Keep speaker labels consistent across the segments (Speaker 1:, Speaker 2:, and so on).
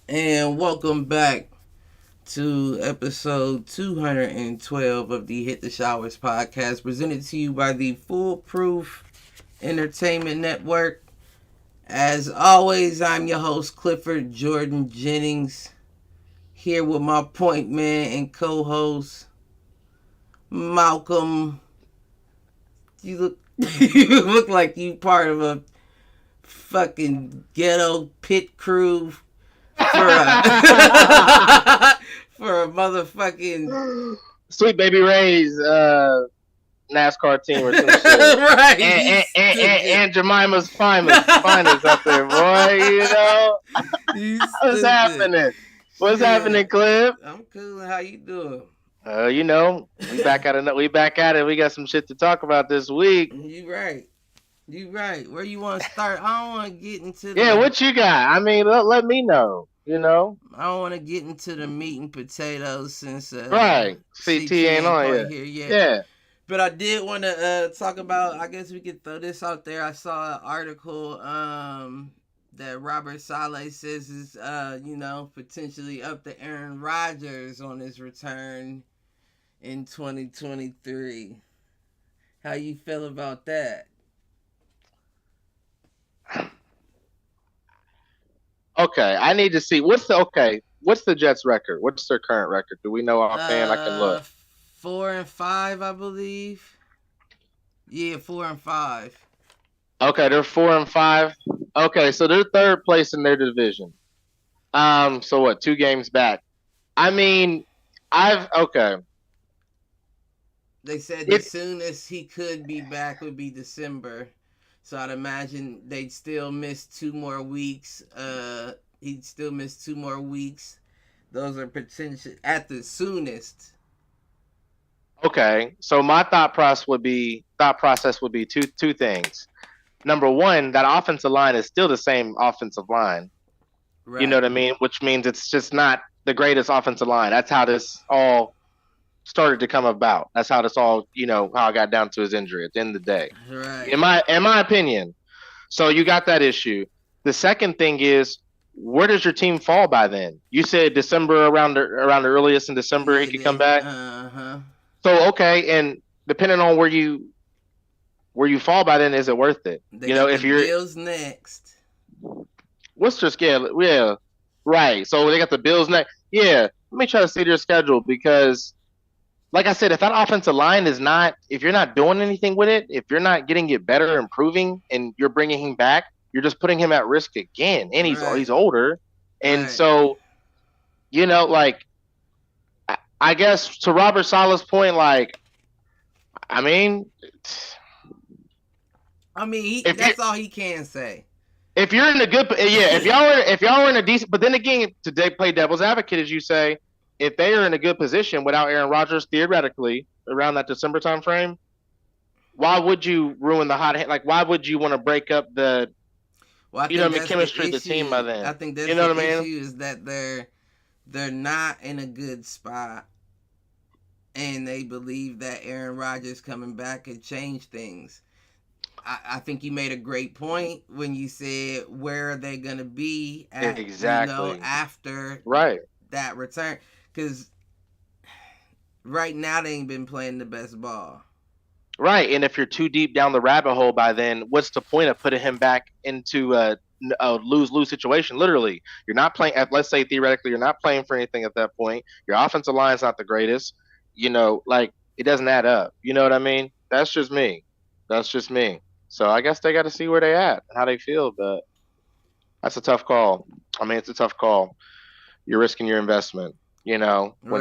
Speaker 1: And welcome back to episode 212 of the Hit the Showers podcast, presented to you by the Foolproof Entertainment Network. As always, I'm your host, Clifford Jordan Jennings, here with my point man and co host, Malcolm. You look, you look like you part of a fucking ghetto pit crew for a for a motherfucking
Speaker 2: Sweet Baby Ray's NASCAR team or some shit.
Speaker 1: right.
Speaker 2: And Jemima's finest out there, boy. You know what's happening? What's happening, Cliff?
Speaker 1: I'm cool. How you doing?
Speaker 2: You know, we back at it. We back at it. We got some shit to talk about this week.
Speaker 1: You right. You right. Where you want to start? I don't want to get into
Speaker 2: Yeah, what you got? I mean, let me know. You know,
Speaker 1: I don't want to get into the meat and potatoes since
Speaker 2: right? CT ain't on
Speaker 1: quite here yet.
Speaker 2: Yeah.
Speaker 1: But I did want to talk about. I guess we could throw this out there. I saw an article that Robert Saleh says is potentially up to Aaron Rodgers on his return in 2023. How you feel about that?
Speaker 2: Okay, I need to see what's the Jets record? What's their current record? Do we know offhand? I can look.
Speaker 1: 4-5, I believe. Yeah, 4-5.
Speaker 2: Okay, they're 4-5. Okay, so they're third place in their division. So what? 2 games back. I mean,
Speaker 1: They said the soonest he could be back would be December. So I'd imagine they'd still miss 2 more weeks. He'd still miss 2 more weeks. Those are potential at the soonest.
Speaker 2: Okay, so my thought process would be two things. Number one, that offensive line is still the same offensive line. Right. You know what I mean? Which means it's just not the greatest offensive line. That's how this all started to come about. That's how this all, how I got down to his injury at the end of the day.
Speaker 1: Right.
Speaker 2: In my opinion. So you got that issue. The second thing is, where does your team fall by then? You said December, around the earliest in December he could come back. So okay, and depending on where you fall by then, is it worth it?
Speaker 1: If you're Bills next.
Speaker 2: What's their schedule? Yeah, right. So they got the Bills next. Yeah, let me try to see their schedule because, like I said, if that offensive line is not, if you're not doing anything with it, if you're not getting it better, improving, and you're bringing him back, you're just putting him at risk again. And he's older, and so, like, I guess to Robert Saleh's point, like, I mean,
Speaker 1: that's all he can say.
Speaker 2: If you're in a good, if y'all are in a decent, but then again, to play devil's advocate, as you say, if they are in a good position without Aaron Rodgers, theoretically around that December time frame, why would you ruin the hot hand? Like, why would you want to break up the, chemistry of the team by then?
Speaker 1: I think that's the issue is that they're not in a good spot, and they believe that Aaron Rodgers coming back could change things. I think you made a great point when you said where are they going to be at, after that return. Because right now they ain't been playing the best ball.
Speaker 2: Right, and if you're too deep down the rabbit hole by then, what's the point of putting him back into a lose-lose situation? Literally, you're not playing. Let's say theoretically, you're not playing for anything at that point. Your offensive line's not the greatest. Like, it doesn't add up. You know what I mean? That's just me. So I guess they got to see where they at, how they feel, but that's a tough call. I mean, it's a tough call. You're risking your investment, when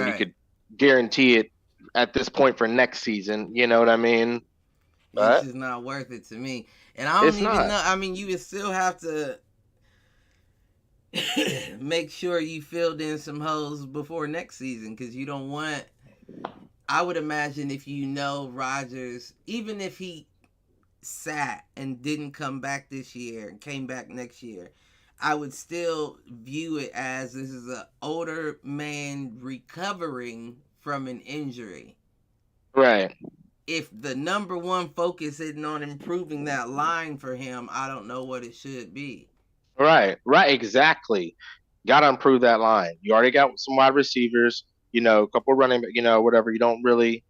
Speaker 2: you could guarantee it at this point for next season. You know what I mean?
Speaker 1: It's just not worth it to me. And I don't even know. I mean, you would still have to make sure you filled in some holes before next season because you don't want. I would imagine if Rodgers, even if he sat and didn't come back this year and came back next year, I would still view it as this is an older man recovering from an injury.
Speaker 2: Right.
Speaker 1: If the number one focus isn't on improving that line for him, I don't know what it should be.
Speaker 2: Right, exactly. Gotta improve that line. You already got some wide receivers, a couple running, whatever. You don't really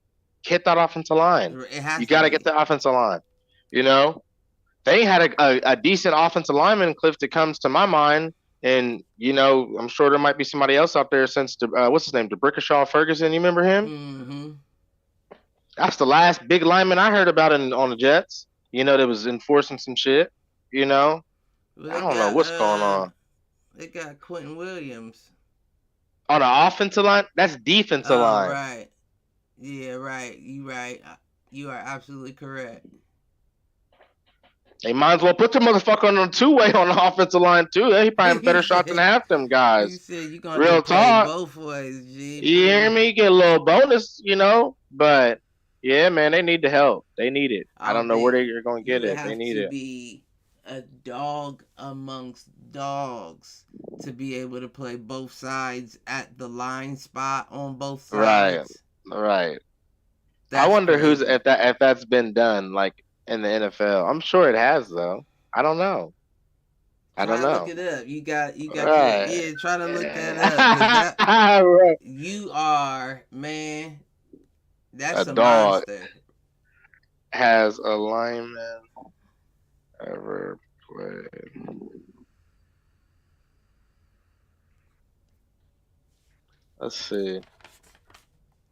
Speaker 2: hit that offensive line.
Speaker 1: It
Speaker 2: You
Speaker 1: has to
Speaker 2: got to get
Speaker 1: be.
Speaker 2: the offensive line. You know, they had a decent offensive lineman, Cliff, that comes to my mind. And, I'm sure there might be somebody else out there since, what's his name? DeBrickashaw Ferguson. You remember him?
Speaker 1: Mm-hmm.
Speaker 2: That's the last big lineman I heard about on the Jets. That was enforcing some shit.
Speaker 1: Well,
Speaker 2: I don't know what's going on.
Speaker 1: they got Quentin Williams.
Speaker 2: On the offensive line? That's defensive
Speaker 1: Oh,
Speaker 2: line.
Speaker 1: right. Yeah, right. You right. You are absolutely correct.
Speaker 2: They might as well put the motherfucker on a two-way on the offensive line too. He probably have a better shot than half them guys.
Speaker 1: You said you're gonna
Speaker 2: Real
Speaker 1: play
Speaker 2: talk.
Speaker 1: both ways, G.
Speaker 2: You hear me? Get a little bonus, But yeah, man, they need the help. They need it. I don't know where they're gonna get it. They need it.
Speaker 1: You have to be a dog amongst dogs to be able to play both sides at the line spot on both sides.
Speaker 2: Right. I wonder who's if that's been done like in the NFL. I'm sure it has though. I don't know.
Speaker 1: Look it up. You got right. Try to look that up. Right. You are, man. That's a dog monster.
Speaker 2: Has a lineman ever played? Let's see.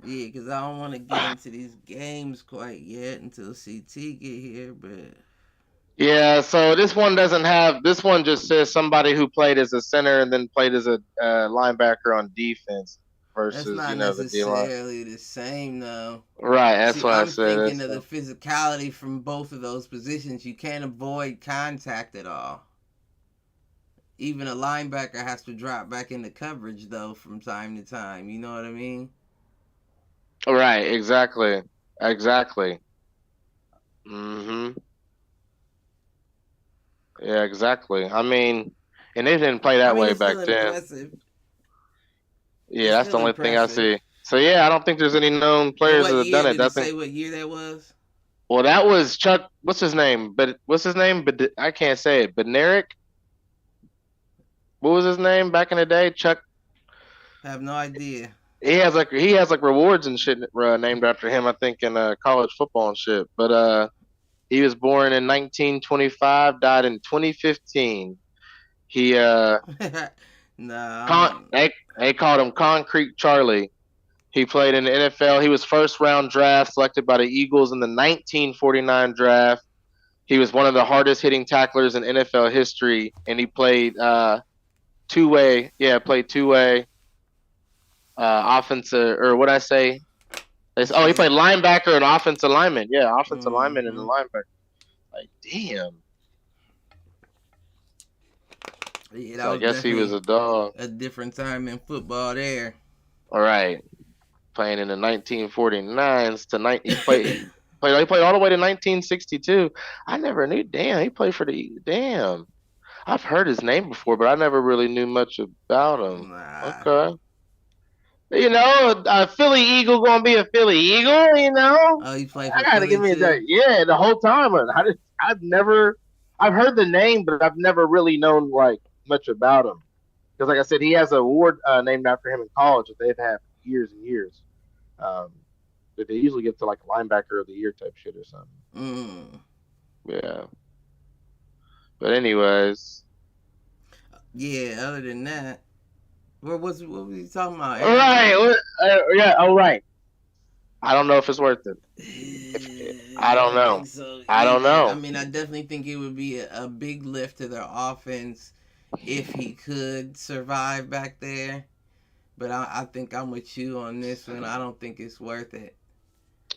Speaker 1: Yeah, because I don't want to get into these games quite yet until CT get here, but
Speaker 2: yeah. So this one doesn't have. This one just says somebody who played as a center and then played as a linebacker on defense. Versus,
Speaker 1: that's not necessarily the same, though.
Speaker 2: Right, that's what I said.
Speaker 1: I'm thinking of the physicality from both of those positions. You can't avoid contact at all. Even a linebacker has to drop back into coverage, though, from time to time. You know what I mean?
Speaker 2: Right, exactly. Mm-hmm. Yeah, exactly. I mean, and they didn't play that way back then.
Speaker 1: Impressive.
Speaker 2: Yeah, that's the only thing I see. So yeah, I don't think there's any known players that have done it.
Speaker 1: Did you say what year that was?
Speaker 2: Well, that was Chuck. What's his name? But I can't say it. Bednarik. What was his name back in the day? Chuck.
Speaker 1: I have no idea.
Speaker 2: He has like rewards and shit named after him. I think in college football and shit. But he was born in 1925, died in 2015. He
Speaker 1: no.
Speaker 2: They called him Concrete Charlie. He played in the NFL. He was first round draft selected by the Eagles in the 1949 draft. He was one of the hardest hitting tacklers in NFL history, and he played two-way. Yeah, played two-way offensive, or what I say? He played linebacker and offensive lineman. Yeah, offensive lineman and a linebacker. Like, damn.
Speaker 1: Yeah,
Speaker 2: so I guess he was a dog.
Speaker 1: A different time in football there.
Speaker 2: All right. Playing in the 1949s to he played all the way to 1962. I never knew. Damn, he played for the damn. I've heard his name before, but I never really knew much about him.
Speaker 1: Nah.
Speaker 2: Okay. A Philly Eagle gonna be a Philly Eagle.
Speaker 1: Oh, he played for
Speaker 2: I gotta
Speaker 1: Philly
Speaker 2: give me
Speaker 1: too?
Speaker 2: that. Yeah, the whole time. I've heard the name, but I've never really known like much about him. Because, like I said, he has an award named after him in college that they've had for years and years. That they usually get to like linebacker of the year type shit or something. Yeah. But anyways.
Speaker 1: Yeah. Other than that, what was you talking about?
Speaker 2: All right. Yeah. All right. I don't know if it's worth it. I don't know.
Speaker 1: So,
Speaker 2: I don't know.
Speaker 1: I mean, I definitely think it would be a big lift to their offense if he could survive back there. But I think I'm with you on this one. I don't think it's worth it.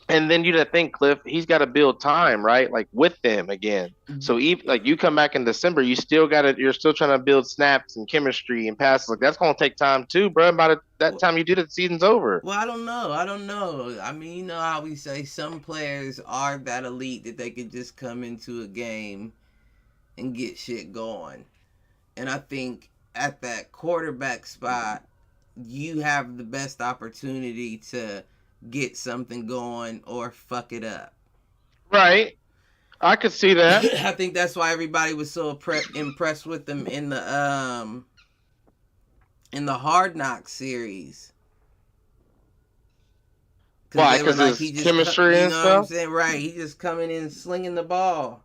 Speaker 2: And then you'd think, Cliff, he's got to build time, right? Like with them again. So even like you come back in December, you're still trying to build snaps and chemistry and passes. Like that's gonna take time too, bro. By that time you do the season's over.
Speaker 1: Well, I don't know. I mean, you know how we say some players are that elite that they could just come into a game and get shit going. And I think at that quarterback spot, you have the best opportunity to get something going or fuck it up.
Speaker 2: Right. I could see that.
Speaker 1: I think that's why everybody was so impressed with them in the in the Hard Knock series. Because
Speaker 2: Why?
Speaker 1: they were
Speaker 2: Because
Speaker 1: like,
Speaker 2: his
Speaker 1: he just,
Speaker 2: chemistry
Speaker 1: you
Speaker 2: and
Speaker 1: know what I'm
Speaker 2: stuff.
Speaker 1: saying? Right. He just coming in slinging the ball.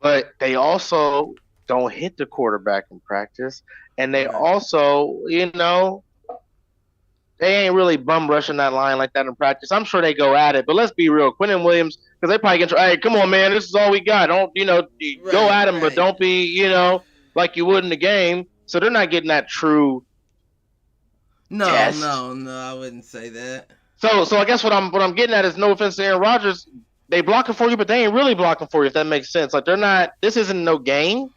Speaker 2: But they also don't hit the quarterback in practice, and they
Speaker 1: Right.
Speaker 2: also, they ain't really bum rushing that line like that in practice. I'm sure they go at it, but let's be real. Quentin Williams, because they probably get, hey, come on, man, this is all we got. Don't, go
Speaker 1: Right.
Speaker 2: at him, but
Speaker 1: Right.
Speaker 2: don't be, like you would in the game. So they're not getting that true
Speaker 1: No,
Speaker 2: test.
Speaker 1: no, no, I wouldn't say that.
Speaker 2: So I guess what I'm getting at is, no offense to Aaron Rodgers, they blocking for you, but they ain't really blocking for you, if that makes sense. Like, they're not. This isn't no game.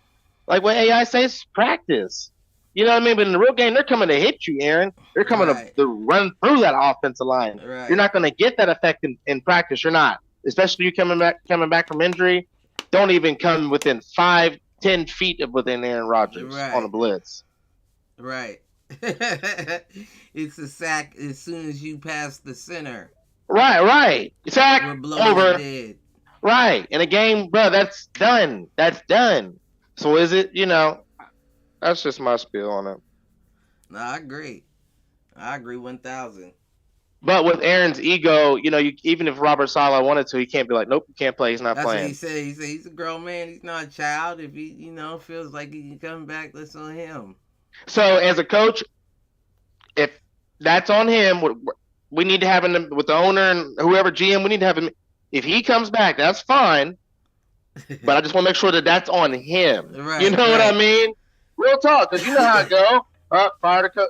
Speaker 2: Like what AI says, practice. You know what I mean? But in the real game, they're coming to hit you, Aaron. They're coming
Speaker 1: Right.
Speaker 2: to run through that offensive line. You're
Speaker 1: Right.
Speaker 2: not going to get that effect in practice. You're not, especially you coming back from injury. Don't even come within 5-10 feet of within Aaron Rodgers on a
Speaker 1: Right.
Speaker 2: blitz.
Speaker 1: Right. It's a sack as soon as you pass the center.
Speaker 2: Right.
Speaker 1: We're
Speaker 2: Attack
Speaker 1: blowing it
Speaker 2: over.
Speaker 1: dead.
Speaker 2: Right. In a game, bro, that's done. That's done. So is it? That's just my spiel on it.
Speaker 1: No, I agree. I agree 1,000.
Speaker 2: But with Aaron's ego, even if Robert Saleh wanted to, he can't be like, nope, you can't play. He's not
Speaker 1: That's what he
Speaker 2: playing.
Speaker 1: said. He said he's a grown man. He's not a child. If he, feels like he can come back, that's on him.
Speaker 2: So as a coach, if that's on him, we need to have him with the owner and whoever GM. We need to have him. If he comes back, that's fine. But I just want to make sure that that's on him. You
Speaker 1: Right,
Speaker 2: know what I
Speaker 1: right.
Speaker 2: mean? Real talk, because you know how it go. Fire the coach.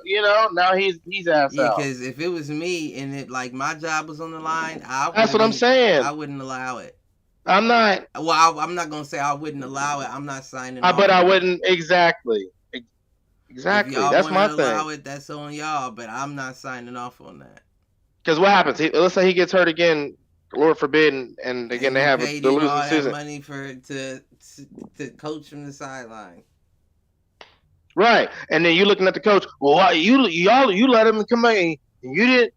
Speaker 2: Now he's ass
Speaker 1: Yeah,
Speaker 2: out.
Speaker 1: because if it was me and it like my job was on the line,
Speaker 2: That's what I'm
Speaker 1: I
Speaker 2: saying.
Speaker 1: wouldn't allow it.
Speaker 2: I'm not.
Speaker 1: Well, I'm not gonna say I wouldn't allow it. I'm not signing
Speaker 2: But
Speaker 1: off
Speaker 2: I
Speaker 1: on it.
Speaker 2: wouldn't exactly.
Speaker 1: If
Speaker 2: Exactly.
Speaker 1: y'all
Speaker 2: That's
Speaker 1: want
Speaker 2: my
Speaker 1: to
Speaker 2: thing.
Speaker 1: allow it, that's on y'all. But I'm not signing off on that.
Speaker 2: Because what happens? Let's say he gets hurt again, Lord forbid, and
Speaker 1: And
Speaker 2: again they
Speaker 1: you
Speaker 2: have
Speaker 1: paid
Speaker 2: the
Speaker 1: him
Speaker 2: losing
Speaker 1: all that
Speaker 2: season.
Speaker 1: money to coach from the sideline.
Speaker 2: Right, and then you looking at the coach. Well, you let him come in. You didn't.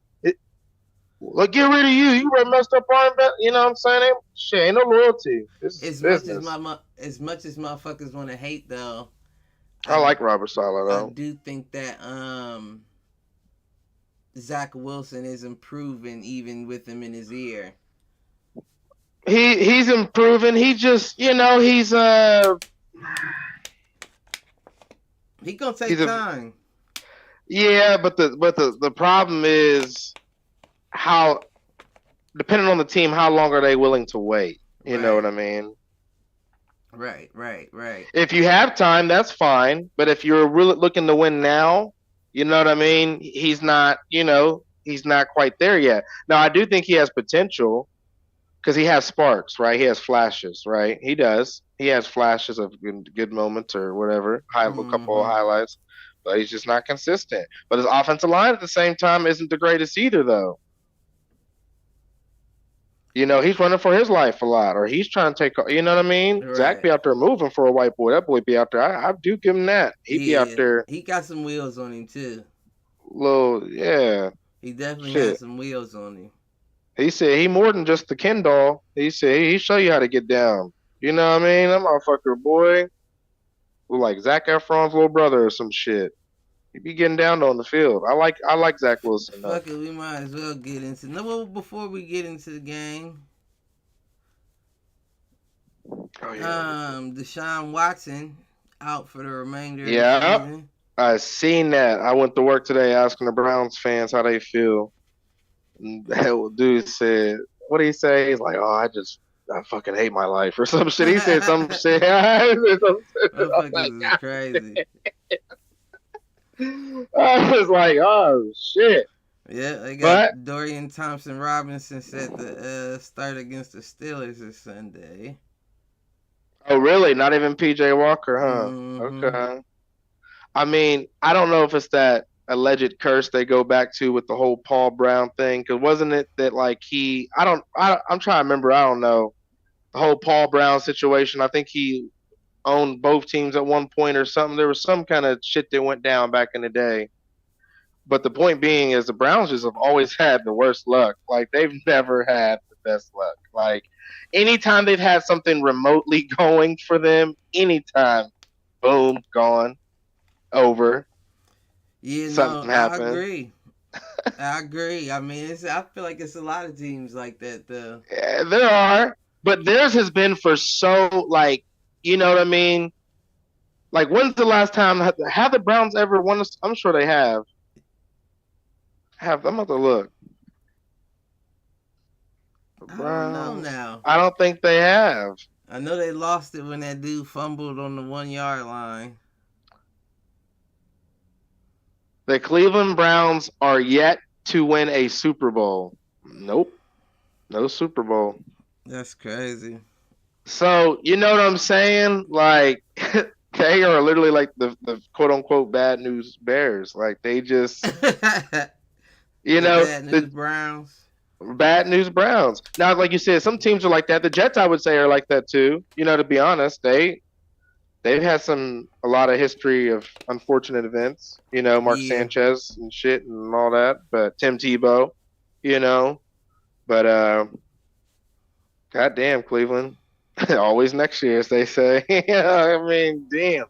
Speaker 2: Like, get rid of you. You were messed up arm. You know what I'm saying? Shit, ain't no loyalty. This is business.
Speaker 1: As much as motherfuckers want to hate though,
Speaker 2: I
Speaker 1: I
Speaker 2: like Robert Saleh
Speaker 1: I
Speaker 2: though.
Speaker 1: do think that Zach Wilson is improving even with him in his ear.
Speaker 2: He's improving. He just
Speaker 1: He gonna
Speaker 2: he's
Speaker 1: take
Speaker 2: a
Speaker 1: time.
Speaker 2: yeah, but the problem is how, depending on the team, how long are they willing to wait? You know what
Speaker 1: Right.
Speaker 2: I mean?
Speaker 1: Right.
Speaker 2: If you have time, that's fine. But if you're really looking to win now, you know what I mean? He's not quite there yet. Now, I do think he has potential because he has sparks, right? He has flashes, right? He does. He has flashes of good moments or whatever, a couple of
Speaker 1: Mm-hmm.
Speaker 2: highlights, but he's just not consistent. But his offensive line at the same time isn't the greatest either, though. He's running for his life a lot, or he's trying to take. You know what I mean? Zach
Speaker 1: Right.
Speaker 2: be out there moving for a white boy. That boy be out there. I do give him that. He'd be out
Speaker 1: Yeah.
Speaker 2: there,
Speaker 1: He got some wheels on him too.
Speaker 2: little, yeah,
Speaker 1: He definitely has
Speaker 2: shit.
Speaker 1: some wheels on him.
Speaker 2: He said he more than just the Ken doll. He said he show you how to get down. You know what I mean? That motherfucker, boy, look like Zach Efron's little brother or some shit. He be getting down on the field. I like Zach Wilson though.
Speaker 1: Fuck it, we might as well get into no. Well, before we get into the game,
Speaker 2: Oh yeah,
Speaker 1: Deshaun Watson out for the remainder of the
Speaker 2: yeah.
Speaker 1: season.
Speaker 2: I seen that. I went to work today asking the Browns fans how they feel. And that dude said, "What did he say?" He's like, "Oh, I fucking hate my life," or some shit. He said some shit. I was like,
Speaker 1: Motherfuckers is crazy.
Speaker 2: I was like, "Oh shit!"
Speaker 1: Yeah, they
Speaker 2: But
Speaker 1: got Dorian Thompson Robinson set the start against the Steelers this Sunday.
Speaker 2: oh, really? Not even PJ Walker, huh?
Speaker 1: Mm-hmm.
Speaker 2: Okay. I mean, I don't know if it's that alleged curse they go back to with the whole Paul Brown thing. Because wasn't it that like I'm trying to remember. I don't know the whole Paul Brown situation. I think he owned both teams at one point or something. There was some kind of shit that went down back in the day. But the point being is the Browns just have always had the worst luck. Like they've never had the best luck. Like anytime they've had something remotely going for them, anytime, boom, gone, over.
Speaker 1: Yeah, no,
Speaker 2: something
Speaker 1: I
Speaker 2: happened.
Speaker 1: agree. I agree. I mean, I feel like it's a lot of teams like that, though.
Speaker 2: There are, but theirs has been for so like, you know what I mean? Like, when's the last time have the Browns ever won? I'm sure they have. I'm about to look. The
Speaker 1: I don't know
Speaker 2: Browns.
Speaker 1: now.
Speaker 2: I don't think they have.
Speaker 1: I know they lost it when that dude fumbled on the 1 yard line.
Speaker 2: The Cleveland Browns are yet to win a Super Bowl. Nope, no Super Bowl.
Speaker 1: That's crazy.
Speaker 2: So you know what I'm saying? Like they are literally like the quote unquote bad news bears. Like they just
Speaker 1: The bad news
Speaker 2: the
Speaker 1: Browns.
Speaker 2: bad news Browns. Now, like you said, some teams are like that. The Jets, I would say, are like that too. To be honest, they've had a lot of history of unfortunate events. Mark
Speaker 1: Yeah.
Speaker 2: Sanchez and shit and all that. But Tim Tebow, you know. But goddamn Cleveland, always next year, as they say. I mean, damn,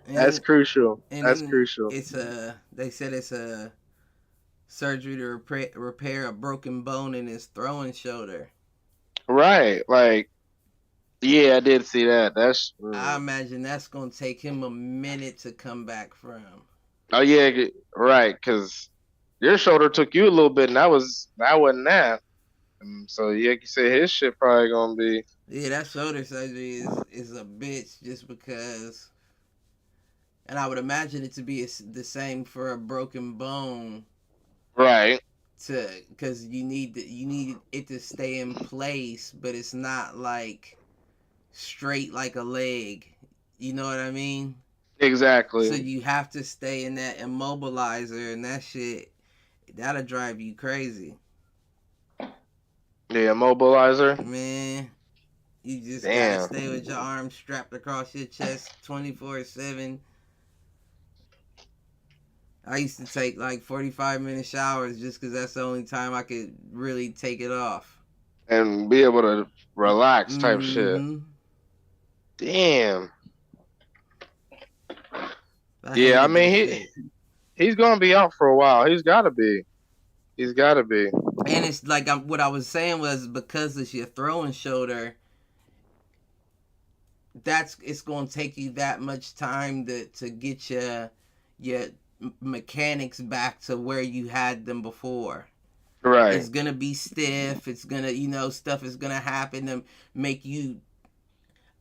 Speaker 2: that's
Speaker 1: And
Speaker 2: crucial.
Speaker 1: and
Speaker 2: That's
Speaker 1: then
Speaker 2: crucial.
Speaker 1: they said it's a surgery to repair a broken bone in his throwing shoulder.
Speaker 2: Right. Like, yeah, I did see that. That's
Speaker 1: I imagine that's gonna take him a minute to come back from.
Speaker 2: oh yeah, right. Because your shoulder took you a little bit, and that wasn't that. So yeah, like you said, his shit probably gonna be
Speaker 1: Yeah, that shoulder surgery is a bitch just because. And I would imagine it to be the same for a broken bone,
Speaker 2: right.
Speaker 1: because you need it to stay in place, but it's not like straight like a leg. You know what I mean? So
Speaker 2: Exactly.
Speaker 1: you have to stay in that immobilizer, and that shit that'll drive you crazy,
Speaker 2: Yeah, mobilizer.
Speaker 1: man. You just gotta
Speaker 2: Damn.
Speaker 1: stay with your arms strapped across your chest 24/7. I used to take like 45-minute showers just because that's the only time I could really take it off.
Speaker 2: And be able to relax type shit.
Speaker 1: Mm-hmm.
Speaker 2: Damn.
Speaker 1: I
Speaker 2: Yeah, I
Speaker 1: hated
Speaker 2: mean
Speaker 1: that shit.
Speaker 2: he's gonna be out for a while. He's gotta be. He's gotta be.
Speaker 1: And it's like what I was saying was because it's your throwing shoulder, it's going to take you that much time to get your mechanics back to where you had them before.
Speaker 2: Right.
Speaker 1: It's gonna be stiff. It's gonna, stuff is gonna happen to make you.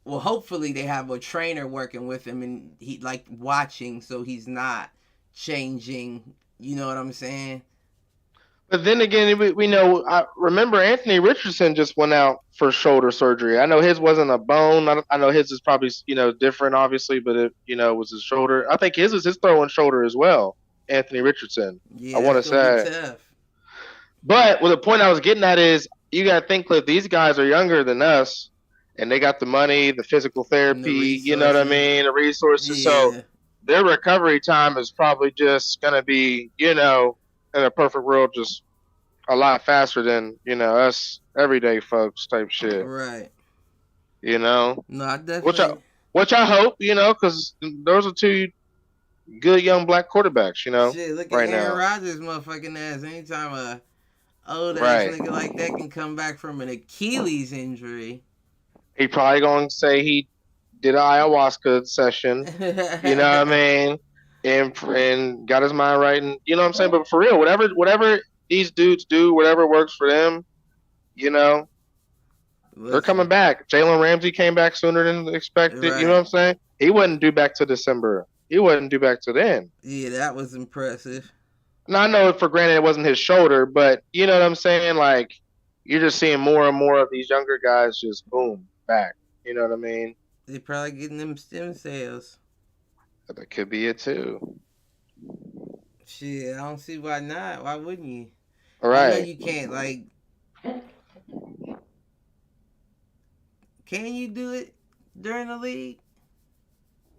Speaker 1: Well, hopefully they have a trainer working with him and he like watching, so he's not changing. You know what I'm saying?
Speaker 2: But then again, we know. I remember Anthony Richardson just went out for shoulder surgery. I know his wasn't a bone. I know his is probably different, obviously, but it was his shoulder. I think his was his throwing shoulder as well. Anthony Richardson. I
Speaker 1: Yeah,
Speaker 2: want
Speaker 1: that's
Speaker 2: to
Speaker 1: gonna be
Speaker 2: say.
Speaker 1: tough.
Speaker 2: But the point I was getting at is you got to think, Cliff. These guys are younger than us, and they got the money, the physical
Speaker 1: And the
Speaker 2: therapy. You know what I
Speaker 1: resources.
Speaker 2: mean? The resources. So
Speaker 1: Yeah.
Speaker 2: their recovery time is probably just gonna be, in a perfect world, just a lot faster than us everyday folks type shit.
Speaker 1: Right.
Speaker 2: You know,
Speaker 1: No, I
Speaker 2: which I
Speaker 1: definitely.
Speaker 2: which I hope, because those are two good young black quarterbacks.
Speaker 1: Shit, look at
Speaker 2: Right
Speaker 1: Aaron
Speaker 2: now.
Speaker 1: Rodgers, motherfucking ass. Anytime a old ass
Speaker 2: Right.
Speaker 1: nigga like that can come back from an Achilles injury.
Speaker 2: He probably gonna say he did an ayahuasca session. You know what I mean? And got his mind right, and you know what I'm saying. But for real, whatever these dudes do, whatever works for them, they're coming
Speaker 1: Listen,
Speaker 2: back. Jalen Ramsey came back sooner than expected. You know what
Speaker 1: right.
Speaker 2: I'm saying? He wasn't due back to December. He wasn't due back to then.
Speaker 1: Yeah, that was impressive.
Speaker 2: Now I know for granted it wasn't his shoulder, but you know what I'm saying? Like you're just seeing more and more of these younger guys just boom back. You know what I mean?
Speaker 1: They probably getting them stem cells.
Speaker 2: That could be it too.
Speaker 1: Shit, I don't see why not. Why wouldn't you?
Speaker 2: All
Speaker 1: I know
Speaker 2: right.
Speaker 1: you can't. Like, can you do it during the league?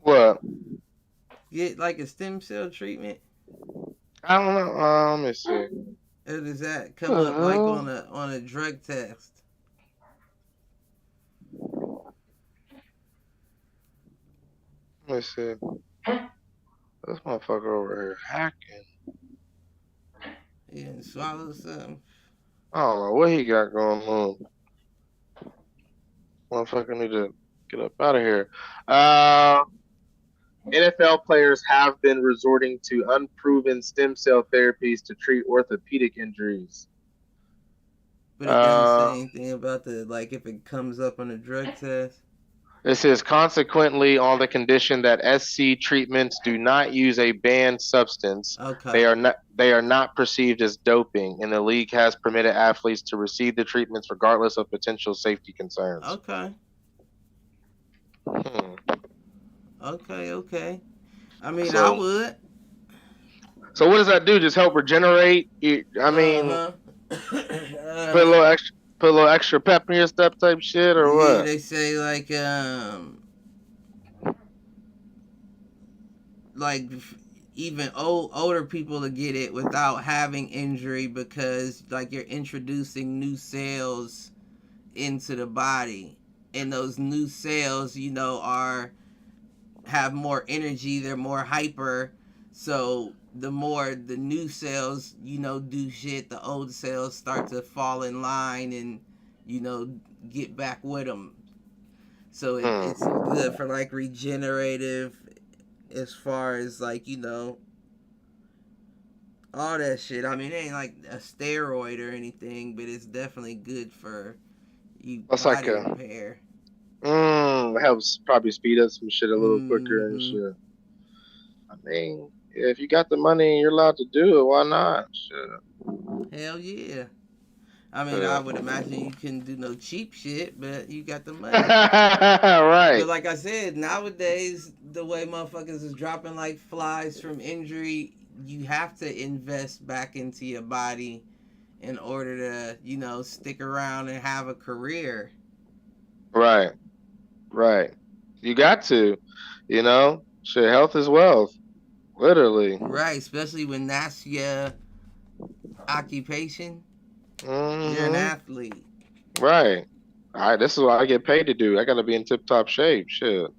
Speaker 2: What?
Speaker 1: Get like a stem cell treatment?
Speaker 2: I don't know. Let me see.
Speaker 1: Or does that come up like on a drug test?
Speaker 2: Let me see. This motherfucker over here hacking.
Speaker 1: He didn't swallow something.
Speaker 2: I don't know what he got going on. Motherfucker need to get up out of here. NFL players have been resorting to unproven stem cell therapies to treat orthopedic injuries.
Speaker 1: But it doesn't say anything about the like if it comes up on a drug test.
Speaker 2: It says consequently on the condition that SC treatments do not use a banned substance.
Speaker 1: Okay.
Speaker 2: They are not perceived as doping, and the league has permitted athletes to receive the treatments regardless of potential safety concerns.
Speaker 1: Okay. Okay. I mean, I would.
Speaker 2: So what does that do? Just help regenerate? I mean, put a little extra pep in your step type shit, or what?
Speaker 1: Yeah, they say like even older people to get it without having injury because like you're introducing new cells into the body, and those new cells, you know, have more energy, they're more hyper, so the more the new cells, you know, do shit, the old cells start to fall in line and, you know, get back with them. So it's good for like regenerative, as far as like, you know, all that shit. I mean, it ain't like a steroid or anything, but it's definitely good for you body repair.
Speaker 2: It helps probably speed up some shit a little quicker and shit. I mean, if you got the money and you're allowed to do it, why not? Shit.
Speaker 1: Hell yeah. I mean, I would imagine you couldn't do no cheap shit, but you got the money.
Speaker 2: Right.
Speaker 1: But like I said, nowadays, the way motherfuckers is dropping like flies from injury, you have to invest back into your body in order to, you know, stick around and have a career.
Speaker 2: Right. You got to, you know, shit, health is wealth. Literally.
Speaker 1: Right, especially when that's your occupation.
Speaker 2: Mm-hmm.
Speaker 1: You're an athlete.
Speaker 2: Right. This is what I get paid to do. I gotta be in tip top shape. Shit.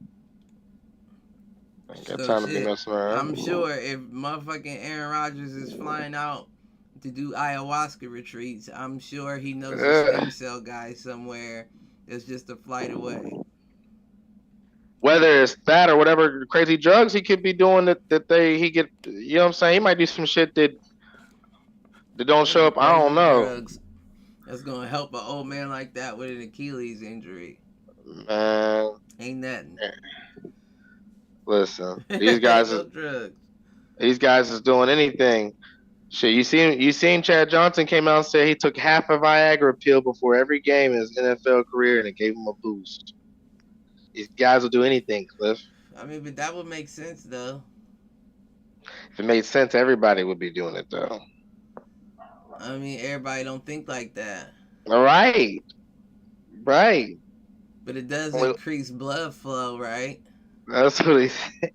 Speaker 2: I ain't got time to be messing around.
Speaker 1: I'm sure if motherfucking Aaron Rodgers is flying out to do ayahuasca retreats, I'm sure he knows a stem cell guy somewhere that's just a flight away.
Speaker 2: Whether it's that or whatever crazy drugs he could be doing he get, you know what I'm saying? He might do some shit that don't show up. I don't know.
Speaker 1: Drugs that's gonna help an old man like that with an Achilles injury.
Speaker 2: Man,
Speaker 1: ain't nothing.
Speaker 2: Listen, these guys
Speaker 1: no drugs.
Speaker 2: These guys is doing anything. Shit, you seen Chad Johnson came out and said he took half a Viagra pill before every game in his NFL career, and it gave him a boost. These guys will do anything, Cliff.
Speaker 1: I mean, but that would make sense, though.
Speaker 2: If it made sense, everybody would be doing it, though.
Speaker 1: I mean, everybody don't think like that.
Speaker 2: Right.
Speaker 1: But it does increase blood flow, right?
Speaker 2: That's what he said.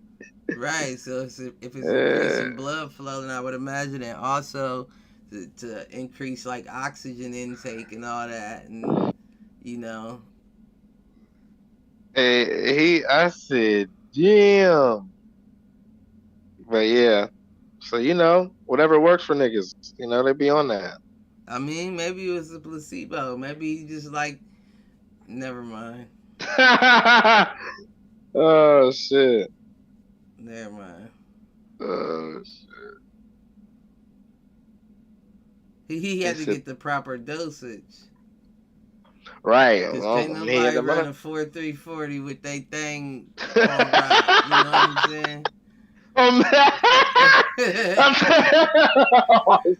Speaker 1: Right, so if it's increasing blood flow, then I would imagine it also to increase like oxygen intake and all that, and you know.
Speaker 2: I said, damn. But yeah, so you know, whatever works for niggas, you know, they be on that.
Speaker 1: I mean, maybe it was a placebo. Maybe he just like, never mind.
Speaker 2: Oh shit.
Speaker 1: Never mind.
Speaker 2: Oh shit.
Speaker 1: He had to get the proper dosage.
Speaker 2: Right.
Speaker 1: Because can't nobody run a 4.340 with they thing all right. You know what I'm saying?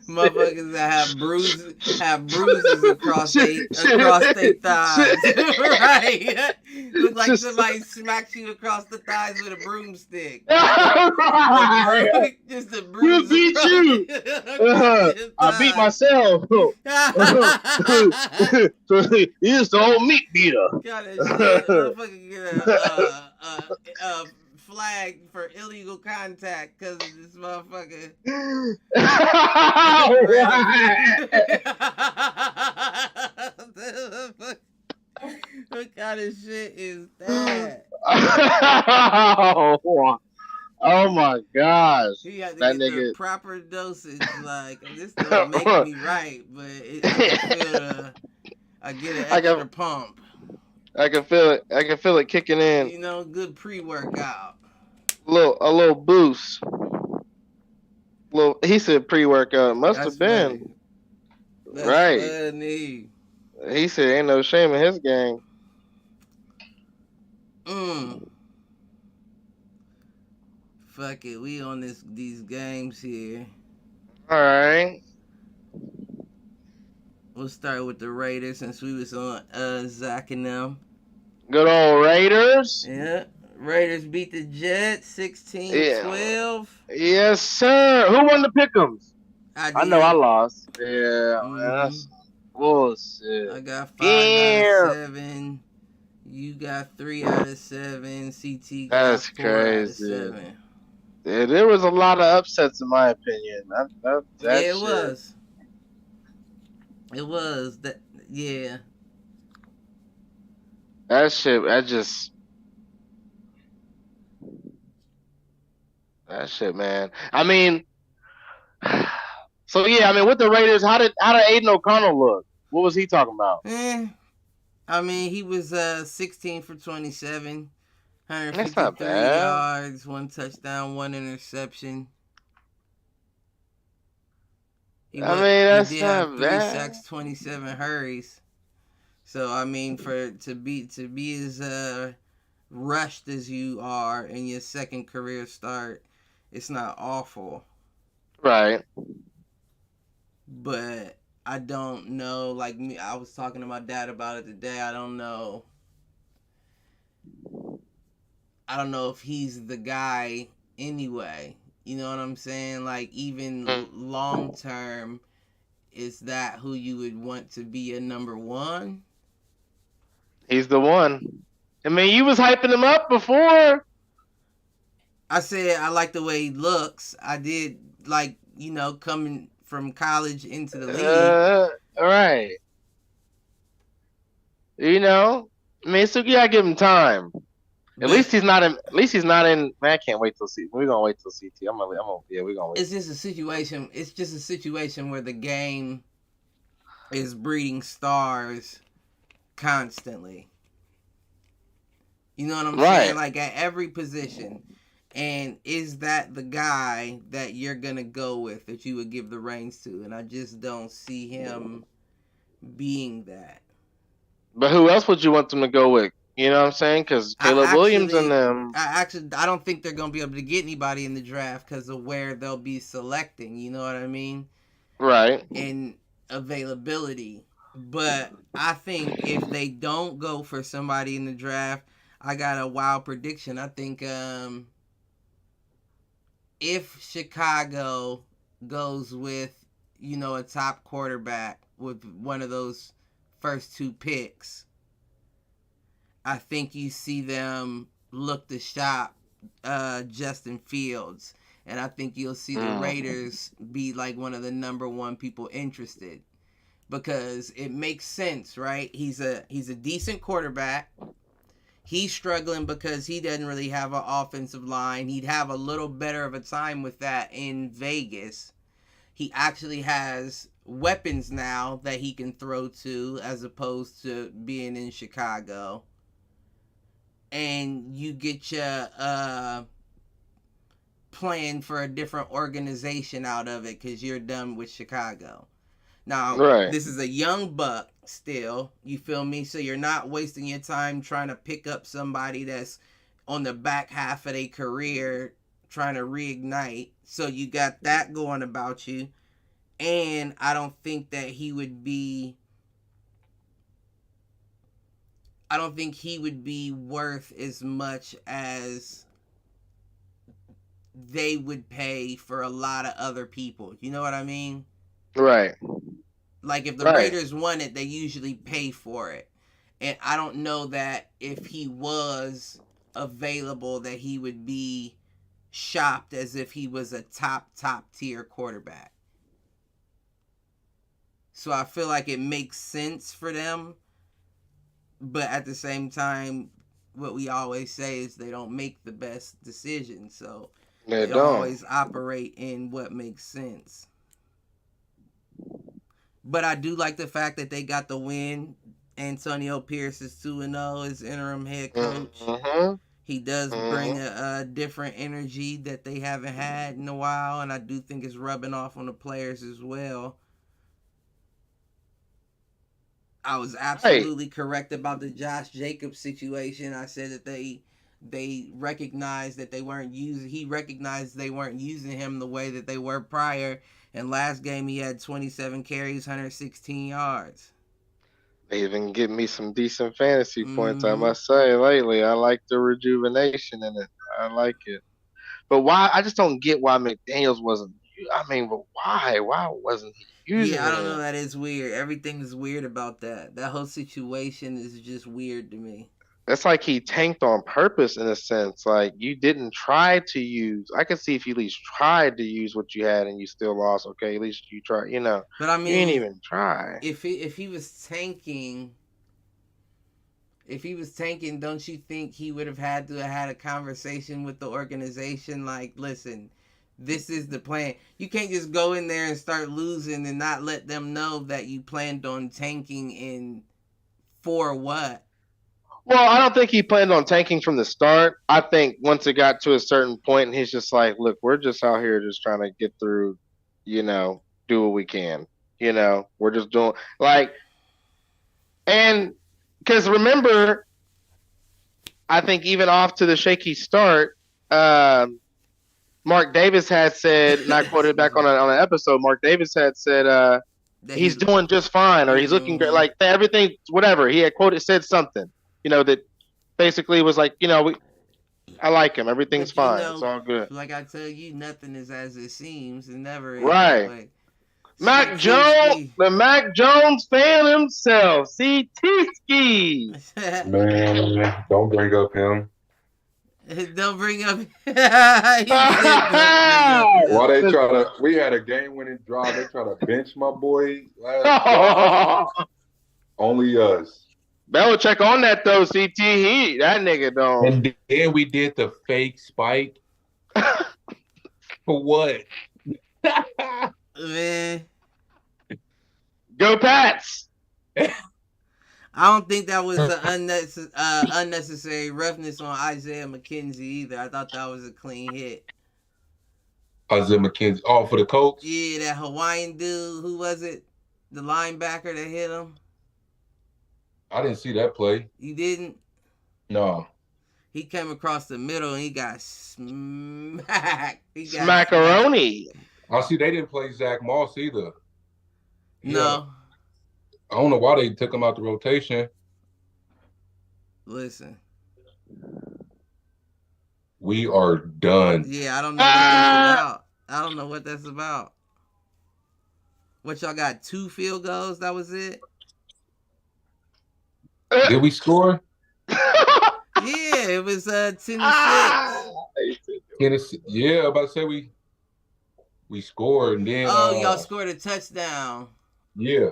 Speaker 1: Motherfuckers that have bruises across their thighs. Right? Look like somebody smacks you across the thighs with a broomstick. Just a bruise.
Speaker 2: Beat you. I beat myself. He's the old meat beater.
Speaker 1: Got a motherfucker get a flag for illegal contact because of this motherfucker. What kind of shit is that?
Speaker 2: Oh my gosh,
Speaker 1: He had to
Speaker 2: that
Speaker 1: get the
Speaker 2: nigga.
Speaker 1: proper dosage. Like this don't make me right, but I can feel I get an
Speaker 2: I
Speaker 1: extra
Speaker 2: can
Speaker 1: pump.
Speaker 2: I can feel it. I can feel it kicking in.
Speaker 1: You know, good pre-workout.
Speaker 2: A little boost. Little. He said pre-workout. Must
Speaker 1: That's
Speaker 2: have
Speaker 1: funny.
Speaker 2: been
Speaker 1: That's
Speaker 2: right.
Speaker 1: funny.
Speaker 2: He said ain't no shame in his game.
Speaker 1: Mm. Fuck it, we on these games here.
Speaker 2: All right.
Speaker 1: We'll start with the Raiders since we was on Zach and them.
Speaker 2: Good old Raiders.
Speaker 1: Yeah. Raiders beat the Jets
Speaker 2: Yeah.
Speaker 1: 16-12.
Speaker 2: Yes, sir. Who won the pick'ems?
Speaker 1: I
Speaker 2: I know I
Speaker 1: did.
Speaker 2: lost. Yeah, man.
Speaker 1: Mm-hmm.
Speaker 2: That's bullshit.
Speaker 1: I got 5 out of
Speaker 2: Yeah.
Speaker 1: 7. You got 3 out of 7. CT got
Speaker 2: That's
Speaker 1: 4 out of
Speaker 2: crazy.
Speaker 1: 7.
Speaker 2: Yeah, there was a lot of upsets in my opinion. That
Speaker 1: Yeah, it
Speaker 2: shit.
Speaker 1: was. It was that. Yeah.
Speaker 2: That shit. That shit, man. I mean, so yeah. I mean, with the Raiders, how did Aiden O'Connell look? What was he talking about?
Speaker 1: I mean, he was 16 for 27,
Speaker 2: That's not
Speaker 1: 153
Speaker 2: bad.
Speaker 1: yards, 1 touchdown, 1 interception. He
Speaker 2: I mean, that's
Speaker 1: did have
Speaker 2: not
Speaker 1: 3
Speaker 2: bad.
Speaker 1: sacks, 27 hurries. So I mean, to be as rushed as you are in your second career start, it's not awful.
Speaker 2: Right.
Speaker 1: But I don't know. Like me, I was talking to my dad about it today. I don't know. I don't know if he's the guy anyway. You know what I'm saying? Like even long term, is that who you would want to be a number one?
Speaker 2: He's the one. I mean, you was hyping him up before.
Speaker 1: I said I like the way he looks. I did like, coming from college into the league.
Speaker 2: All right. You know, I mean, so you gotta give him time. At least he's not in. At least he's not in. Man, I can't wait till CT. We're gonna wait till CT. Yeah, we're gonna wait.
Speaker 1: It's just a situation. It's just a situation where the game is breeding stars constantly. You know what I'm saying? Like at every position. And is that the guy that you're gonna go with, that you would give the reins to? And I just don't see him being that.
Speaker 2: But who else would you want them to go with? You know what I'm saying? Because Caleb Williams and them.
Speaker 1: I don't think they're gonna be able to get anybody in the draft because of where they'll be selecting. You know what I mean?
Speaker 2: Right.
Speaker 1: And availability. But I think if they don't go for somebody in the draft, I got a wild prediction. I think if Chicago goes with, a top quarterback with one of those first 2 picks, I think you see them look to shop Justin Fields. And I think you'll see the Raiders be like one of the number 1 people interested. Because it makes sense, right? He's a decent quarterback. He's struggling because he doesn't really have an offensive line. He'd have a little better of a time with that in Vegas. He actually has weapons now that he can throw to as opposed to being in Chicago. And you get your plan for a different organization out of it because you're done with Chicago. Now, This is a young buck still, you feel me? So you're not wasting your time trying to pick up somebody that's on the back half of their career trying to reignite. So you got that going about you. And I don't think that he would be worth as much as they would pay for a lot of other people. You know what I mean?
Speaker 2: Right.
Speaker 1: Like if the Raiders want it, they usually pay for it. And I don't know that if he was available that he would be shopped as if he was a top tier quarterback. So I feel like it makes sense for them. But at the same time, what we always say is they don't make the best decisions. So
Speaker 2: They
Speaker 1: They don't
Speaker 2: don't.
Speaker 1: always operate in what makes sense. But I do like the fact that they got the win. Antonio Pierce is 2-0 as interim head coach.
Speaker 2: Mm-hmm.
Speaker 1: He does bring a different energy that they haven't had in a while, and I do think it's rubbing off on the players as well. I was absolutely correct about the Josh Jacobs situation. I said that they recognized that they weren't using. He recognized they weren't using him the way that they were prior. And last game he had 27 carries, 116 yards.
Speaker 2: They even give me some decent fantasy points, I must say, lately. I like the rejuvenation in it. I like it. But why? I just don't get why McDaniels wasn't. I mean, but why? Why wasn't he using
Speaker 1: Yeah, I don't
Speaker 2: it?
Speaker 1: know. That is weird. Everything is weird about that. That whole situation is just weird to me.
Speaker 2: It's like he tanked on purpose in a sense. Like you didn't try to use. I could see if you at least tried to use what you had and you still lost. Okay, at least you tried. You know,
Speaker 1: But I
Speaker 2: you didn't
Speaker 1: mean,
Speaker 2: even try.
Speaker 1: if he was tanking, don't you think he would have had to have had a conversation with the organization? Like, listen, this is the plan. You can't just go in there and start losing and not let them know that you planned on tanking in for what?
Speaker 2: Well, I don't think he planned on tanking from the start. I think once it got to a certain point, and he's just like, "Look, we're just out here just trying to get through. You know, do what we can. You know, we're just doing like." And because remember, I think even off to the shaky start, Mark Davis had said, and I quoted back on an episode. Mark Davis had said, "He's doing just fine," or "He's looking great." Like everything, whatever he had said something. You know that basically was like, I like him. Everything's fine. It's all good.
Speaker 1: Like I tell you, nothing is as it seems. It never is.
Speaker 2: Right.
Speaker 1: Like,
Speaker 2: Mac Jones, the Mac Jones fan himself, Ski.
Speaker 3: Man, don't bring up him.
Speaker 1: Don't bring up.
Speaker 3: Why they try to? We had a game-winning drive. They try to bench my boy last drive. Only us.
Speaker 2: Belichick on that though, CT. That nigga don't.
Speaker 3: And then we did the fake spike. For what?
Speaker 1: Man.
Speaker 2: Go Pats.
Speaker 1: I don't think that was an unnecessary roughness on Isaiah McKenzie either. I thought that was a clean hit.
Speaker 3: Isaiah McKenzie. Oh, for the Colts?
Speaker 1: Yeah, that Hawaiian dude. Who was it? The linebacker that hit him?
Speaker 3: I didn't see that play.
Speaker 1: You didn't?
Speaker 3: No.
Speaker 1: He came across the middle and he got smacked.
Speaker 2: Smackaroni.
Speaker 3: I see they didn't play Zach Moss either.
Speaker 1: No.
Speaker 3: I don't know why they took him out the rotation.
Speaker 1: Listen.
Speaker 3: We are done.
Speaker 1: Yeah, I don't know what that's about. I don't know what that's about. What, y'all got 2 field goals? That was it?
Speaker 3: Did we score?
Speaker 1: Yeah, it was 10-6.
Speaker 3: Tennessee. Yeah, I'm about to say we scored and then
Speaker 1: y'all scored a touchdown.
Speaker 3: Yeah.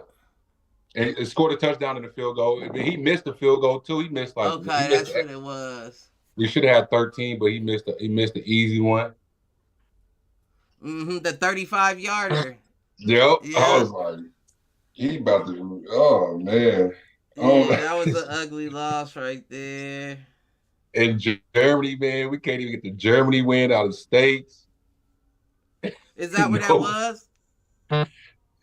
Speaker 3: And it scored a touchdown in the field goal. He missed the field goal too. He missed like
Speaker 1: that's what it was.
Speaker 3: We should have had 13, but he missed the easy one.
Speaker 1: The 35-yarder.
Speaker 3: Yep.
Speaker 1: Yeah.
Speaker 3: I was like, he about to. Oh man.
Speaker 1: Yeah, that was an ugly loss right there.
Speaker 3: And Germany, man, we can't even get the Germany win out of states.
Speaker 1: Is that what that was?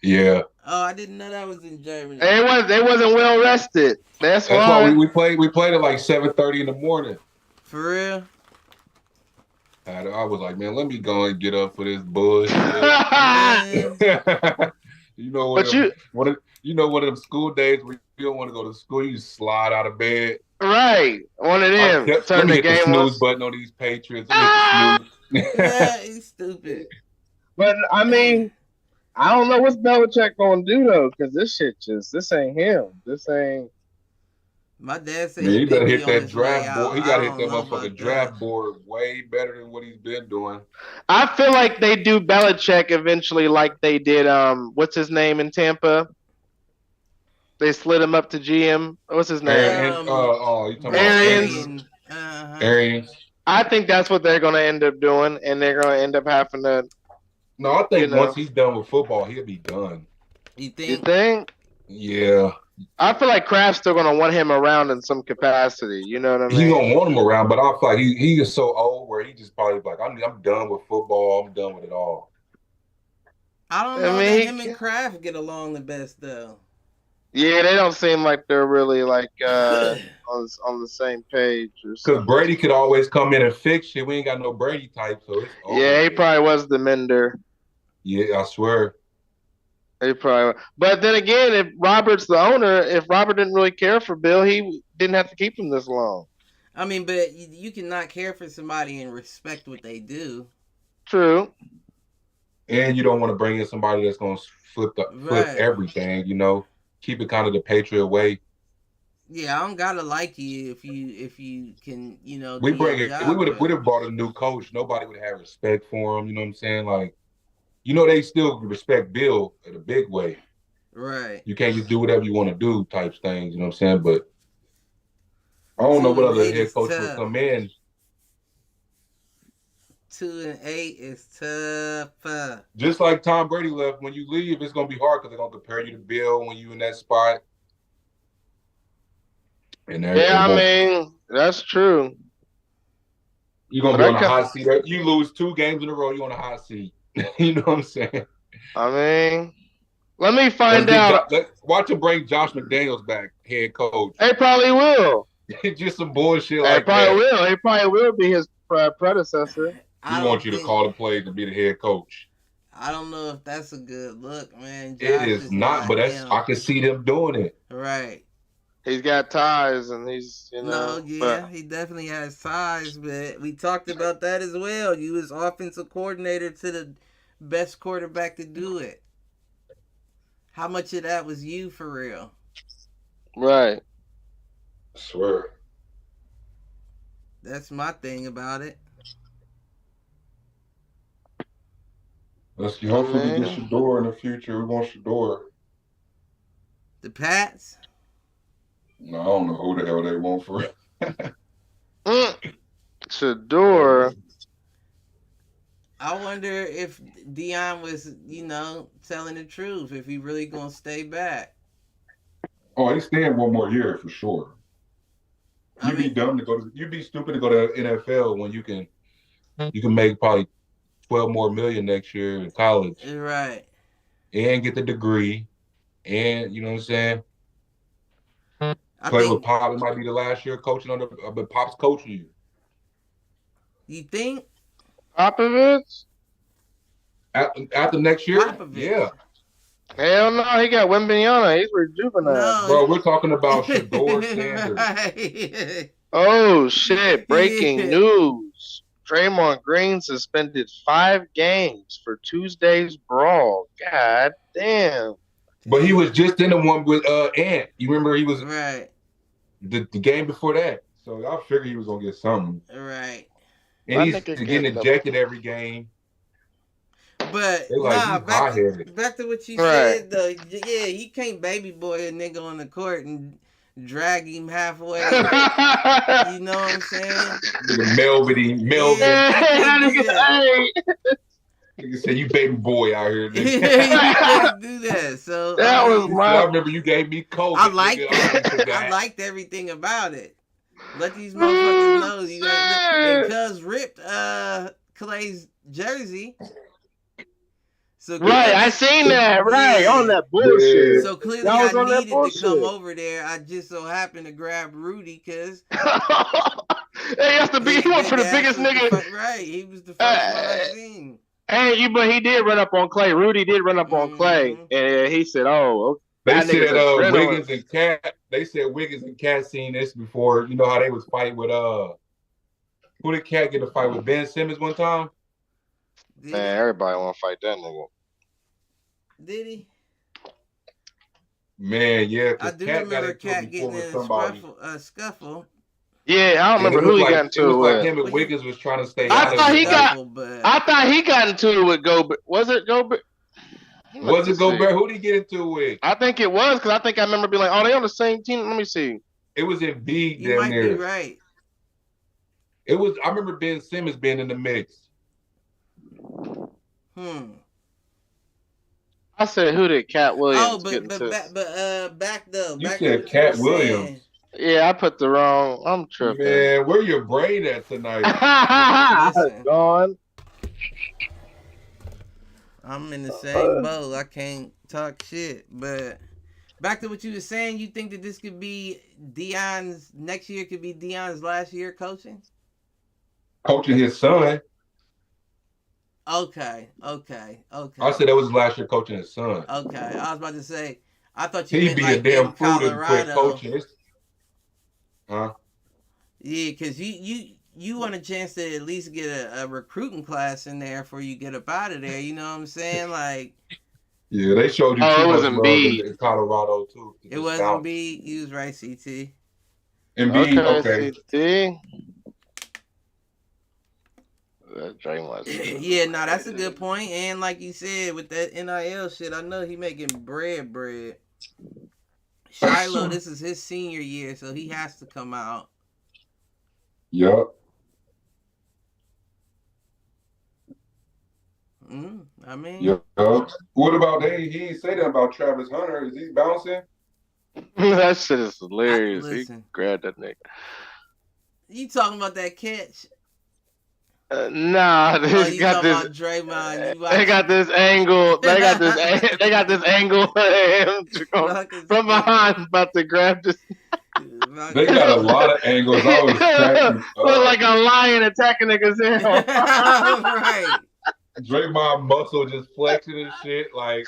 Speaker 3: Yeah.
Speaker 1: Oh, I didn't know that was in Germany.
Speaker 2: They wasn't well rested. That's
Speaker 3: why we played at like 7:30 in the morning.
Speaker 1: For real?
Speaker 3: I was like, man, let me go and get up for this bullshit. You know what? One of them school days where you don't want to go to school, you just slide out of bed.
Speaker 2: Right, one of them.
Speaker 3: Let me hit the snooze button on these Patriots.
Speaker 1: Yeah, he's stupid.
Speaker 2: But I mean, I don't know what's Belichick gonna do though, because this ain't him. This ain't.
Speaker 1: My dad said
Speaker 3: he better hit that draft board. He got to hit that motherfucking draft board way better than what he's been doing.
Speaker 2: I feel like they do Belichick eventually, like they did. What's his name in Tampa? They slid him up to GM. What's his name?
Speaker 3: You talking about
Speaker 2: Arians.
Speaker 3: Arians.
Speaker 2: I think that's what they're going to end up doing, and they're going to end up having to.
Speaker 3: No, I think
Speaker 2: You know.
Speaker 3: once he's done with football, he'll be done.
Speaker 1: You
Speaker 2: You
Speaker 1: think?
Speaker 2: think?
Speaker 3: Yeah.
Speaker 2: I feel like Kraft's still going to want him around in some capacity. You know what I mean?
Speaker 3: He's gonna want him around, but I feel like he is so old where he just probably like, I'm done with football. I'm done with it all.
Speaker 1: I don't know that him and Kraft get along the best though.
Speaker 2: Yeah, they don't seem like they're really like on the same page or something.
Speaker 3: Because Brady could always come in and fix shit. We ain't got no Brady type, so it's over.
Speaker 2: Yeah, he probably was the mender.
Speaker 3: Yeah, I swear.
Speaker 2: He probably. But then again, if Robert's the owner, if Robert didn't really care for Bill, he didn't have to keep him this long.
Speaker 1: I mean, but you cannot care for somebody and respect what they do.
Speaker 2: True.
Speaker 3: And you don't want to bring in somebody that's gonna flip everything. You know, keep it kind of the Patriot way.
Speaker 1: Yeah, I don't gotta like you if you can, you know.
Speaker 3: We would have brought a new coach. Nobody would have respect for him. You know what I'm saying? Like, you know, they still respect Bill in a big way.
Speaker 1: Right.
Speaker 3: You can't just do whatever you want to do type things. You know what I'm saying? But I don't know what other head coach will come in.
Speaker 1: 2-8 is tough.
Speaker 3: Just like Tom Brady left, when you leave, it's gonna be hard because they're gonna compare you to Bill when you in that spot. And
Speaker 2: I mean, that's true.
Speaker 3: You're gonna be on a hot seat. You lose 2 games in a row, you're on a hot seat. You know what I'm saying?
Speaker 2: I mean, let me find out.
Speaker 3: Watch him bring Josh McDaniels back, head coach.
Speaker 2: They probably will.
Speaker 3: Just some bullshit like
Speaker 2: that. He probably will be his predecessor.
Speaker 3: He wants you to call the plays and be the head coach.
Speaker 1: I don't know if that's a good look, man.
Speaker 3: Josh it is not, but I can see them doing it.
Speaker 1: Right.
Speaker 2: He's got ties, and he's, you know.
Speaker 1: He definitely has ties, but we talked about that as well. You was offensive coordinator to the best quarterback to do it. How much of that was you for real?
Speaker 2: Right.
Speaker 3: I swear.
Speaker 1: That's my thing about it.
Speaker 3: Let's see. Hopefully we get Shador in the future. We want Shador.
Speaker 1: The Pats?
Speaker 3: No, I don't know who the hell they want for it.
Speaker 2: Shador.
Speaker 1: I wonder if Dion was, you know, telling the truth, if he really gonna stay back.
Speaker 3: Oh, he's staying one more year for sure. You'd be dumb to go to. You'd be stupid to go to NFL when you can make probably $12 million more next year in college.
Speaker 1: Right.
Speaker 3: And get the degree, and you know what I'm saying. Play with Pop. It might be the last year coaching but Pop's coaching you.
Speaker 1: You think?
Speaker 2: Popovich?
Speaker 3: After next year?
Speaker 1: Popovich.
Speaker 3: Yeah.
Speaker 2: Hell no, he got Wembanyama. He's rejuvenated.
Speaker 1: No.
Speaker 3: Bro, we're talking about Shador Sanders.
Speaker 1: Right.
Speaker 2: Oh, shit. Breaking news. Draymond Green suspended 5 games for Tuesday's brawl. God damn.
Speaker 3: But he was just in the one with Ant. You remember he was
Speaker 1: right.
Speaker 3: The game before that. So I figured he was gonna get something.
Speaker 1: Right.
Speaker 3: And he's getting ejected every game.
Speaker 1: But
Speaker 3: like,
Speaker 1: back to what you said though. Yeah, you can't baby boy a nigga on the court and drag him halfway. You know what I'm saying?
Speaker 3: Melvin.
Speaker 1: Yeah,
Speaker 3: Nigga said you baby boy out here.
Speaker 1: Nigga. You can't do that. So
Speaker 2: that was my.
Speaker 3: I remember you gave me coke.
Speaker 1: I liked it. I liked everything about it. Let these motherfuckers know you got because ripped Clay's jersey. So
Speaker 2: right, I seen that. Right, on that bullshit.
Speaker 1: So clearly I needed to come over there. I just so happened to grab Rudy because
Speaker 2: he has to be. He was for the biggest nigga.
Speaker 1: Right, he was the first one I seen.
Speaker 2: Hey, but he did run up on Clay. Rudy did run up on Clay, and he said, "Oh."
Speaker 3: They said Wiggins and Cat. They said Wiggins and Cat seen this before. You know how they was fighting with who did Cat get a fight with? Ben Simmons one time.
Speaker 2: Man, everybody want to fight that nigga.
Speaker 1: Did he?
Speaker 3: Man, yeah.
Speaker 1: I do remember Cat getting in a scuffle.
Speaker 2: Yeah, I don't remember who he got into
Speaker 3: it. Was like him and Wiggins was trying to stay
Speaker 2: I thought he got into it with Gobert. Was it Gobert?
Speaker 3: Was it Gobert? Who did he get into it with?
Speaker 2: I think it was because I think I remember being like, "Oh, they on the same team." Let me see.
Speaker 3: It was Embiid.
Speaker 1: You might be right.
Speaker 3: It was. I remember Ben Simmons being in the mix.
Speaker 2: I said, who did Cat Williams
Speaker 1: Oh,
Speaker 2: get into?
Speaker 1: back though.
Speaker 3: You
Speaker 1: Back to
Speaker 3: said
Speaker 1: what you were
Speaker 3: Cat Williams.
Speaker 1: saying.
Speaker 2: Yeah, I put the wrong. I'm tripping.
Speaker 3: Man, where your brain at tonight?
Speaker 1: Listen,
Speaker 2: Gone.
Speaker 1: I'm in the same boat. I can't talk shit. But back to what you were saying, you think that this could be Deion's next year? Could be Deion's last year coaching?
Speaker 3: Coaching his son.
Speaker 1: Okay.
Speaker 3: I said that was his last year coaching his son.
Speaker 1: Okay, I was about to say. I thought you
Speaker 3: He'd
Speaker 1: meant
Speaker 3: be
Speaker 1: like
Speaker 3: a damn
Speaker 1: in
Speaker 3: fool to quit
Speaker 1: Colorado.
Speaker 3: coaching. Huh?
Speaker 1: Yeah, because you want a chance to at least get a recruiting class in there before you get up out of there. You know what I'm saying? Like,
Speaker 3: yeah, they showed you too much love in Colorado too.
Speaker 1: It wasn't B. You was right, CT.
Speaker 3: Embiid, okay.
Speaker 2: CT.
Speaker 1: Yeah, no, that's a good point. And like you said, with that NIL shit, I know he making bread. Shiloh, this is his senior year, so he has to come out.
Speaker 3: Yep.
Speaker 1: I mean,
Speaker 3: yep. What about he didn't say that about Travis Hunter? Is he bouncing?
Speaker 2: That shit is hilarious. He
Speaker 1: Listen.
Speaker 2: grabbed that nigga.
Speaker 1: You talking about that catch?
Speaker 2: Nah, they got this.
Speaker 1: Draymond,
Speaker 2: They got this angle. They got this. They got this angle of him from behind, about to grab this.
Speaker 3: They got a lot of angles. I was
Speaker 2: look like a lion attacking niggas in.
Speaker 1: Right.
Speaker 3: Draymond muscle just flexing and shit. Like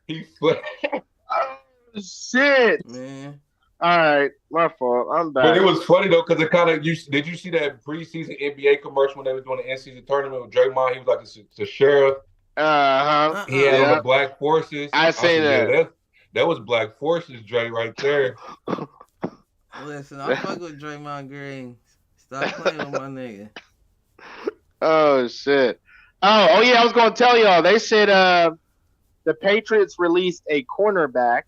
Speaker 3: he flexing.
Speaker 2: Oh, shit,
Speaker 1: man.
Speaker 2: All right, my fault. I'm back.
Speaker 3: But it was funny though, because it kind of. Did you see that preseason NBA commercial when they was doing the in-season tournament with Draymond? He was like the sheriff. He had on the Black Forces.
Speaker 2: I seen that.
Speaker 3: Yeah, that was Black Forces, Dre, right there.
Speaker 1: Listen, I fuck with Draymond Green. Stop playing with my nigga.
Speaker 2: Oh shit. Oh yeah, I was gonna tell y'all. They said the Patriots released a cornerback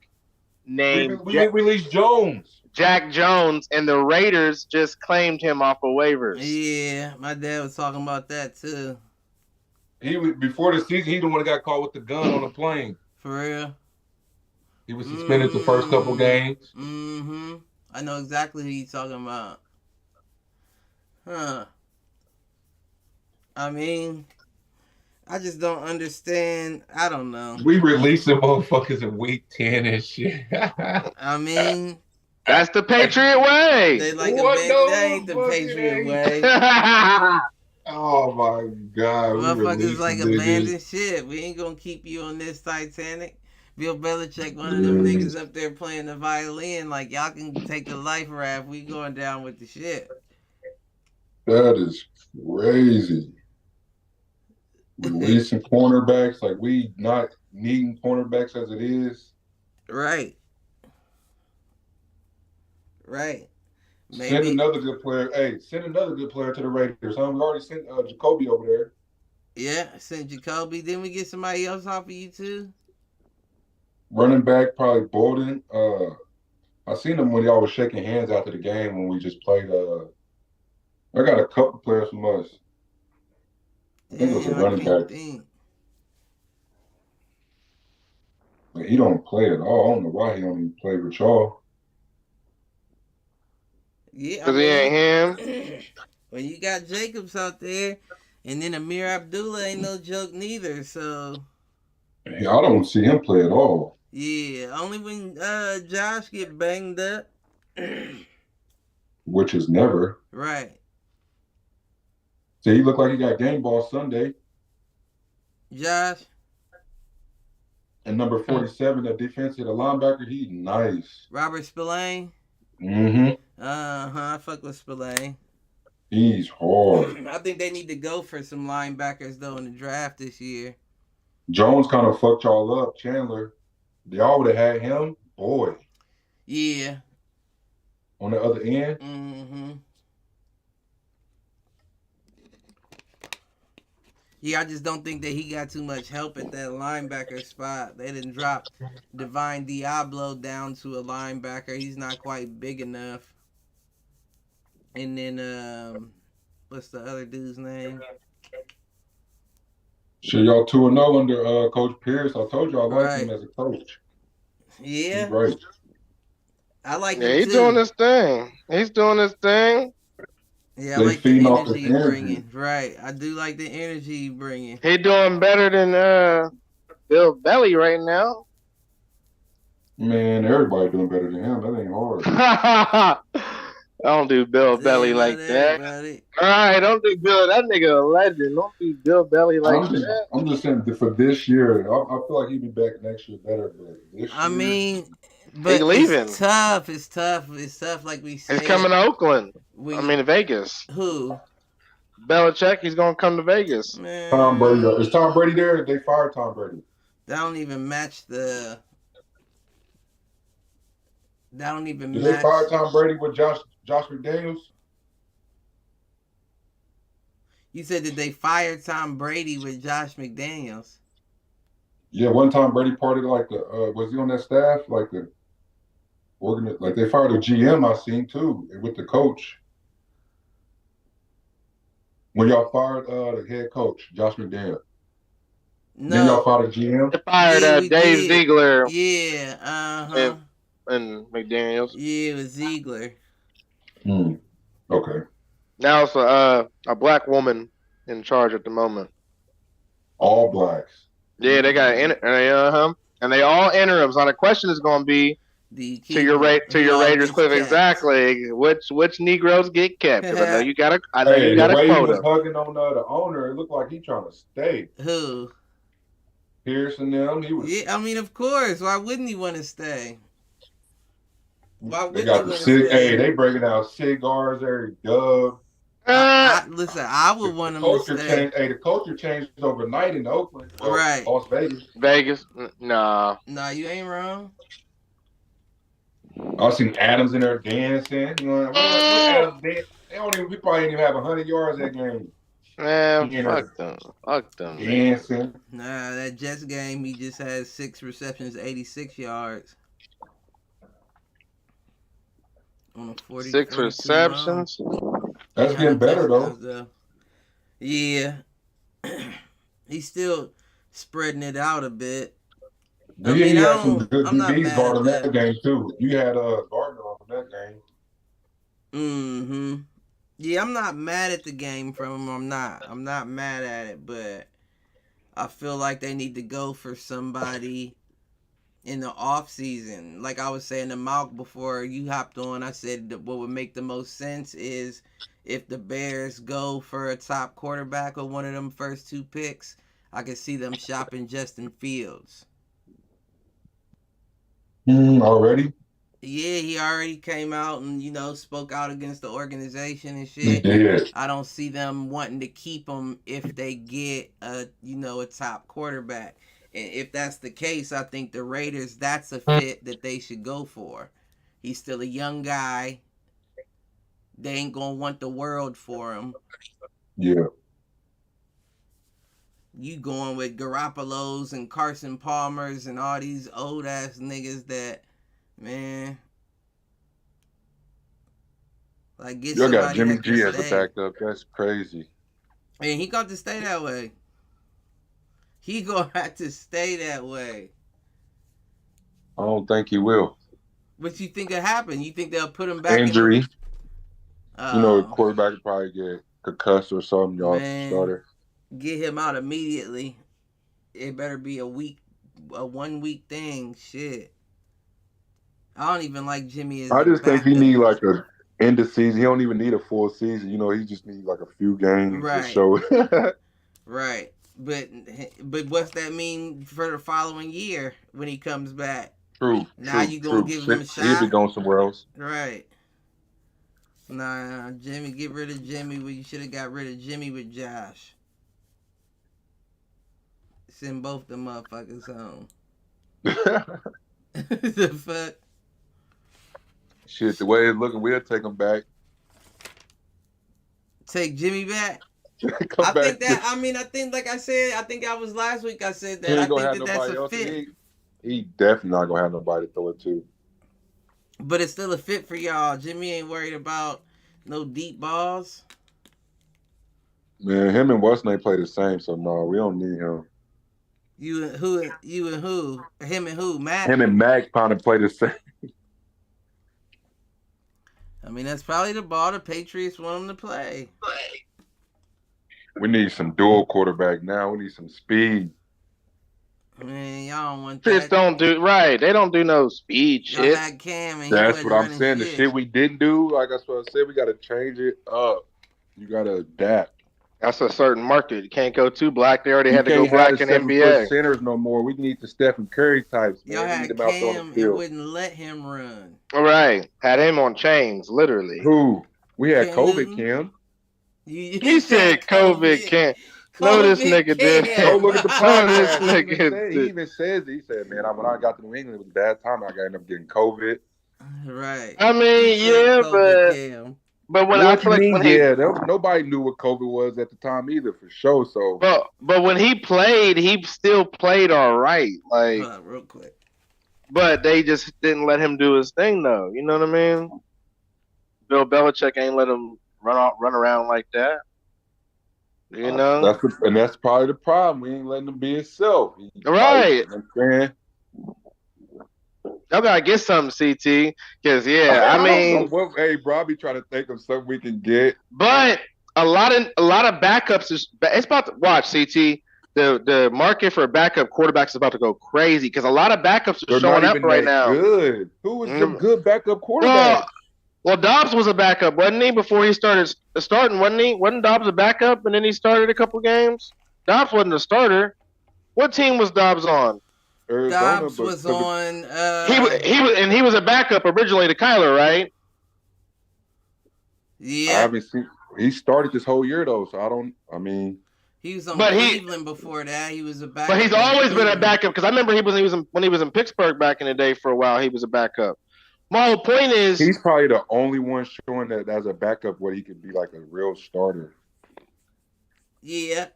Speaker 2: named
Speaker 3: we released Jones.
Speaker 2: Jack Jones, and the Raiders just claimed him off of waivers.
Speaker 1: Yeah, my dad was talking about that too.
Speaker 3: He was before the season. He the one that got caught with the gun on the plane.
Speaker 1: For real.
Speaker 3: He was suspended the first couple games.
Speaker 1: I know exactly who you're talking about. Huh. I mean, I just don't understand. I don't know.
Speaker 3: We releasing motherfuckers in week 10 and shit.
Speaker 1: I mean,
Speaker 2: that's the Patriot way.
Speaker 1: They like that ain't the Patriot way.
Speaker 3: Oh my God.
Speaker 1: Motherfuckers like abandoned shit. We ain't gonna keep you on this Titanic. Bill Belichick, one of them niggas up there playing the violin. Like, y'all can take the life raft. We going down with the shit.
Speaker 3: That is crazy. Releasing cornerbacks, like we not needing cornerbacks as it is.
Speaker 1: Right. Maybe.
Speaker 3: Send another good player. Hey, send another good player to the Raiders. We already sent Jacoby over there.
Speaker 1: Yeah, sent Jacoby. Didn't we get somebody else off of you too?
Speaker 3: Running back, probably Bolden. I seen him when y'all was shaking hands after the game when we just played. I got a couple players from us. I think it was a running back. But he don't play at all. I don't know why he don't even play with y'all.
Speaker 1: Yeah,
Speaker 2: because he ain't him.
Speaker 1: Well, you got Jacobs out there, and then Amir Abdullah ain't no joke neither. So
Speaker 3: yeah, I don't see him play at all.
Speaker 1: Yeah, only when Josh get banged up.
Speaker 3: Which is never.
Speaker 1: Right.
Speaker 3: So he looked like he got game ball Sunday.
Speaker 1: Josh.
Speaker 3: And number 47, that defensive, the linebacker, he's nice.
Speaker 1: Robert Spillane. I fuck with Spillane.
Speaker 3: He's hard.
Speaker 1: I think they need to go for some linebackers though in the draft this year.
Speaker 3: Jones kind of fucked y'all up, Chandler. Y'all would have had him, boy.
Speaker 1: Yeah.
Speaker 3: On the other end.
Speaker 1: Yeah, I just don't think that he got too much help at that linebacker spot. They didn't drop Divine Diablo down to a linebacker. He's not quite big enough. And then What's the other dude's name?
Speaker 3: Shit, y'all 2-0 under Coach Pierce. I told you I like him
Speaker 1: Right.
Speaker 3: as a coach. He's
Speaker 1: Yeah,
Speaker 3: great.
Speaker 1: I like
Speaker 2: Yeah,
Speaker 1: him
Speaker 2: he's doing
Speaker 1: too.
Speaker 2: his thing. He's doing his thing.
Speaker 1: Yeah, I
Speaker 3: They
Speaker 1: like the
Speaker 3: feeding off his
Speaker 1: energy he
Speaker 3: energy.
Speaker 1: bringing. Right, I do like the energy he bringing.
Speaker 2: He doing better than Bill Belly right now.
Speaker 3: Man, everybody doing better than him. That ain't hard.
Speaker 2: I don't do Bill Belly
Speaker 1: Damn, not
Speaker 2: like that.
Speaker 1: everybody.
Speaker 2: All right, don't do Bill. That nigga a legend. Don't do Bill Belly like that.
Speaker 3: I'm just saying that for this year, I feel like he'll be back next year better. But this
Speaker 1: I
Speaker 3: year,
Speaker 1: mean,
Speaker 2: He
Speaker 1: but
Speaker 2: leaving.
Speaker 1: it's tough. It's tough. It's tough. Like we
Speaker 2: He's
Speaker 1: said.
Speaker 2: coming to Oakland.
Speaker 1: When
Speaker 2: I mean, to Vegas.
Speaker 1: who?
Speaker 2: Belichick, he's gonna come to Vegas.
Speaker 1: Man,
Speaker 3: Tom Brady. Is Tom Brady there? They fired Tom Brady.
Speaker 1: that don't even match the. That don't even
Speaker 3: Did they
Speaker 1: match.
Speaker 3: fire Tom Brady with Josh McDaniels?
Speaker 1: You said did they fire Tom Brady with Josh McDaniels?
Speaker 3: Yeah, one time Brady parted like the was he on that staff like the like they fired a GM I seen too with the coach. When y'all fired the head coach Josh McDaniels. Then y'all
Speaker 1: No.
Speaker 3: fired a GM.
Speaker 2: They fired
Speaker 1: Yeah, we
Speaker 2: Dave
Speaker 1: did.
Speaker 2: Ziegler
Speaker 1: Yeah.
Speaker 2: and McDaniels.
Speaker 1: Yeah, it was Ziegler.
Speaker 3: Okay.
Speaker 2: Now it's a black woman in charge at the moment.
Speaker 3: All blacks.
Speaker 2: Yeah, they got and they all interims. Now the question is going to be to your Raiders clip exactly which Negroes get kept. Because I know you got a
Speaker 3: the way
Speaker 2: quota.
Speaker 3: He was hugging on the owner, it looked like he trying to stay.
Speaker 1: Who?
Speaker 3: Pierce and them. He was.
Speaker 1: Yeah, I mean, of course. Why wouldn't he want to stay? Why
Speaker 3: They
Speaker 1: wouldn't
Speaker 3: got
Speaker 1: he
Speaker 3: the
Speaker 1: want to
Speaker 3: cig.
Speaker 1: stay?
Speaker 3: Hey, they breaking out cigars every dub.
Speaker 1: Listen, I would want him to stay.
Speaker 3: The culture changed overnight in Oakland. Well,
Speaker 1: Right.
Speaker 3: Las Vegas.
Speaker 2: Vegas? Nah.
Speaker 1: Nah, you ain't wrong.
Speaker 3: I seen Adams in there dancing. You know, what Adams dance? They don't even. We probably didn't even have 100 yards that game.
Speaker 2: Man, fuck them. Fuck them.
Speaker 3: Dancing.
Speaker 1: Nah, that Jets game, he just had 6 receptions, 86 yards. On a
Speaker 2: 6 receptions.
Speaker 3: That's getting better though.
Speaker 1: Yeah. He's still spreading it out a bit.
Speaker 3: I mean, you had some good DBs guarding that game too. You had Gardner on that game.
Speaker 1: Mm-hmm. Yeah, I'm not mad at the game from him. I'm not mad at it, but I feel like they need to go for somebody in the off season. Like I was saying to Malk before you hopped on, I said that what would make the most sense is if the Bears go for a top quarterback with one of them first 2 picks. I could see them shopping Justin Fields.
Speaker 3: Already?
Speaker 1: Yeah, he already came out and, spoke out against the organization and shit.
Speaker 3: Yeah.
Speaker 1: I don't see them wanting to keep him if they get a top quarterback. And if that's the case, I think the Raiders, that's a fit that they should go for. He's still a young guy. They ain't going to want the world for him.
Speaker 3: Yeah.
Speaker 1: You going with Garoppolo's and Carson Palmer's and all these old ass niggas that, man. Like, get
Speaker 3: you
Speaker 1: somebody
Speaker 3: got Jimmy
Speaker 1: that
Speaker 3: G
Speaker 1: can
Speaker 3: as a
Speaker 1: stay.
Speaker 3: backup. That's crazy.
Speaker 1: And he got to stay that way. He gonna have to stay that way.
Speaker 3: I don't think he will.
Speaker 1: What you think will happen? You think they'll put him back
Speaker 3: injury?
Speaker 1: The
Speaker 3: quarterback would probably get concussed or something. Y'all starter.
Speaker 1: Get him out immediately. It better be a 1 week thing. Shit. I don't even like Jimmy as
Speaker 3: I just think he
Speaker 1: backup.
Speaker 3: need like a end of season. He don't even need a full season. He just need like a few games to show.
Speaker 1: Right. But what's that mean for the following year when he comes back?
Speaker 3: True.
Speaker 1: Now you gonna give him a shot?
Speaker 3: He'll be going somewhere else.
Speaker 1: Right. Nah, Jimmy, get rid of Jimmy. Well, you should have got rid of Jimmy with Josh. Send both the motherfuckers home. The fuck?
Speaker 3: Shit, the way it's looking, we'll take him back.
Speaker 1: Take Jimmy back?
Speaker 3: I
Speaker 1: think like I said, I think I was last week I said that. I think that's a fit.
Speaker 3: He definitely not gonna have nobody to throw it to.
Speaker 1: But it's still a fit for y'all. Jimmy ain't worried about no deep balls.
Speaker 3: Man, him and what's name play the same, so no, we don't need him.
Speaker 1: You and who? You and who? Him and who? Matt.
Speaker 3: Him and Max kind of play the same.
Speaker 1: I mean, that's probably the ball the Patriots want him to play.
Speaker 3: We need some dual quarterback now. We need some speed.
Speaker 1: I mean, y'all don't want
Speaker 2: Patriots
Speaker 1: that.
Speaker 2: don't do right. They don't do no speed
Speaker 1: Y'all
Speaker 2: shit.
Speaker 1: had Cam and
Speaker 3: That's
Speaker 1: he
Speaker 3: what
Speaker 1: wasn't
Speaker 3: I'm
Speaker 1: running
Speaker 3: saying. The shit we didn't do, like that's what I said, we got to change it up. You got to adapt.
Speaker 2: That's a certain market. You can't go too black. They already
Speaker 3: You
Speaker 2: had to go
Speaker 3: can't
Speaker 2: black
Speaker 3: have
Speaker 2: in
Speaker 3: the 7-foot
Speaker 2: NBA.
Speaker 3: centers no more. We need the Stephen Curry types, man.
Speaker 1: Y'all
Speaker 3: We need
Speaker 1: had
Speaker 3: them out on
Speaker 1: Cam
Speaker 3: the
Speaker 1: and
Speaker 3: field.
Speaker 1: wouldn't let him run.
Speaker 2: All right. Had him on chains, literally.
Speaker 3: Who? We had
Speaker 1: Cam
Speaker 3: COVID,
Speaker 1: Newton?
Speaker 3: Cam.
Speaker 2: He said COVID can't. No, this nigga did.
Speaker 3: Go look at the
Speaker 2: No, this
Speaker 3: podcast.
Speaker 2: nigga
Speaker 3: He even says it. He said, man, when I got to New England, it was a bad time. I got ended up getting COVID.
Speaker 1: Right.
Speaker 2: I mean,
Speaker 1: He said
Speaker 2: yeah,
Speaker 1: COVID Cam.
Speaker 2: but when I
Speaker 3: What
Speaker 2: feel
Speaker 3: you
Speaker 2: like
Speaker 3: mean?
Speaker 2: when he,
Speaker 3: Yeah, nobody knew what COVID was at the time either, for sure. So,
Speaker 2: but when he played, he still played all right. Like,
Speaker 1: Hold on, real quick.
Speaker 2: but they just didn't let him do his thing, though. You know what I mean? Bill Belichick ain't let him run around like that. You know,
Speaker 3: that's probably the problem. We ain't letting him be himself.
Speaker 2: Right.
Speaker 3: You know what I'm saying?
Speaker 2: Y'all gotta get something, CT, because yeah, I
Speaker 3: don't
Speaker 2: mean,
Speaker 3: know what, hey, bro, I be trying to think of something we can get.
Speaker 2: but a lot of backups is it's about to watch CT. The market for backup quarterbacks is about to go crazy because a lot of backups are
Speaker 3: They're
Speaker 2: showing
Speaker 3: not
Speaker 2: up
Speaker 3: even
Speaker 2: right
Speaker 3: that
Speaker 2: now.
Speaker 3: good. Who was the good backup quarterback?
Speaker 2: Well, Dobbs was a backup, wasn't he? Before he started starting, wasn't he? Wasn't Dobbs a backup, and then he started a couple games? Dobbs wasn't a starter. What team was Dobbs on?
Speaker 3: Arizona,
Speaker 1: Dobbs was on.
Speaker 2: He was a backup originally to Kyler, right?
Speaker 1: Yeah.
Speaker 3: I haven't seen. He started this whole year though, so I mean.
Speaker 1: He was on Cleveland before that. He was a backup.
Speaker 2: But he's always been a backup because I remember when he was in Pittsburgh back in the day for a while. He was a backup. My whole point is
Speaker 3: he's probably the only one showing that as a backup where he could be like a real starter.
Speaker 1: Yeah.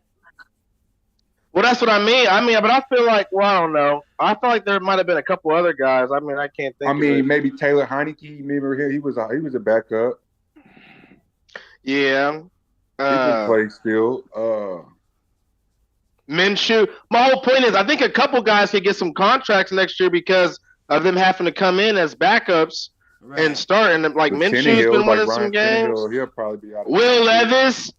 Speaker 2: Well, that's what I mean. But I feel like, well, I don't know. I feel like there might have been a couple other guys. I mean, I can't think.
Speaker 3: Maybe Taylor Heineke. Maybe he was a backup.
Speaker 2: Yeah.
Speaker 3: He can play still.
Speaker 2: Minshew. My whole point is, I think a couple guys could get some contracts next year because of them having to come in as backups and start. And like Minshew's been winning some games.
Speaker 3: He'll probably be out.
Speaker 2: Will Levis.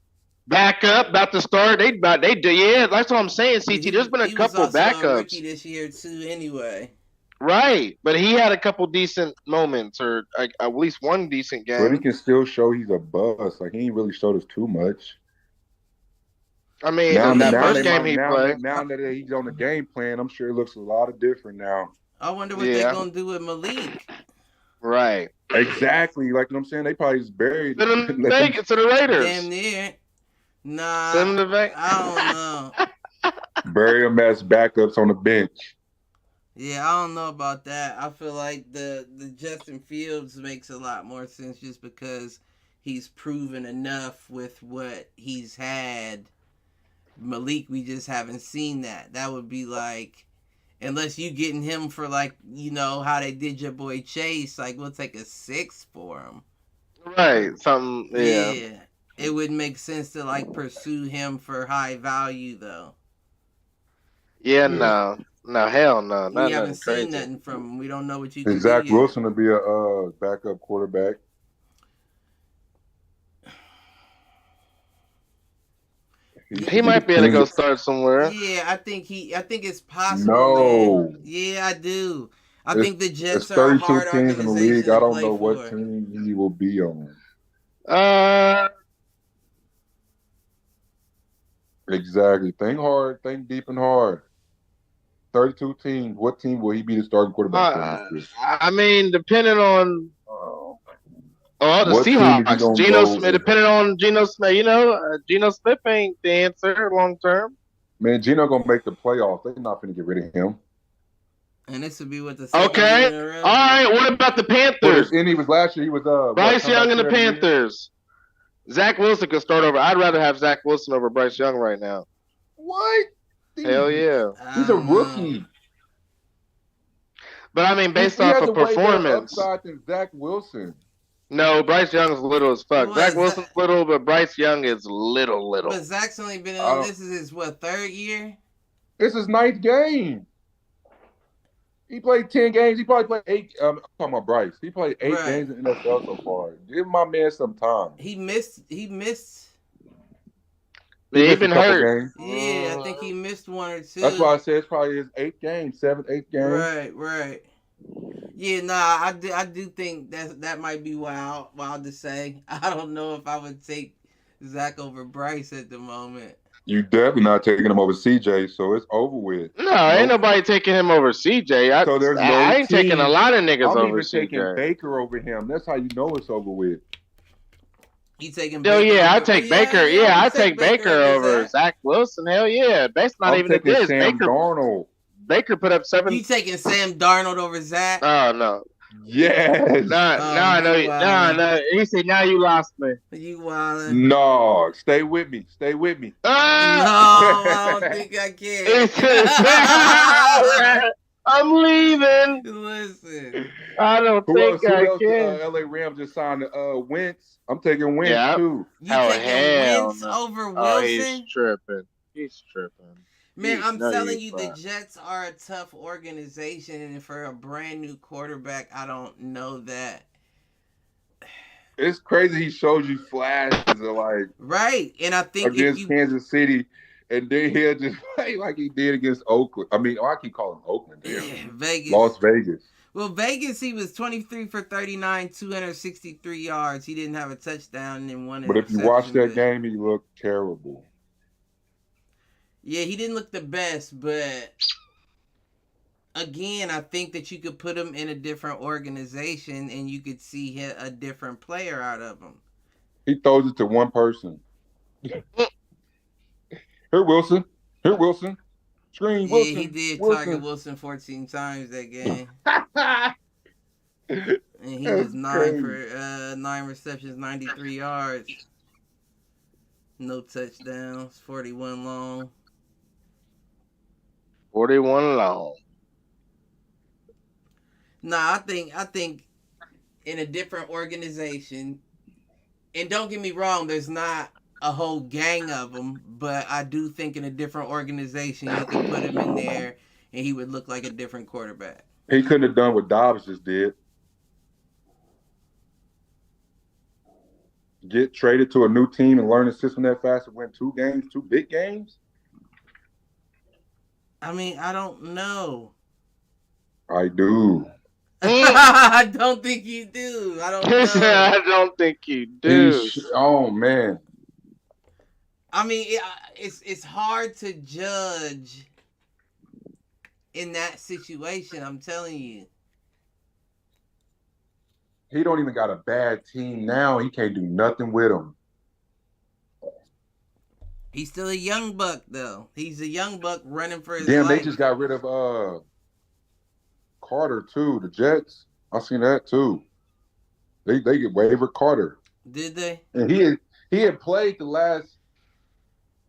Speaker 2: Backup, about to start. They do. Yeah, that's what I'm saying. CT, there's been a couple backups. A
Speaker 1: rookie this year too, anyway.
Speaker 2: Right, but he had a couple decent moments, or at least one decent game.
Speaker 3: But he can still show he's a bust. Like he ain't really showed us too much.
Speaker 2: I mean, that first game he played.
Speaker 3: Now that he's on the game plan, I'm sure it looks a lot of different now.
Speaker 1: I wonder what they're gonna do with Malik.
Speaker 2: Right.
Speaker 3: Exactly. Like what I'm saying, they probably just buried.
Speaker 2: Send him to the Raiders.
Speaker 1: Damn near. Nah,
Speaker 2: Send him to Vegas.
Speaker 1: I don't know.
Speaker 3: Bury them as backups on the bench.
Speaker 1: Yeah, I don't know about that. I feel like the Justin Fields makes a lot more sense just because he's proven enough with what he's had. Malik, we just haven't seen that. That would be like, unless you getting him for like, how they did your boy Chase, like we'll take a 6 for him.
Speaker 2: Right, something, yeah.
Speaker 1: It would make sense to like pursue him for high value though.
Speaker 2: Yeah, no, hell no.
Speaker 1: We haven't seen nothing from him. We don't know what you can do.
Speaker 3: Zach Wilson will be a backup quarterback.
Speaker 2: He might be able to go start somewhere.
Speaker 1: Yeah, I think it's possible.
Speaker 3: No.
Speaker 1: Man. Yeah, I do. I think the Jets
Speaker 3: are 32
Speaker 1: hard
Speaker 3: teams in the league. I don't know what team he will be on. Exactly. Think hard. Think deep and hard. 32 teams. What team will he be the starting quarterback for?
Speaker 2: I mean, depending on the
Speaker 3: what
Speaker 2: Seahawks. Geno Smith, depending on Geno Smith. Geno Smith ain't the answer long term.
Speaker 3: Man, Geno gonna make the playoffs. They're not gonna get rid of him.
Speaker 1: And this would be what the
Speaker 2: okay. All right. What about the Panthers?
Speaker 3: And he was last year. He was
Speaker 2: Bryce Young and the Panthers. Zach Wilson could start over. I'd rather have Zach Wilson over Bryce Young right now.
Speaker 3: What?
Speaker 2: Hell yeah.
Speaker 3: He's a rookie.
Speaker 2: But I mean, based off of performance.
Speaker 3: Upside than Zach Wilson.
Speaker 2: No, Bryce Young is little as fuck.
Speaker 1: What,
Speaker 2: Zach Wilson's little, but Bryce Young is little.
Speaker 1: But Zach's only been
Speaker 3: I
Speaker 1: in
Speaker 3: don't-
Speaker 1: this is his what, 3rd year?
Speaker 3: This is 9th game. He played 10 games. He probably played 8. I'm talking about Bryce. He played 8
Speaker 1: Right.
Speaker 3: games in the NFL so far. Give my man some time.
Speaker 1: He missed.
Speaker 2: He
Speaker 3: missed
Speaker 2: been
Speaker 3: a couple
Speaker 2: hurt.
Speaker 3: games.
Speaker 1: Yeah, I think he missed 1 or 2.
Speaker 3: That's why I said it's probably his 8th game, 7th, 8th game.
Speaker 1: Right. Yeah, nah, I do think that might be wild to say. I don't know if I would take Zach over Bryce at the moment.
Speaker 3: You definitely not taking him over CJ, so it's over with.
Speaker 2: No, ain't nobody taking him over CJ.
Speaker 3: So there's no
Speaker 2: I ain't taking a
Speaker 3: team.
Speaker 2: lot of niggas
Speaker 3: I'm
Speaker 2: over
Speaker 3: even taking
Speaker 2: CJ.
Speaker 3: Baker over him. That's how you know it's over with.
Speaker 1: You taking?
Speaker 2: Hell
Speaker 1: Baker
Speaker 2: yeah, I
Speaker 1: over-
Speaker 2: take Baker. Yeah, I take Baker over
Speaker 1: Zach.
Speaker 2: Zach Wilson. Hell yeah, that's not
Speaker 3: I'm
Speaker 2: even a
Speaker 3: taking
Speaker 2: diss.
Speaker 3: Sam Darnold.
Speaker 2: Baker put up 7.
Speaker 1: You taking Sam Darnold over Zach?
Speaker 2: Oh no,
Speaker 3: Yes.
Speaker 2: no. He said, "Now you lost me."
Speaker 1: You wildin'.
Speaker 3: No, stay with me. Stay with me.
Speaker 1: No,
Speaker 2: Ah!
Speaker 1: I don't think I
Speaker 2: He
Speaker 1: can.
Speaker 2: said, I'm leaving.
Speaker 1: Listen,
Speaker 2: I don't
Speaker 3: Who else?
Speaker 2: think I
Speaker 3: Who
Speaker 2: can.
Speaker 3: else? LA Rams just signed Wentz. I'm taking Wentz
Speaker 2: Yeah.
Speaker 3: too.
Speaker 1: you
Speaker 2: Oh,
Speaker 1: taking
Speaker 2: hell
Speaker 1: Wentz
Speaker 2: no.
Speaker 1: over
Speaker 2: Oh,
Speaker 1: Wilson?
Speaker 2: he's tripping. He's tripping.
Speaker 1: Man, I'm
Speaker 2: No,
Speaker 1: telling
Speaker 2: he's
Speaker 1: you, the
Speaker 2: not.
Speaker 1: Jets are a tough organization, and for a brand new quarterback, I don't know that.
Speaker 3: It's crazy. He showed you flashes of like
Speaker 1: Right, and I think if
Speaker 3: against
Speaker 1: you
Speaker 3: Kansas City, and then he'll just play like he did against Oakland. I mean, I keep calling Oakland. Damn.
Speaker 1: Vegas,
Speaker 3: Las Vegas.
Speaker 1: well, Vegas, he was 23 for 39, 263 yards. He didn't have a touchdown and one
Speaker 3: But if you watch
Speaker 1: interception,
Speaker 3: that game, he looked terrible.
Speaker 1: yeah, he didn't look the best, but again, I think that you could put him in a different organization and you could see a different player out of him.
Speaker 3: He throws it to one person. Here, Wilson. Here, Wilson. Screen,
Speaker 1: Yeah,
Speaker 3: Wilson.
Speaker 1: he did
Speaker 3: Wilson.
Speaker 1: target Wilson 14 times that game.
Speaker 3: That's
Speaker 1: And he was
Speaker 3: crazy.
Speaker 1: 9 receptions, 93 yards. No touchdowns, 41 long.
Speaker 2: 41 long.
Speaker 1: Nah, I think in a different organization, and don't get me wrong, there's not a whole gang of them, but I do think in a different organization you could put him in there and he would look like a different quarterback.
Speaker 3: He couldn't have done what Dobbs just did. Get traded to a new team and learn the system that fast and win 2 games, 2 big games?
Speaker 1: I mean, I don't know.
Speaker 3: I do.
Speaker 1: I don't think you do. I don't
Speaker 2: He said,
Speaker 1: know.
Speaker 2: I don't think you do.
Speaker 3: Oh, man.
Speaker 1: I mean, it's hard to judge in that situation. I'm telling you.
Speaker 3: He don't even got a bad team now. He can't do nothing with them.
Speaker 1: He's still a young buck, though. He's a young buck running for his
Speaker 3: Damn,
Speaker 1: life.
Speaker 3: they just got rid of Carter too. The Jets. I seen that too. They get waiver Carter,
Speaker 1: Did they?
Speaker 3: and he had played the last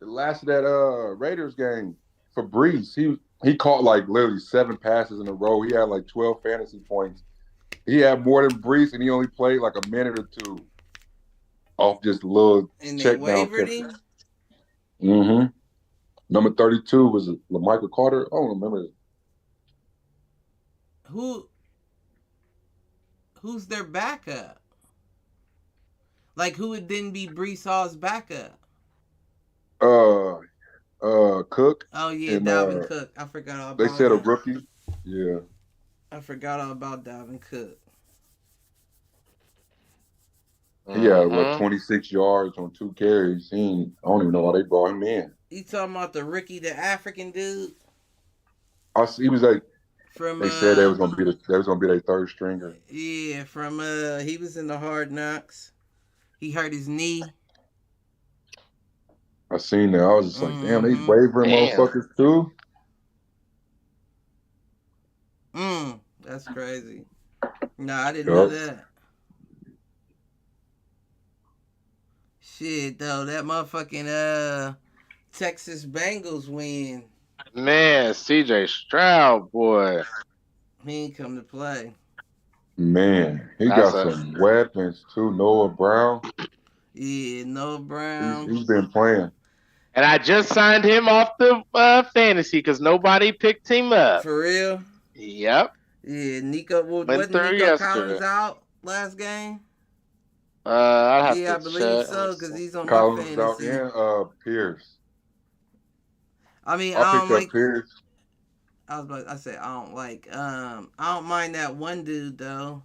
Speaker 3: of that Raiders game for Brees. He caught like literally 7 passes in a row. He had like 12 fantasy points. He had more than Brees, and he only played like a minute or 2 off just little
Speaker 1: And they
Speaker 3: check down.
Speaker 1: wavered him?
Speaker 3: Mm-hmm. Number 32 was Michael Carter. I don't remember.
Speaker 1: Who's their backup? Like, who would then be Brees Hall's backup?
Speaker 3: Cook.
Speaker 1: Oh, yeah,
Speaker 3: And,
Speaker 1: Dalvin Cook. I forgot all about
Speaker 3: They said a
Speaker 1: that.
Speaker 3: rookie. Yeah.
Speaker 1: I forgot all about Dalvin Cook.
Speaker 3: He had
Speaker 2: Mhm.
Speaker 3: what 26 yards on 2 carries. I don't even know why they brought him in.
Speaker 1: You talking about the Ricky, the African dude?
Speaker 3: He was like
Speaker 1: From
Speaker 3: they said they was gonna be their 3rd stringer.
Speaker 1: Yeah, from he was in the Hard Knocks. He hurt his knee.
Speaker 3: I seen that. I was just like, damn, they
Speaker 1: Mhm.
Speaker 3: wavering
Speaker 2: Damn.
Speaker 3: motherfuckers too.
Speaker 1: That's crazy. Nah, I didn't know that. Shit, though, that motherfucking Texas Bengals win.
Speaker 2: Man, CJ Stroud, boy.
Speaker 1: He ain't come to play.
Speaker 3: Man, he
Speaker 2: That's
Speaker 3: got some weapons too. Noah Brown.
Speaker 1: Yeah, Noah Brown.
Speaker 3: He's been playing.
Speaker 2: And I just signed him off the fantasy because nobody picked him up.
Speaker 1: For real?
Speaker 2: Yep.
Speaker 1: Yeah, Nico. Well,
Speaker 2: Went
Speaker 1: wasn't
Speaker 2: through
Speaker 1: Nico
Speaker 2: yesterday.
Speaker 1: Collins out last game?
Speaker 2: I'd have
Speaker 1: Yeah,
Speaker 2: to
Speaker 1: I believe
Speaker 2: check.
Speaker 1: so because he's on my
Speaker 3: Collins out
Speaker 1: fantasy.
Speaker 3: and Pierce.
Speaker 1: I mean,
Speaker 3: I
Speaker 1: I don't
Speaker 3: picked up
Speaker 1: like.
Speaker 3: Pierce.
Speaker 1: I said I don't like. I don't mind that one dude though.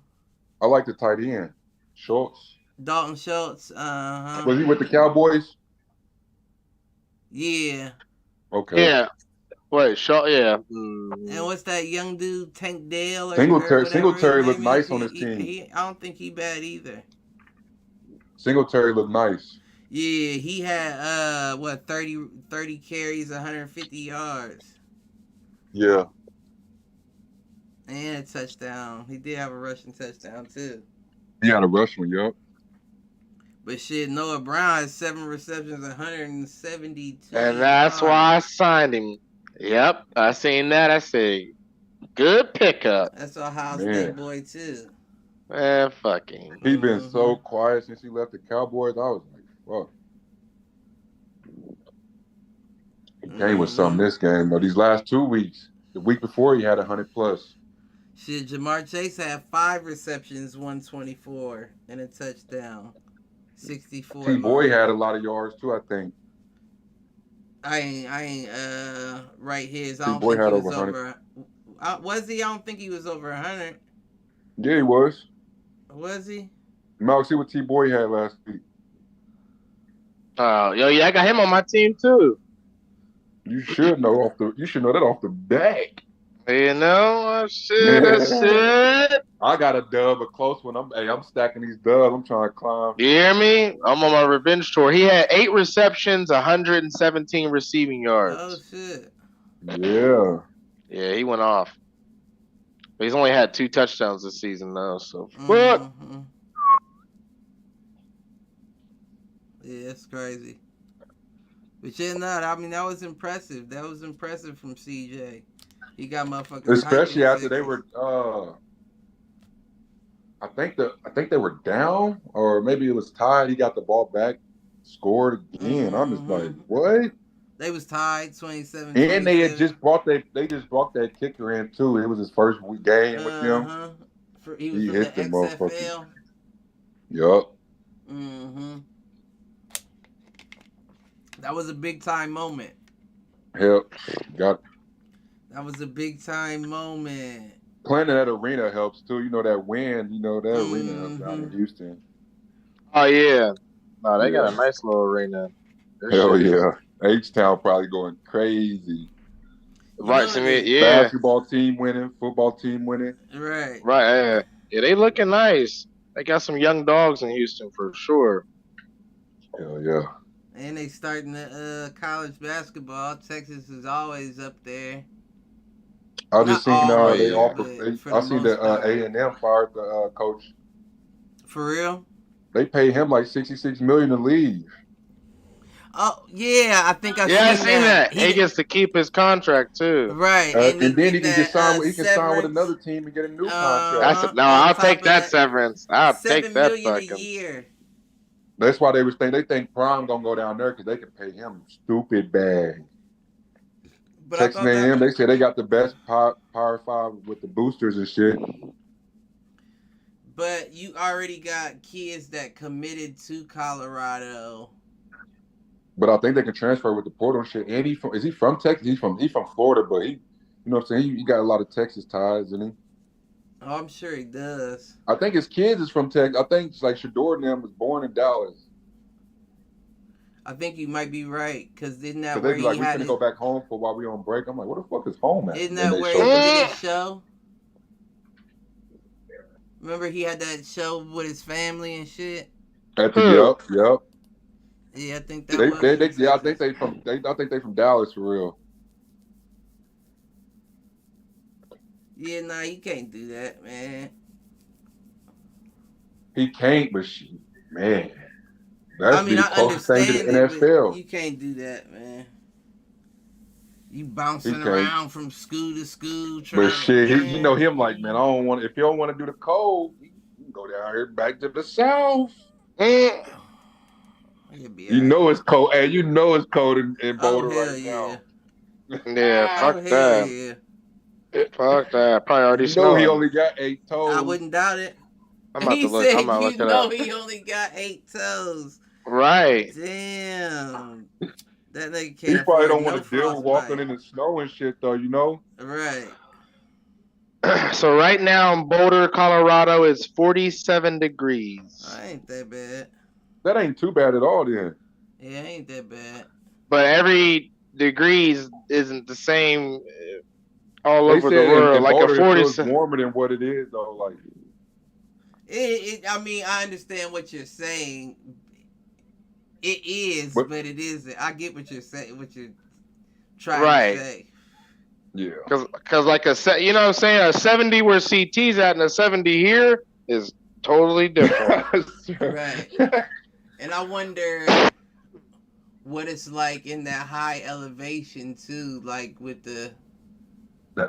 Speaker 3: I like the tight end, Schultz.
Speaker 1: Dalton Schultz. Uh-huh.
Speaker 3: Was he with the Cowboys?
Speaker 1: Yeah.
Speaker 3: Okay.
Speaker 2: Yeah. Wait, yeah.
Speaker 1: And what's that young dude, Tank Dale? Or
Speaker 3: Singletary looked nice on his team.
Speaker 1: I don't think he bad either.
Speaker 3: Singletary looked nice.
Speaker 1: Yeah, he had 30 carries, 150 yards.
Speaker 3: Yeah.
Speaker 1: And a touchdown. He did have a rushing touchdown too.
Speaker 3: He had a rush one, yup.
Speaker 1: But shit, Noah Brown has 7 receptions, 172.
Speaker 2: And that's why I signed him. Yep, I seen that. I said, good pickup.
Speaker 1: That's Ohio State boy too.
Speaker 2: Man, fucking.
Speaker 3: He been so quiet since he left the Cowboys. I was like, fuck. He came with something this game, but these last 2 weeks, the week before he had 100+.
Speaker 1: Shit, Jamar Chase had 5 receptions, 124, and a touchdown. 64.
Speaker 3: T-Boy had a lot of yards too, I think.
Speaker 1: I ain't right his. I don't
Speaker 3: T-Boy
Speaker 1: think
Speaker 3: had
Speaker 1: he was
Speaker 3: over
Speaker 1: 100. Was he? I don't think he was over 100.
Speaker 3: Yeah, he was.
Speaker 1: Was he?
Speaker 3: Mal, see what T-Boy had last week.
Speaker 2: Oh, yeah, I got him on my team too.
Speaker 3: You should know that off the back.
Speaker 2: You know, shit.
Speaker 3: I got a dub, a close one. I'm stacking these dubs. I'm trying to climb.
Speaker 2: You hear me? I'm on my revenge tour. He had 8 receptions, 117 receiving yards.
Speaker 1: Oh shit.
Speaker 3: Yeah.
Speaker 2: Yeah, he went off. But he's only had 2 touchdowns this season though, so
Speaker 1: Mm-hmm. Yeah, it's crazy. But yeah, I mean that was impressive. That was impressive from CJ. He got motherfuckers.
Speaker 3: Especially after they were I think they were down, or maybe it was tied. He got the ball back, scored again. I'm just like, what?
Speaker 1: They was tied 27.
Speaker 3: And they had just brought that kicker in too. It was his first game with them.
Speaker 1: He was from
Speaker 3: hit
Speaker 1: the
Speaker 3: the
Speaker 1: XFL.
Speaker 3: motherfucker. Yup.
Speaker 1: That was a big time moment.
Speaker 3: Help.
Speaker 1: That was a big time moment.
Speaker 3: Playing in that arena helps too. You know that wind. You know that arena helps down in Houston.
Speaker 2: Oh yeah. No, they got a nice little arena.
Speaker 3: Hell yeah. H-Town probably going crazy.
Speaker 2: Right, yeah.
Speaker 3: Basketball team winning, football team winning.
Speaker 1: Right.
Speaker 2: Right. Yeah, they looking nice. They got some young dogs in Houston for sure.
Speaker 3: Hell yeah.
Speaker 1: And they starting the college basketball. Texas is always up there.
Speaker 3: I just seen they offer. I seen that A&M fired the coach.
Speaker 1: For real?
Speaker 3: They paid him like $66 million to leave.
Speaker 1: Oh yeah, I think I
Speaker 2: seen that. He gets to keep his contract too.
Speaker 1: Right,
Speaker 3: and then he can just sign. He can sign with another team and get a new contract.
Speaker 2: I'll take that severance. I'll take that
Speaker 1: $7 million a year.
Speaker 3: That's why they think Prime gonna go down there because they can pay him stupid bag. Texas A&M, they say they got the best Power 5 with the boosters and shit.
Speaker 1: But you already got kids that committed to Colorado.
Speaker 3: But I think they can transfer with the portal and shit. And is he from Texas? He's from Florida, but he, you know what I'm saying? He got a lot of Texas ties, isn't he?
Speaker 1: Oh, I'm sure he does.
Speaker 3: I think his kids is from Texas. I think it's like Shador and them was born in Dallas.
Speaker 1: I think you might be right, because didn't that where he
Speaker 3: like,
Speaker 1: had
Speaker 3: we finna go back home for while we on break? I'm like, what the fuck is home at?
Speaker 1: Isn't that where he did his show? Remember he had that show with his family and shit?
Speaker 3: At the yep.
Speaker 1: Yeah, I think that
Speaker 3: I think they from Dallas for real.
Speaker 1: Yeah, nah, you can't do that, man.
Speaker 3: He can't, but man. That's the closest thing to the NFL.
Speaker 1: You can't do that, man. You bouncing
Speaker 3: He can't.
Speaker 1: around from school to school.
Speaker 3: But shit,
Speaker 1: to,
Speaker 3: you know him like, man, I don't want. If you don't want to do the cold, you can go down here back to the south.
Speaker 2: Mm.
Speaker 3: You know it's cold. Hey, you know it's cold in
Speaker 1: Oh,
Speaker 3: Boulder
Speaker 1: hell
Speaker 3: right
Speaker 1: yeah.
Speaker 3: now.
Speaker 2: Yeah,
Speaker 1: Oh,
Speaker 2: fuck
Speaker 1: hell
Speaker 2: that.
Speaker 1: yeah.
Speaker 2: Fuck that. Probably already
Speaker 3: You know he
Speaker 2: snowing.
Speaker 3: only got 8 toes.
Speaker 1: I wouldn't doubt it.
Speaker 2: I'm about
Speaker 1: He
Speaker 2: to look. I'm
Speaker 1: said,
Speaker 2: about to
Speaker 1: you
Speaker 2: look it
Speaker 1: know
Speaker 2: up.
Speaker 1: he only got 8 toes.
Speaker 2: Right.
Speaker 1: Damn. That nigga
Speaker 3: He
Speaker 1: can't
Speaker 3: probably
Speaker 1: afford
Speaker 3: don't
Speaker 1: no
Speaker 3: want to deal with walking in the snow and shit, though. You know.
Speaker 1: Right.
Speaker 2: So right now in Boulder, Colorado, it's 47 degrees.
Speaker 1: Oh, ain't that bad.
Speaker 3: That ain't too bad at all, then.
Speaker 1: Yeah, ain't that bad.
Speaker 2: But every degrees isn't the same all
Speaker 3: They
Speaker 2: over
Speaker 3: said
Speaker 2: the world.
Speaker 3: in
Speaker 2: Like
Speaker 3: Boulder,
Speaker 2: a
Speaker 3: it
Speaker 2: 40.
Speaker 3: feels warmer than what it is, though. Like
Speaker 1: I mean, I understand what you're saying. It is, but it isn't. I get what you're saying. What you're trying to say.
Speaker 3: Yeah.
Speaker 2: Because like you know what I'm saying? A 70 where CT's at and a 70 here is totally different.
Speaker 1: Right. And I wonder what it's like in that high elevation too, like with the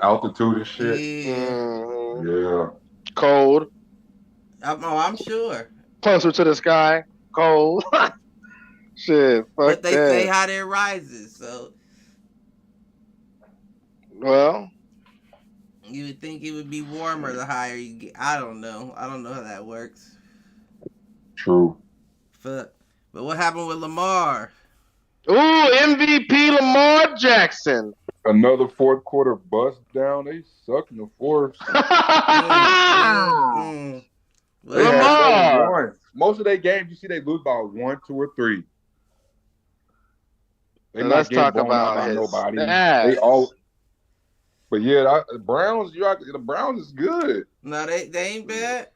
Speaker 3: altitude and shit.
Speaker 2: Yeah.
Speaker 3: Yeah.
Speaker 2: Cold.
Speaker 1: I'm sure.
Speaker 2: Closer to the sky. Cold. Shit. Fuck
Speaker 1: but they
Speaker 2: that.
Speaker 1: say how it rises, so.
Speaker 2: Well.
Speaker 1: You would think it would be warmer the higher you get. I don't know. I don't know how that works.
Speaker 3: True.
Speaker 1: But what happened with Lamar?
Speaker 2: Ooh, MVP Lamar Jackson.
Speaker 3: Another fourth quarter bust down. They suck in the fourth.
Speaker 2: Lamar.
Speaker 3: Most of their games, you see, they lose by 1, 2, or 3. They
Speaker 2: Let's talk about
Speaker 3: by nobody.
Speaker 2: Stats.
Speaker 3: They all. But yeah, the Browns. The Browns is good.
Speaker 1: No, they ain't bad.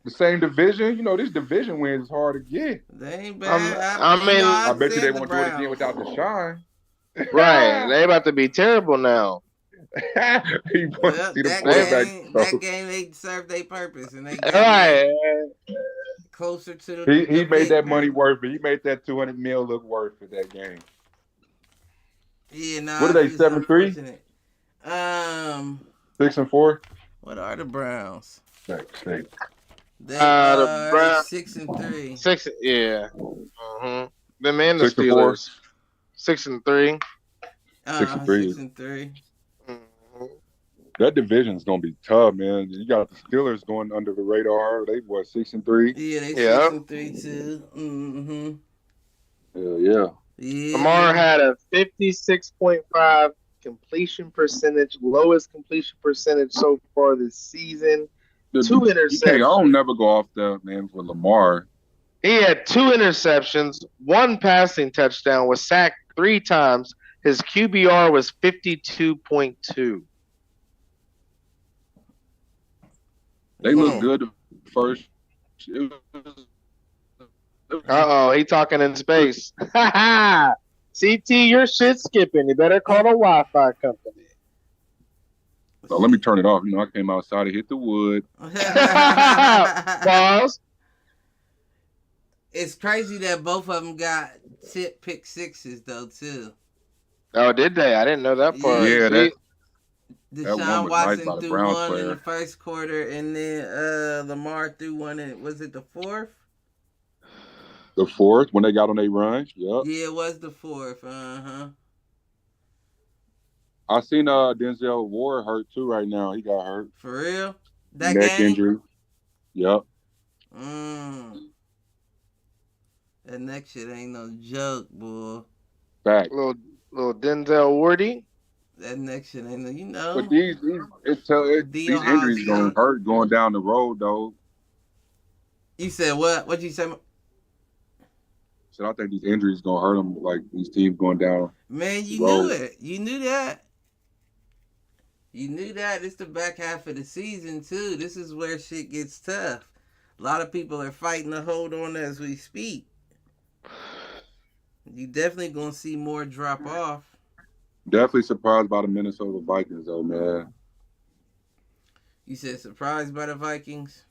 Speaker 3: The same division. You know, this division win is hard to get.
Speaker 1: They ain't bad.
Speaker 3: I bet you they won't do it again without Deshaun.
Speaker 2: Right. They about to be terrible now.
Speaker 1: That game they served their purpose and they
Speaker 2: got
Speaker 1: closer to the.
Speaker 3: He made that money worth it. He made that $200 million look worth it that game.
Speaker 1: Yeah, no.
Speaker 3: What are they? 7-3? 6-4.
Speaker 1: What are the Browns?
Speaker 3: They
Speaker 1: are the Browns 6-3.
Speaker 2: 6, yeah. Them and the Steelers. 6-3.
Speaker 1: 6-3.
Speaker 3: That division's gonna be tough, man. You got the Steelers going under the radar. They 6-3.
Speaker 1: Yeah, they 6-3 too.
Speaker 3: Yeah.
Speaker 2: Lamar had a 56.5 completion percentage, lowest completion percentage so far this season. 2 interceptions.
Speaker 3: I don't never go off that, man, for Lamar.
Speaker 2: He had 2 interceptions, 1 passing touchdown, was sacked 3 times. His QBR was 52.2.
Speaker 3: They look good first.
Speaker 2: He talking in space. CT, your shit's skipping. You better call the Wi-Fi company.
Speaker 3: So let me turn it off. You know, I came outside to hit the wood.
Speaker 2: Pause.
Speaker 1: It's crazy that both of them got tip pick sixes though too.
Speaker 2: Oh, did they? I didn't know that part.
Speaker 3: Yeah,
Speaker 1: Deshaun Watson threw one in the first quarter, and then Lamar threw one in. Was it the fourth?
Speaker 3: The fourth when they got on their run. Yep.
Speaker 1: Yeah, it was the fourth.
Speaker 3: I seen Denzel Ward hurt too right now. He got hurt.
Speaker 1: For real? That
Speaker 3: neck
Speaker 1: game?
Speaker 3: Injury. Yep.
Speaker 1: That neck shit ain't no joke, boy.
Speaker 3: Fact.
Speaker 2: Little Denzel Wardy.
Speaker 1: That neck shit ain't no, you know.
Speaker 3: But these injuries gonna hurt going down the road though.
Speaker 1: You said what? What'd you say?
Speaker 3: So I think these injuries gonna hurt them. Like these teams going down.
Speaker 1: Man, you knew it. You knew that. You knew that. It's the back half of the season too. This is where shit gets tough. A lot of people are fighting to hold on as we speak. You definitely gonna see more drop off.
Speaker 3: Definitely surprised by the Minnesota Vikings though, man.
Speaker 1: You said surprised by the Vikings?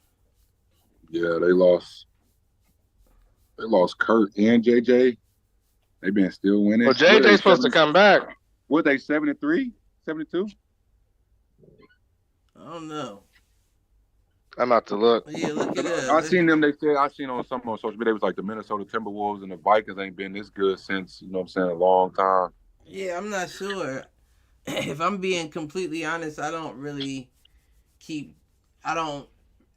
Speaker 3: Yeah, they lost. They lost Kurt and JJ. They been still winning.
Speaker 2: Well, JJ's supposed to come back.
Speaker 3: What they 73, 72?
Speaker 1: I don't know.
Speaker 2: I'm about to look.
Speaker 1: Yeah, look it up.
Speaker 3: I seen them. They said I seen on some on social media. It was like the Minnesota Timberwolves and the Vikings ain't been this good since what I'm saying, a long time.
Speaker 1: Yeah, I'm not sure. If I'm being completely honest, I don't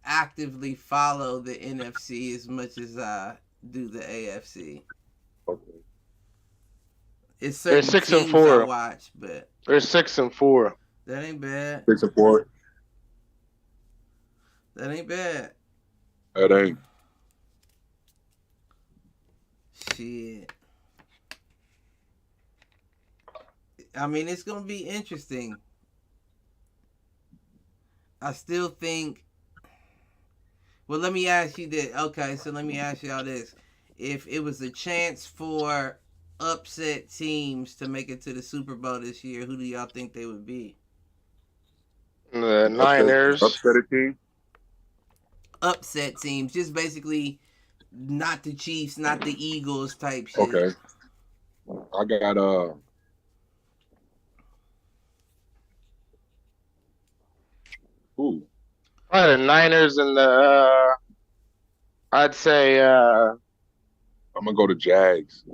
Speaker 1: actively follow the NFC as much as I do the AFC.
Speaker 3: Okay.
Speaker 1: It's certain
Speaker 2: They're 6 and
Speaker 1: teams
Speaker 2: 4.
Speaker 1: I watch, but
Speaker 2: They're 6 and 4.
Speaker 1: that ain't bad.
Speaker 3: 6 and 4.
Speaker 1: That ain't bad.
Speaker 3: That ain't.
Speaker 1: Shit. I mean, it's gonna be interesting. I still think. Well, let me ask you this. Okay, so let me ask y'all this: if it was a chance for upset teams to make it to the Super Bowl this year, who do y'all think they would be?
Speaker 2: The Niners.
Speaker 3: Upset a team.
Speaker 1: Upset teams, just basically not the Chiefs, not the Eagles type shit.
Speaker 3: Okay. I got Ooh.
Speaker 2: Probably the Niners and the I'd say
Speaker 3: I'm gonna go to Jags.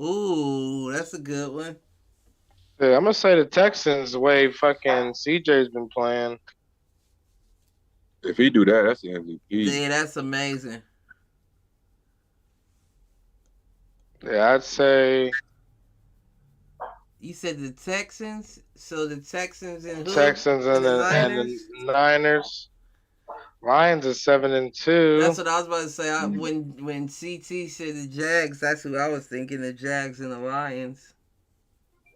Speaker 1: Ooh, that's a good one.
Speaker 2: yeah, I'm gonna say the Texans the way fucking CJ's been playing.
Speaker 3: If he do that, that's the MVP.
Speaker 1: Yeah, that's amazing.
Speaker 2: Yeah, I'd say
Speaker 1: You said the Texans, so the Texans and who?
Speaker 2: Texans and the Niners. Lions is 7 and 2.
Speaker 1: That's what I was about to say. When CT said the Jags, that's who I was thinking. The Jags and the Lions.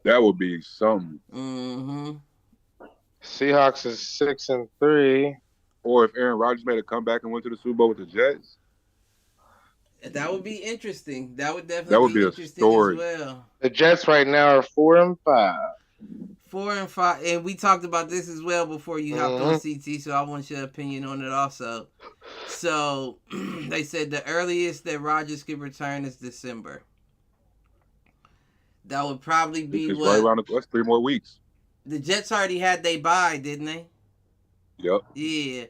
Speaker 3: That would be something.
Speaker 1: Mm-hmm.
Speaker 2: Seahawks is 6 and 3.
Speaker 3: Or if Aaron Rodgers made a comeback and went to the Super Bowl with the Jets.
Speaker 1: That would be interesting. That would definitely be interesting
Speaker 3: story.
Speaker 1: as well.
Speaker 2: The Jets right now are 4 and 5.
Speaker 1: 4 and 5, and we talked about this as well before you hopped on CT. So I want your opinion on it also. So they said the earliest that Rodgers could return is December. That would probably be
Speaker 3: it's
Speaker 1: what?
Speaker 3: Right around that's 3 more weeks.
Speaker 1: The Jets already had they bye, didn't they?
Speaker 3: Yep.
Speaker 1: Yeah.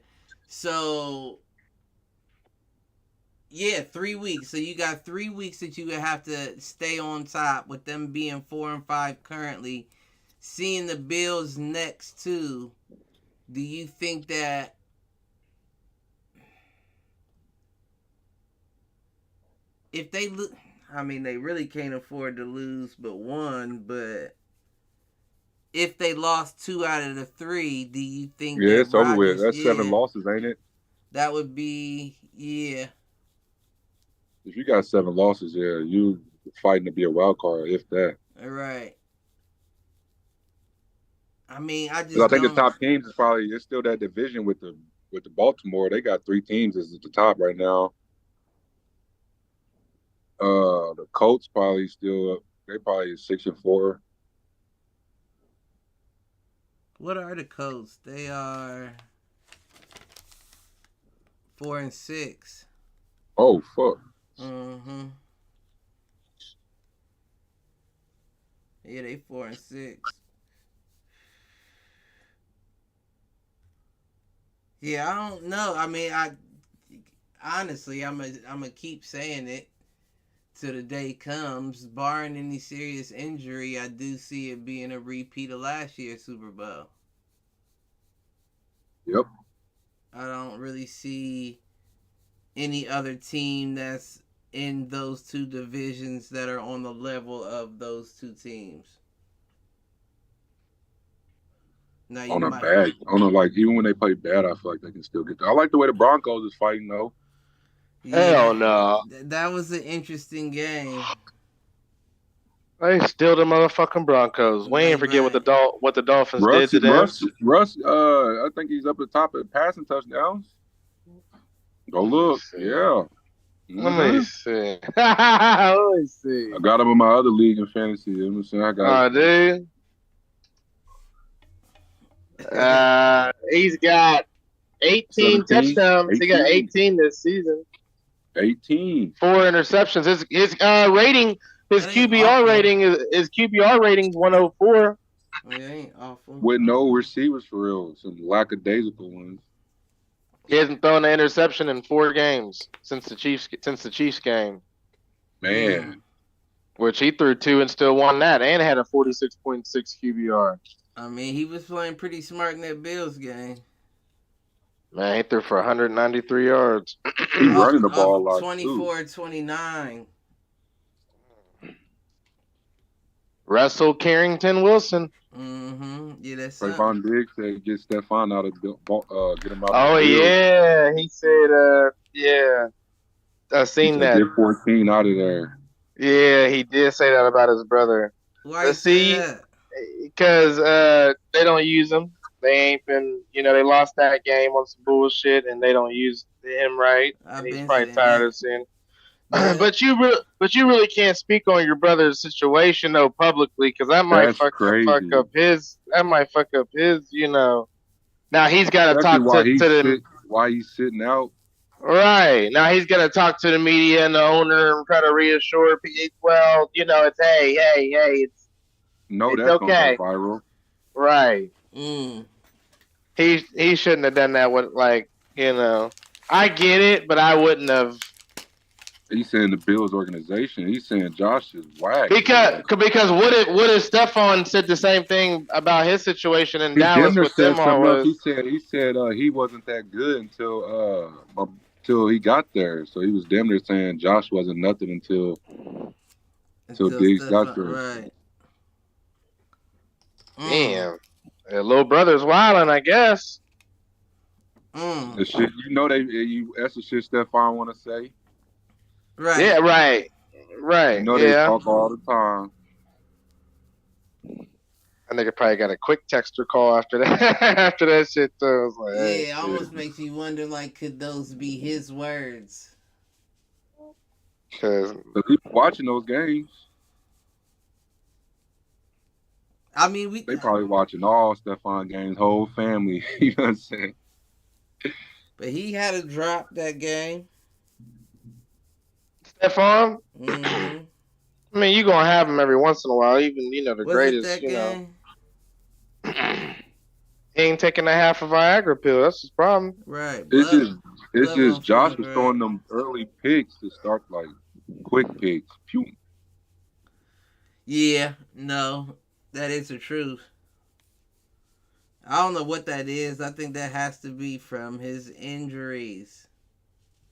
Speaker 1: So, yeah, 3 weeks. So you got 3 weeks that you would have to stay on top with them being 4 and 5 currently. Seeing the Bills next too, do you think that if they look, I mean, they really can't afford to lose but one, but if they lost 2 out of the 3, do you think
Speaker 3: Yeah,
Speaker 1: that
Speaker 3: it's over with.
Speaker 1: Rodgers-
Speaker 3: That's 7 losses, ain't it?
Speaker 1: That would be, yeah.
Speaker 3: If you got 7 losses, yeah, you fighting to be a wild card, if that.
Speaker 1: All right. I mean, I
Speaker 3: think the top teams is probably it's still that division with the Baltimore. They got 3 teams is at the top right now. The Colts probably still up. They probably 6 and 4.
Speaker 1: What are the Colts? They are 4 and 6.
Speaker 3: Oh fuck.
Speaker 1: Mm-hmm. Yeah, they 4 and 6. Yeah, I don't know. I mean, honestly, I'm a keep saying it till the day comes. Barring any serious injury, I do see it being a repeat of last year's Super Bowl.
Speaker 3: Yep.
Speaker 1: I don't really see any other team that's in those 2 divisions that are on the level of those 2 teams. Now you
Speaker 3: bad. I don't know, like even when they play bad, I feel like they can still get there. I like the way the Broncos is fighting though.
Speaker 1: Yeah,
Speaker 2: Hell no.
Speaker 1: That was an interesting game.
Speaker 2: They still the motherfucking Broncos. We ain't forget what the Dolphins did to them.
Speaker 3: Russ, I think he's up at the top of passing touchdowns. Go look, yeah.
Speaker 2: Let me see. Let me see.
Speaker 3: I got him in my other league in fantasy. I got
Speaker 2: dude. He's got 18 touchdowns. 18. He got 18 this season.
Speaker 3: 18.
Speaker 2: 4 interceptions. His rating His
Speaker 1: That ain't
Speaker 2: QBR
Speaker 1: awful.
Speaker 2: rating is QBR rating's 104.
Speaker 1: It ain't awful.
Speaker 3: With no receivers for real, some lackadaisical ones.
Speaker 2: He hasn't thrown an interception in 4 games since the Chiefs game,
Speaker 3: Man,
Speaker 2: which he threw 2 and still won that, and had a 46.6 QBR.
Speaker 1: I mean, he was playing pretty smart in that Bills game.
Speaker 2: Man, he threw for 193 yards.
Speaker 3: he's running the ball a lot
Speaker 1: 24,
Speaker 3: too.
Speaker 1: 29.
Speaker 2: Russell Carrington Wilson.
Speaker 1: Mm-hmm. Yeah, that's
Speaker 3: Trayvon Diggs said get Stephon out of get him out.
Speaker 2: Oh
Speaker 3: of the field.
Speaker 2: yeah, he said, yeah, I seen that.
Speaker 3: Get 14 out of there.
Speaker 2: Yeah, he did say that about his brother.
Speaker 1: Why see that?
Speaker 2: Because they don't use him. They ain't been, they lost that game on some bullshit, and they don't use him right. And he's probably tired of seeing. But you really can't speak on your brother's situation though publicly, because that might fuck up his. That might fuck up his. Now he's got to talk to them.
Speaker 3: Why he's sitting out?
Speaker 2: Right now he's got to talk to the media and the owner and try to reassure people. Well, it's hey, it's
Speaker 3: that's okay. Gonna go viral.
Speaker 2: Right.
Speaker 1: Mm.
Speaker 2: He shouldn't have done that with I get it, but I wouldn't have.
Speaker 3: He's saying the Bills organization. He's saying Josh is whack.
Speaker 2: Because what if Stephon said the same thing about his situation in Dallas with them always?
Speaker 3: He said he wasn't that good until he got there. So he was damn near saying Josh wasn't nothing until Diggs got there.
Speaker 1: Right.
Speaker 2: Damn. Little brother's wilding, I guess.
Speaker 3: The shit, that's the shit Stephon want to say.
Speaker 1: Right.
Speaker 2: Yeah, right.
Speaker 3: They talk all the time.
Speaker 2: I think I probably got a quick text or call after that. After that shit, too. I was like,
Speaker 1: it almost makes you wonder, could those be his words?
Speaker 2: Because
Speaker 3: the people watching those games.
Speaker 1: I mean,
Speaker 3: they probably watching all Stephon games, whole family. You know what I'm saying?
Speaker 1: But he had to drop that game.
Speaker 2: Stephon?
Speaker 1: Mm-hmm.
Speaker 2: I mean, you're going to have him every once in a while, even, the greatest,
Speaker 1: game?
Speaker 2: He ain't taking a half a Viagra pill. That's his problem.
Speaker 1: Right.
Speaker 3: It's just Josh was throwing them early picks to start, quick picks. Pew.
Speaker 1: Yeah, no, that is the truth. I don't know what that is. I think that has to be from his injuries.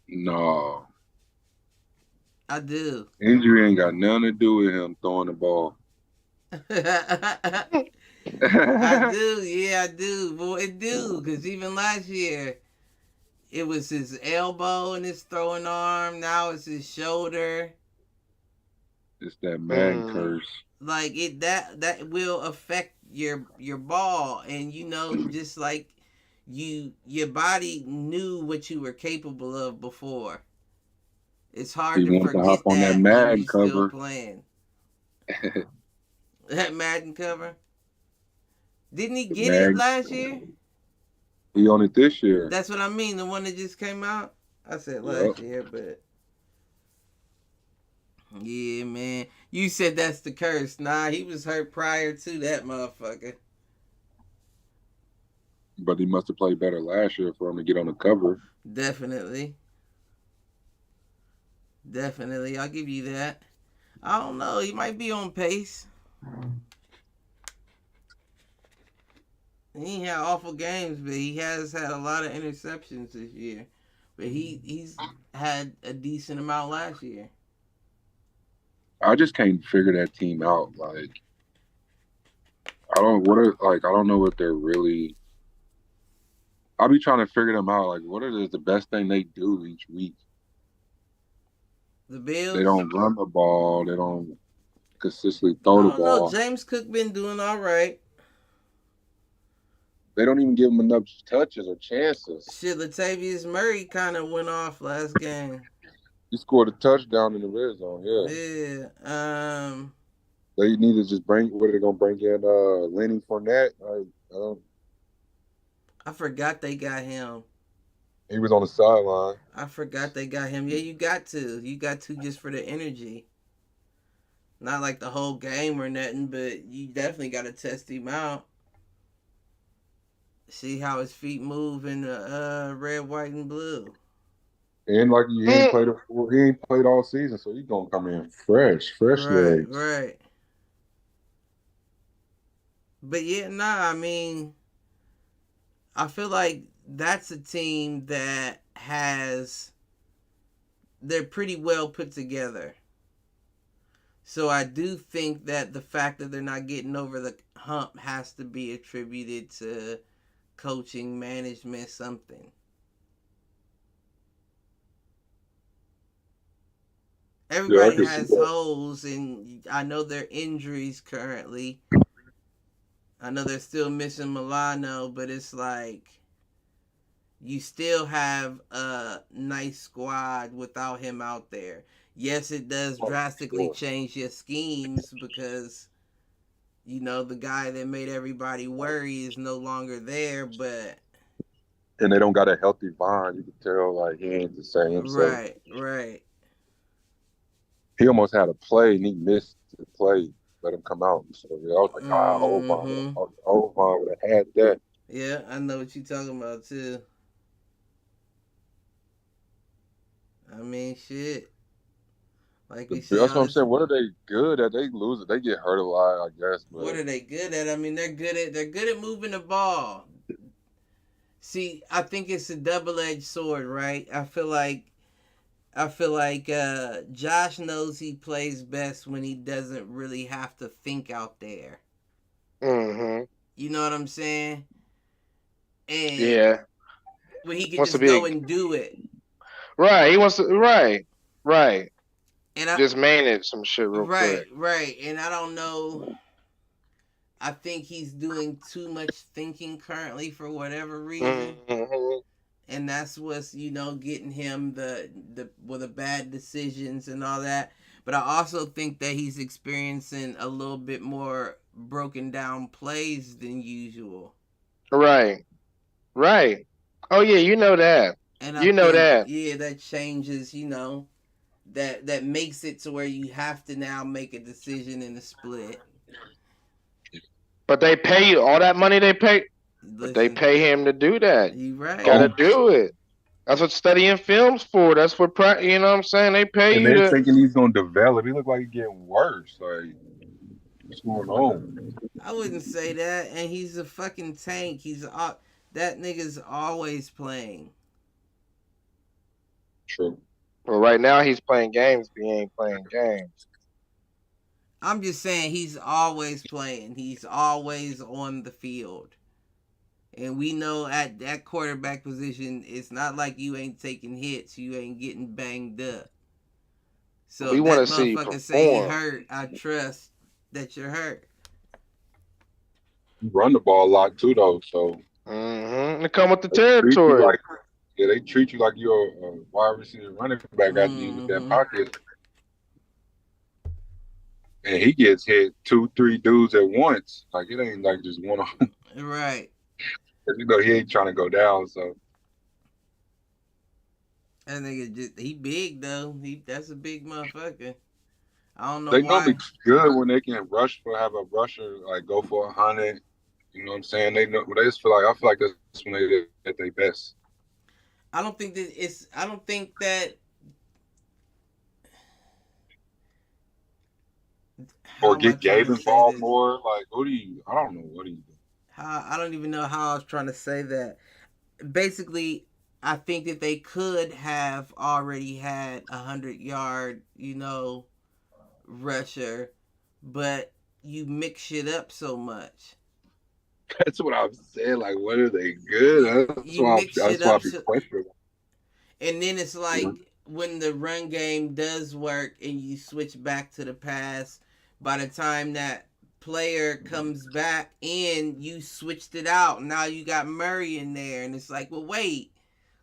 Speaker 3: No.
Speaker 1: I do.
Speaker 3: Injury ain't got nothing to do with him throwing the ball.
Speaker 1: I do. Yeah, I do. Boy, it do. Because even last year, it was his elbow and his throwing arm. Now it's his shoulder.
Speaker 3: It's that man curse.
Speaker 1: That will affect your ball. And, just like your body knew what you were capable of before. It's hard to forget
Speaker 3: to hop on that Madden cover.
Speaker 1: Still playing. That Madden cover. Didn't he get it last year?
Speaker 3: He on it this year.
Speaker 1: That's what I mean. The one that just came out. I said last year, but yeah, man. You said that's the curse. Nah, he was hurt prior to that motherfucker.
Speaker 3: But he must have played better last year for him to get on the cover.
Speaker 1: Definitely, I'll give you that. I don't know. He might be on pace. He had awful games, but he has had a lot of interceptions this year. But he's had a decent amount last year.
Speaker 3: I just can't figure that team out. I don't know what they're really. I'll be trying to figure them out. What is the best thing they do each week?
Speaker 1: The Bills.
Speaker 3: They don't run the ball. They don't consistently throw the ball.
Speaker 1: James Cook been doing all right.
Speaker 3: They don't even give him enough touches or chances.
Speaker 1: Shit, Latavius Murray kind of went off last game.
Speaker 3: He scored a touchdown in the red zone.
Speaker 1: Yeah.
Speaker 3: They need to just bring. What are they gonna bring in? Lenny Fournette.
Speaker 1: I forgot they got him.
Speaker 3: He was on the sideline.
Speaker 1: I forgot they got him. Yeah, you got to. You got to just for the energy. Not like the whole game or nothing, but you definitely got to test him out. See how his feet move in the red, white, and blue.
Speaker 3: And like he ain't
Speaker 2: Mm,
Speaker 3: played he ain't played all season, so he's gonna come in fresh
Speaker 1: Right,
Speaker 3: legs.
Speaker 1: right. But yeah, nah, I mean, I feel like that's a team that they're pretty well put together. So I do think that the fact that they're not getting over the hump has to be attributed to coaching, management, something.
Speaker 3: Yeah, I
Speaker 1: Everybody
Speaker 3: can see
Speaker 1: has
Speaker 3: that.
Speaker 1: holes, and I know their injuries currently. I know they're still missing Milano, but it's like you still have a nice squad without him out there. Yes, it does
Speaker 3: Oh,
Speaker 1: drastically
Speaker 3: sure.
Speaker 1: change your schemes because the guy that made everybody worry is no longer there, but
Speaker 3: And they don't got a healthy bond. You can tell like he ain't the same. So
Speaker 1: right, right.
Speaker 3: he almost had a play and he missed the play, let him come out. So yeah, I was like,
Speaker 1: Mhm.
Speaker 3: Old Vaughn would have had that.
Speaker 1: Yeah, I know what you're talking about too. I mean, shit. Like we say,
Speaker 3: That's
Speaker 1: all
Speaker 3: what I'm
Speaker 1: this.
Speaker 3: saying. What are they good at? They lose it. They get hurt a lot, I guess.
Speaker 1: What
Speaker 3: But
Speaker 1: are they good at? I mean, they're good at moving the ball. See, I think it's a double-edged sword, right? I feel like Josh knows he plays best when he doesn't really have to think out there.
Speaker 2: mm-hmm.
Speaker 1: You know what I'm saying? And
Speaker 2: Yeah.
Speaker 1: when he could
Speaker 2: Wants to
Speaker 1: just
Speaker 2: be
Speaker 1: go
Speaker 2: a,
Speaker 1: and do it.
Speaker 2: right. He wants to right. Right.
Speaker 1: And I
Speaker 2: Just manage some shit real
Speaker 1: right,
Speaker 2: quick.
Speaker 1: right. And I don't know. I think he's doing too much thinking currently for whatever reason.
Speaker 2: Mm-hmm.
Speaker 1: And that's what's getting him the bad decisions and all that. But I also think that he's experiencing a little bit more broken down plays than usual.
Speaker 2: Right. Right. Oh yeah, you know that.
Speaker 1: And I
Speaker 2: You know
Speaker 1: think,
Speaker 2: that.
Speaker 1: yeah, that changes, that makes it to where you have to now make a decision in a split.
Speaker 2: But they pay you all that money they pay. But they
Speaker 1: Listen,
Speaker 2: pay him to do that.
Speaker 1: you
Speaker 2: Got to
Speaker 1: right.
Speaker 3: oh,
Speaker 2: do it. That's what studying films for. That's what you know what I'm saying. They pay
Speaker 3: and
Speaker 2: you
Speaker 3: they're
Speaker 2: to.
Speaker 3: thinking he's gonna develop. He look like he's getting worse. Like what's going on?
Speaker 1: I wouldn't say that. And he's a fucking tank. That nigga's always playing.
Speaker 3: True.
Speaker 2: Well, right now he's playing games, but he ain't playing games.
Speaker 1: I'm just saying he's always playing. He's always on the field. And we know at that quarterback position, it's not like you ain't taking hits, you ain't getting banged up. So
Speaker 2: We
Speaker 1: if
Speaker 2: want
Speaker 1: that
Speaker 2: to see you
Speaker 1: motherfucker say you
Speaker 2: perform.
Speaker 1: hurt, I trust that you're hurt.
Speaker 3: You run the ball a lot too, though. So
Speaker 2: Mm-hmm. They come with the
Speaker 3: they treat you
Speaker 2: territory.
Speaker 3: like they treat you like you're a wide receiver running back after you get that
Speaker 1: Mm-hmm.
Speaker 3: pocket, and he gets hit two, three dudes at once. Like it ain't like just one on.
Speaker 1: Right.
Speaker 3: He ain't trying to go down. So
Speaker 1: That nigga he big though. That's a big motherfucker. I don't know
Speaker 3: they normally
Speaker 1: why.
Speaker 3: good when they can have a rusher like go for 100. You know what I'm saying? They know. They just feel like I feel like that's when they at their best.
Speaker 1: I don't think that how
Speaker 3: Or
Speaker 1: am I
Speaker 3: get
Speaker 1: trying
Speaker 3: Gabe
Speaker 1: to say
Speaker 3: involved
Speaker 1: this?
Speaker 3: more. Like, what do you? I don't know. What do you do?
Speaker 1: How I don't even know how I was trying to say that. Basically, I think that they could have already had 100-yard, rusher, but you mix it up so much.
Speaker 3: That's what I'm saying. Like, what are they good?
Speaker 1: You mix
Speaker 3: That's
Speaker 1: it
Speaker 3: why I
Speaker 1: up
Speaker 3: be
Speaker 1: so,
Speaker 3: questioning.
Speaker 1: and then it's
Speaker 3: You know?
Speaker 1: like when the run game does work and you switch back to the pass, by the time that player comes back in, you switched it out. Now you got Murray in there, and it's like, well, wait,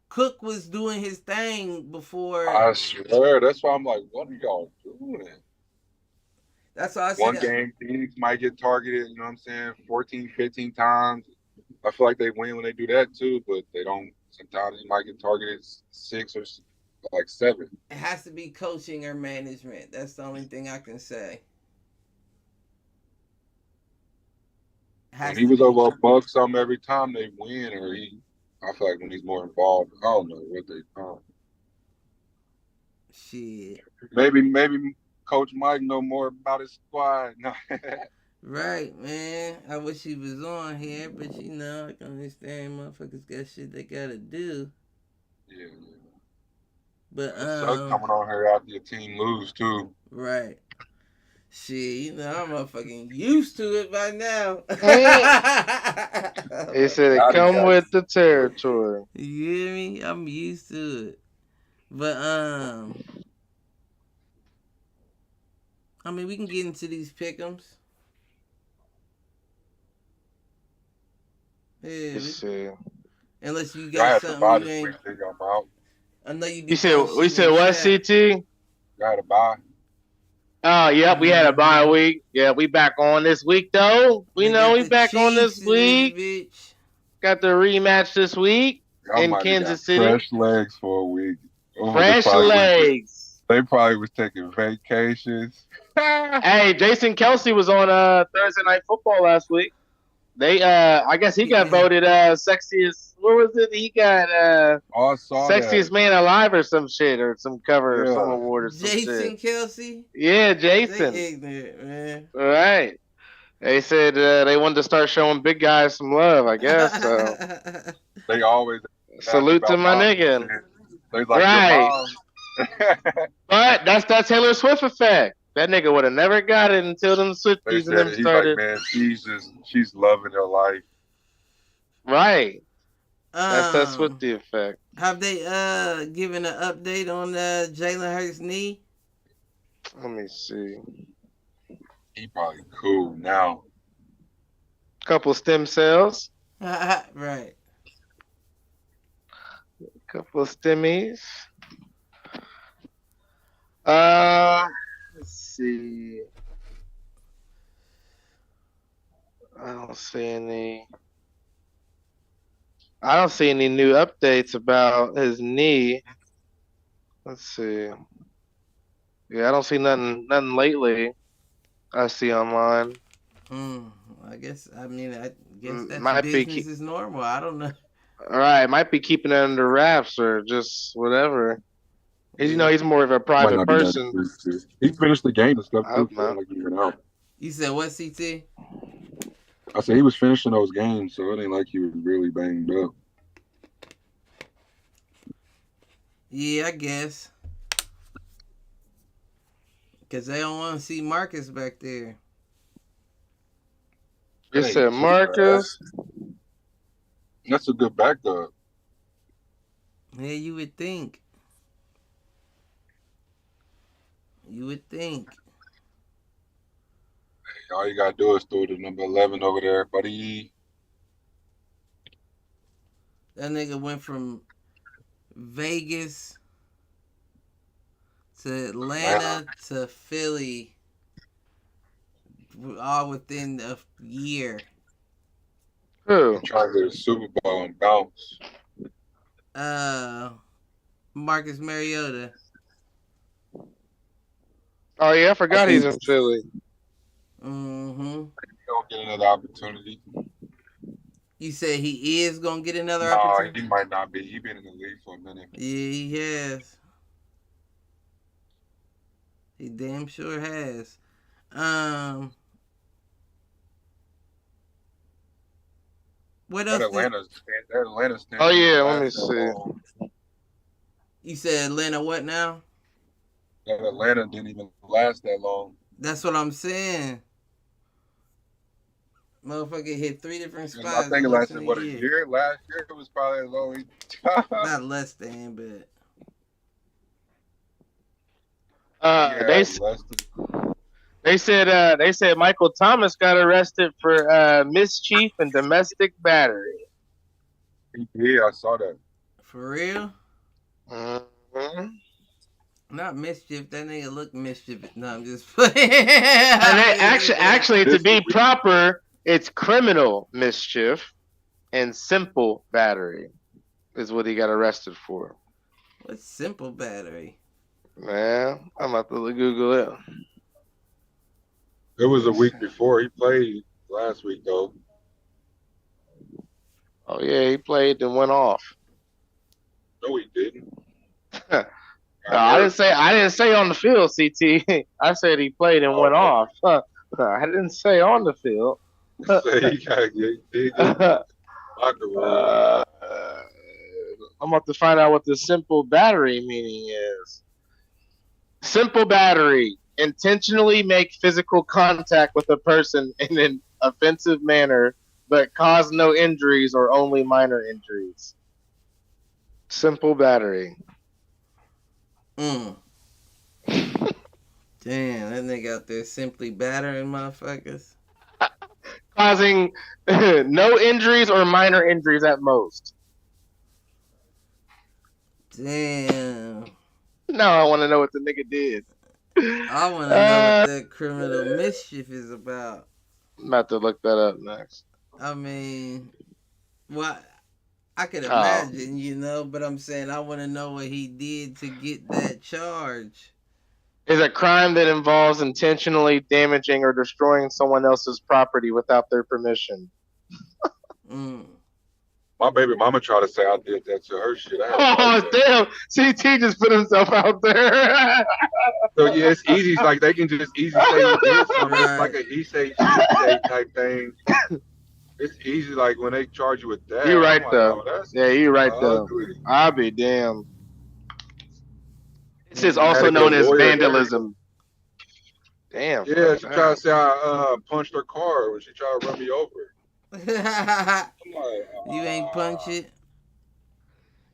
Speaker 1: Cook was doing his thing before.
Speaker 3: I swear. That's why I'm like, what are y'all doing?
Speaker 1: That's all I
Speaker 3: One
Speaker 1: said.
Speaker 3: game, Phoenix might get targeted. You know what I'm saying? 14, 15 times. I feel like they win when they do that too, but they don't. Sometimes you might get targeted six or like seven.
Speaker 1: It has to be coaching or management. That's the only thing I can say.
Speaker 3: When he was over a buck something every time they win, or I feel like when he's more involved, I don't know what they call.
Speaker 1: Shit.
Speaker 3: Maybe Coach Mike know more about his squad.
Speaker 1: Right, man. I wish he was on here, but I can understand motherfuckers got shit they gotta do.
Speaker 3: Yeah.
Speaker 1: But
Speaker 3: it sucks coming on here after your team lose too.
Speaker 1: Right. Shit, I'm motherfucking used to it by now.
Speaker 2: He said it come with the territory.
Speaker 1: You hear me? I'm used to it. But we can get into these pick'ems. Yeah. Unless you got something you ain't. I know you.
Speaker 2: We said what, CT?
Speaker 3: Got to buy.
Speaker 2: Oh, yep, we had a bye week. Yeah, we back on this week though. We back on this week. Got the rematch this week in Kansas City.
Speaker 3: Fresh legs for a week.
Speaker 2: Fresh legs.
Speaker 3: They probably was taking vacations.
Speaker 2: Hey, Jason Kelce was on Thursday Night Football last week. I guess he got voted sexiest. What was it? He got sexiest man alive or some shit, or some cover or some award or some
Speaker 1: Jason
Speaker 2: shit.
Speaker 1: Kelce?
Speaker 2: Yeah, Jason.
Speaker 1: They ignorant, man.
Speaker 2: All right. They said they wanted to start showing big guys some love, I guess. So
Speaker 3: they always
Speaker 2: salute to my nigga.
Speaker 3: Like, right.
Speaker 2: But that's that Taylor Swift effect. That nigga would have never got it until them Swifties and them started.
Speaker 3: Like, man, she's loving her life.
Speaker 2: Right. That's that Swiftie effect.
Speaker 1: Have they given an update on Jalen Hurts' knee?
Speaker 2: Let me see.
Speaker 3: He probably cool now.
Speaker 2: Couple stem cells.
Speaker 1: Right.
Speaker 2: Couple of stemmies. Let's see. I don't see any new updates about his knee. Let's see. Yeah, I don't see nothing lately. I see online.
Speaker 1: I guess that's
Speaker 2: might
Speaker 1: business is normal. I don't know.
Speaker 2: All right, might be keeping it under wraps or just whatever. He's more of a private person.
Speaker 3: He finished the game and stuff too. Like he went out.
Speaker 1: You said what, CT?
Speaker 3: I said he was finishing those games, so it ain't like he was really banged up.
Speaker 1: Yeah, I guess. Because they don't want to see Marcus back there.
Speaker 2: You said Marcus?
Speaker 3: That's a good backup.
Speaker 1: Yeah, you would think. Hey,
Speaker 3: all you gotta do is throw the number 11 over there, buddy.
Speaker 1: That nigga went from Vegas to Atlanta to Philly, all within a year.
Speaker 2: Who?
Speaker 3: Trying to get a Super Bowl and bounce.
Speaker 1: Marcus Mariota.
Speaker 2: Oh yeah, I forgot he's in Philly.
Speaker 1: Mm-hmm.
Speaker 3: He don't get another opportunity.
Speaker 1: You said he is gonna get another opportunity?
Speaker 3: No, he might not be. He's been in the league for a minute.
Speaker 1: Yeah, he has. He damn sure has. What else?
Speaker 3: Atlanta's
Speaker 2: oh yeah, let me see.
Speaker 1: You said Atlanta what now?
Speaker 3: That Atlanta didn't even last that long.
Speaker 1: That's what I'm saying. Motherfucker hit 3 different spots.
Speaker 3: I think it lasted a year. Last year it was probably as long.
Speaker 1: Not less than, but.
Speaker 2: They said Michael Thomas got arrested for mischief and domestic battery.
Speaker 3: Yeah, I saw that.
Speaker 1: For real?
Speaker 2: Mm-hmm.
Speaker 1: Not mischief. That nigga look mischievous. No, I'm just playing.
Speaker 2: Actually, to be proper, it's criminal mischief and simple battery is what he got arrested for.
Speaker 1: What's simple battery?
Speaker 2: Man, I'm about to Google it.
Speaker 3: It was a week before. He played last week, though.
Speaker 2: Oh yeah, he played and went off.
Speaker 3: No, he didn't.
Speaker 2: No, I didn't say on the field, CT. I said he played and went off. I didn't say on the field.
Speaker 3: Say he got dig in the locker room.
Speaker 2: I'm about to find out what the simple battery meaning is. Simple battery. Intentionally make physical contact with a person in an offensive manner, but cause no injuries or only minor injuries. Simple battery.
Speaker 1: Damn, that nigga out there simply battering motherfuckers.
Speaker 2: Causing no injuries or minor injuries at most.
Speaker 1: Damn.
Speaker 2: Now I want to know what the nigga did.
Speaker 1: I want to know what that criminal mischief is about.
Speaker 2: I'm about to look that up next.
Speaker 1: I mean, what? I could imagine, you know, but I'm saying I want to know what he did to get that charge.
Speaker 2: Is a crime that involves intentionally damaging or destroying someone else's property without their permission.
Speaker 3: My baby mama tried to say I did that to her shit.
Speaker 2: Damn! CT just put himself out there.
Speaker 3: So yeah, it's easy. It's like they can just easy say you did something. It's like a he say, she say type thing. It's easy, like when they charge you with that.
Speaker 2: You right though. Yeah, you right though. I'll be damned. This is also known as vandalism. Damn.
Speaker 3: Yeah, she tried to say I punched her car when she tried to run me over.
Speaker 1: You ain't punch it.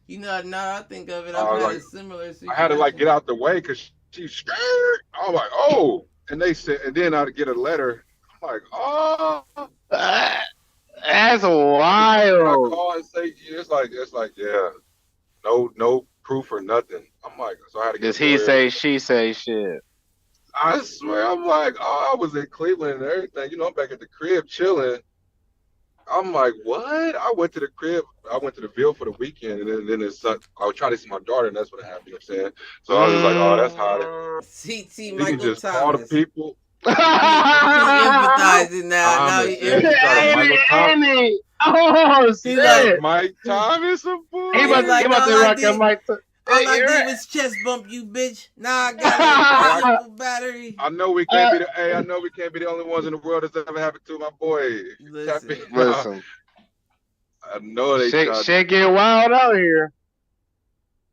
Speaker 1: You know, now I think of it, I've had a similar situation.
Speaker 3: I had to like get out the way because she's scared. I'm like, oh, and they said, and then I'd get a letter. I'm like, oh,
Speaker 2: that's wild.
Speaker 3: I call and say, it's like, yeah, no proof or nothing. I'm like, so I had to get.
Speaker 2: Does he say, she say shit?
Speaker 3: I swear, I'm like, oh, I was in Cleveland and everything. You know, I'm back at the crib chilling. I'm like, what? I went to the crib. I went to the Ville for the weekend, and then I was trying to see my daughter, and that's what happened. You know what I'm saying? So I was just like, oh, that's hot.
Speaker 1: CT
Speaker 3: Michael
Speaker 1: Michael
Speaker 3: just
Speaker 1: Thomas.
Speaker 3: call the people.
Speaker 1: He's empathizing now.
Speaker 2: Amy. Oh,
Speaker 1: see
Speaker 2: that
Speaker 3: Mike Thomas, a boy.
Speaker 2: He about to rock a Mike.
Speaker 1: All I did was chest bump you, bitch. Nah, I got a simple battery.
Speaker 3: I know we can't be the only ones in the world that's ever happened to my boy.
Speaker 2: Listen.
Speaker 3: I know they
Speaker 2: shit get wild out here.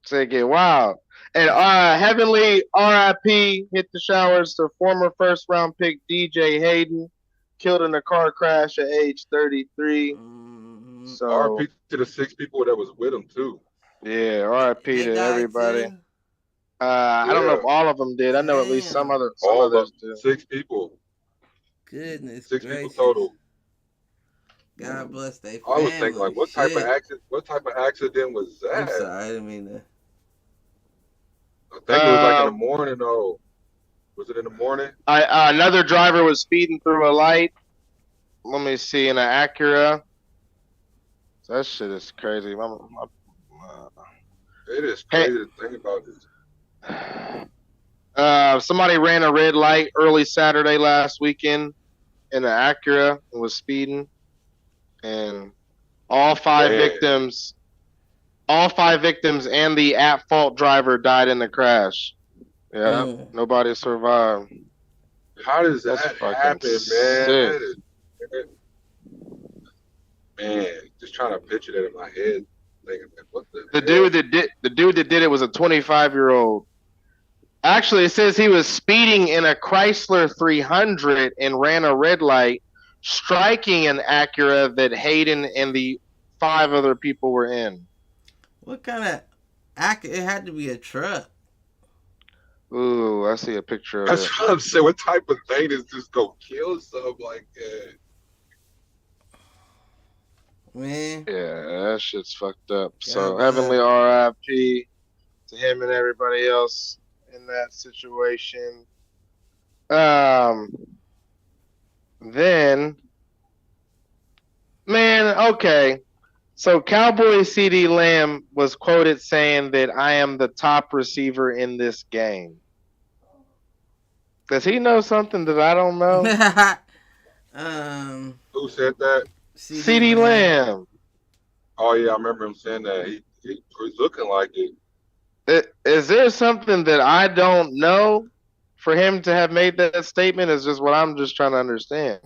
Speaker 2: Shit get wild. And Heavenly RIP hit the showers to former first round pick DJ Hayden, killed in a car crash at age 33. So
Speaker 3: RIP to the 6 people that was with him too.
Speaker 2: Yeah, RIP to everybody. I don't know if all of them did. I know at least some others did.
Speaker 3: 6 people.
Speaker 1: Goodness
Speaker 3: 6
Speaker 1: gracious.
Speaker 3: people total.
Speaker 1: God bless they family.
Speaker 3: I was thinking, like, what type of accident was that?
Speaker 1: I'm sorry, I didn't mean to.
Speaker 3: I think it was like in the morning, though. Was it in the morning?
Speaker 2: Another driver was speeding through a light. Let me see, in an Acura. That shit is crazy.
Speaker 3: It is crazy to think about this.
Speaker 2: Somebody ran a red light early Saturday last weekend in an Acura and was speeding. And all five victims and the at-fault driver died in the crash. Yeah, nobody survived.
Speaker 3: How does that happen, man? Man, just trying to picture that in my head. Thinking, what the
Speaker 2: dude that did it was a 25-year-old. Actually, it says he was speeding in a Chrysler 300 and ran a red light, striking an Acura that Hayden and the 5 other people were in.
Speaker 1: What kind of Acura? It had to be a truck.
Speaker 2: Ooh, I see a picture of it.
Speaker 3: That's what I'm saying. What type of thing is just gonna kill something like that?
Speaker 1: Man.
Speaker 2: Yeah, that shit's fucked up. So Heavenly RIP to him and everybody else in that situation. Then, man, okay. So Cowboy CeeDee Lamb was quoted saying that I am the top receiver in this game. Does he know something that I don't know?
Speaker 3: Who said that?
Speaker 2: CeeDee Lamb.
Speaker 3: Oh yeah, I remember him saying that. He's looking like it.
Speaker 2: Is there something that I don't know for him to have made that statement? Is just what I'm just trying to understand.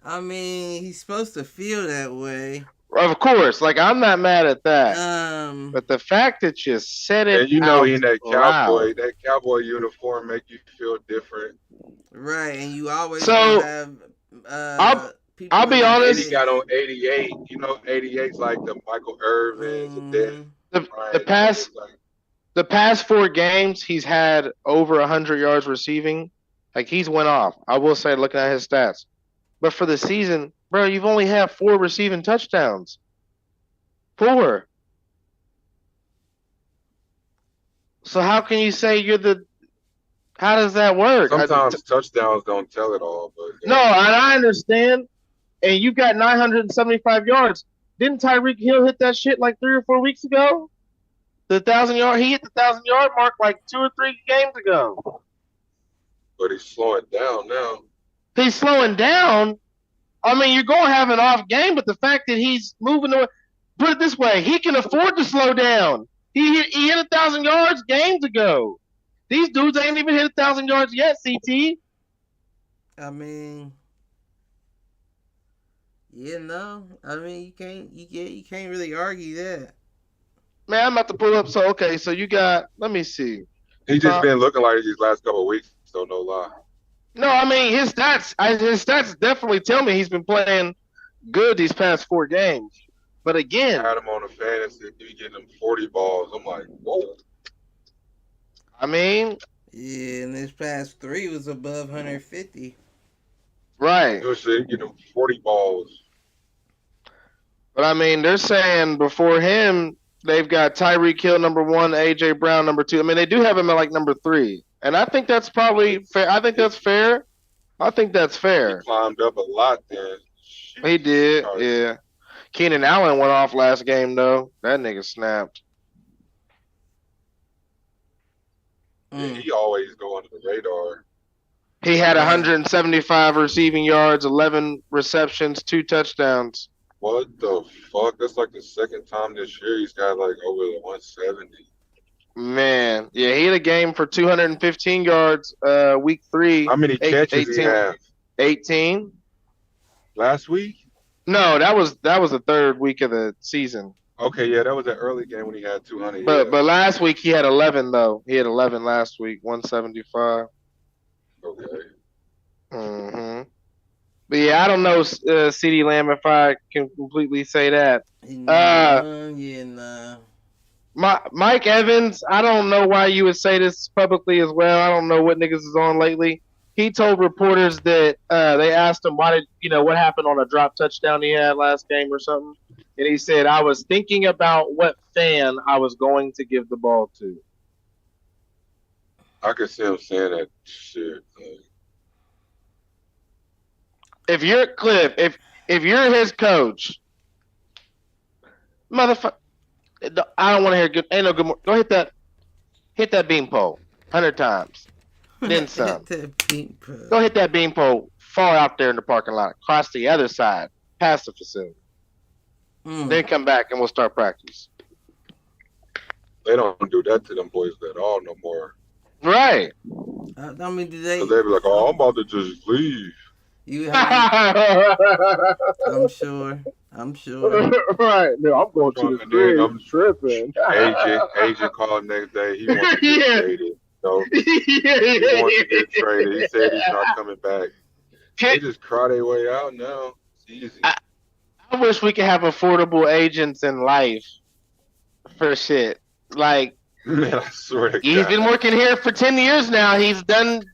Speaker 1: I mean, he's supposed to feel that way.
Speaker 2: Of course, like I'm not mad at that, but the fact that you said it,
Speaker 3: And you know,
Speaker 2: out
Speaker 3: in that
Speaker 2: loud.
Speaker 3: cowboy uniform make you feel different.
Speaker 1: Right, and you always
Speaker 2: So
Speaker 1: have people.
Speaker 2: I'll be
Speaker 1: in
Speaker 2: honest.
Speaker 3: And he got on 88. You know, 88's like the Michael Irvins and then
Speaker 2: the past 4 games he's had over 100 yards receiving. Like he's went off. I will say, looking at his stats, but for the season, bro, you've only had 4 receiving touchdowns. 4. So how can you say you're the? How does that work?
Speaker 3: Sometimes touchdowns don't tell it all, but
Speaker 2: no, and I understand. And you got 975 yards. Didn't Tyreek Hill hit that shit like 3 or 4 weeks ago? The 1,000-yard, he hit the 1,000-yard mark like 2 or 3 games ago.
Speaker 3: But he's slowing down now.
Speaker 2: He's slowing down. I mean, you're going to have an off game, but the fact that he's moving away, put it this way, he can afford to slow down. He hit 1,000 yards games ago. These dudes ain't even hit 1,000 yards yet, CT.
Speaker 1: I mean, I mean, you can't really argue that.
Speaker 2: Man, I'm about to pull up. So you got, let me see.
Speaker 3: He's just been looking like these last couple of weeks, so no lie.
Speaker 2: No, I mean, his stats definitely tell me he's been playing good these past 4 games. But again,
Speaker 3: I had him on a fantasy, he getting him 40 balls. I'm like, whoa.
Speaker 2: I mean,
Speaker 1: yeah, and this past 3 was above 150.
Speaker 2: Right.
Speaker 3: Good shit, getting him 40 balls.
Speaker 2: But I mean, they're saying before him, they've got Tyreek Hill number 1, AJ Brown number 2. I mean, they do have him at like number 3, and I think that's probably fair. I think that's fair.
Speaker 3: He climbed up a lot then.
Speaker 2: He did, yeah. Keenan Allen went off last game though. That nigga snapped.
Speaker 3: Yeah, he always go under the radar.
Speaker 2: He had 175 receiving yards, 11 receptions, 2 touchdowns.
Speaker 3: What the fuck? That's like the second time this year he's got like over the 170.
Speaker 2: Man, yeah, he had a game for 215 yards. Week 3.
Speaker 3: How many catches 18, he have?
Speaker 2: 18.
Speaker 3: Last week?
Speaker 2: No, that was the 3rd week of the season.
Speaker 3: Okay, yeah, that was an early game when he had 200.
Speaker 2: But last week he had 11 though. He had 11 last week, 175.
Speaker 3: Okay.
Speaker 2: Mhm. But yeah, I don't know, CeeDee Lamb, if I can completely say that. Mike Evans, I don't know why you would say this publicly as well. I don't know what niggas is on lately. He told reporters that they asked him what happened on a drop touchdown he had last game or something. And he said, I was thinking about what fan I was going to give the ball to.
Speaker 3: I could see him saying that shit.
Speaker 2: If you're Cliff, if you're his coach, motherfucker, I don't want to hear good. Ain't no good. Go hit that beanpole 100 times, then some. Go hit that beanpole far out there in the parking lot, cross the other side, past the facility. Then come back and we'll start practice.
Speaker 3: They don't do that to them boys at all no more.
Speaker 2: Right.
Speaker 1: I mean, do they?
Speaker 3: So they be like, "Oh, I'm about to just leave."
Speaker 1: I'm sure.
Speaker 2: Right. No, I'm going to the street. I'm tripping.
Speaker 3: Agent called next day. He wants to get traded. So he wants to get traded. He said he's not coming back. They just cry their way out now. It's easy.
Speaker 2: I wish we could have affordable agents in life for shit. Like,
Speaker 3: man, I swear to
Speaker 2: he's
Speaker 3: God.
Speaker 2: been working here for 10 years now. He's done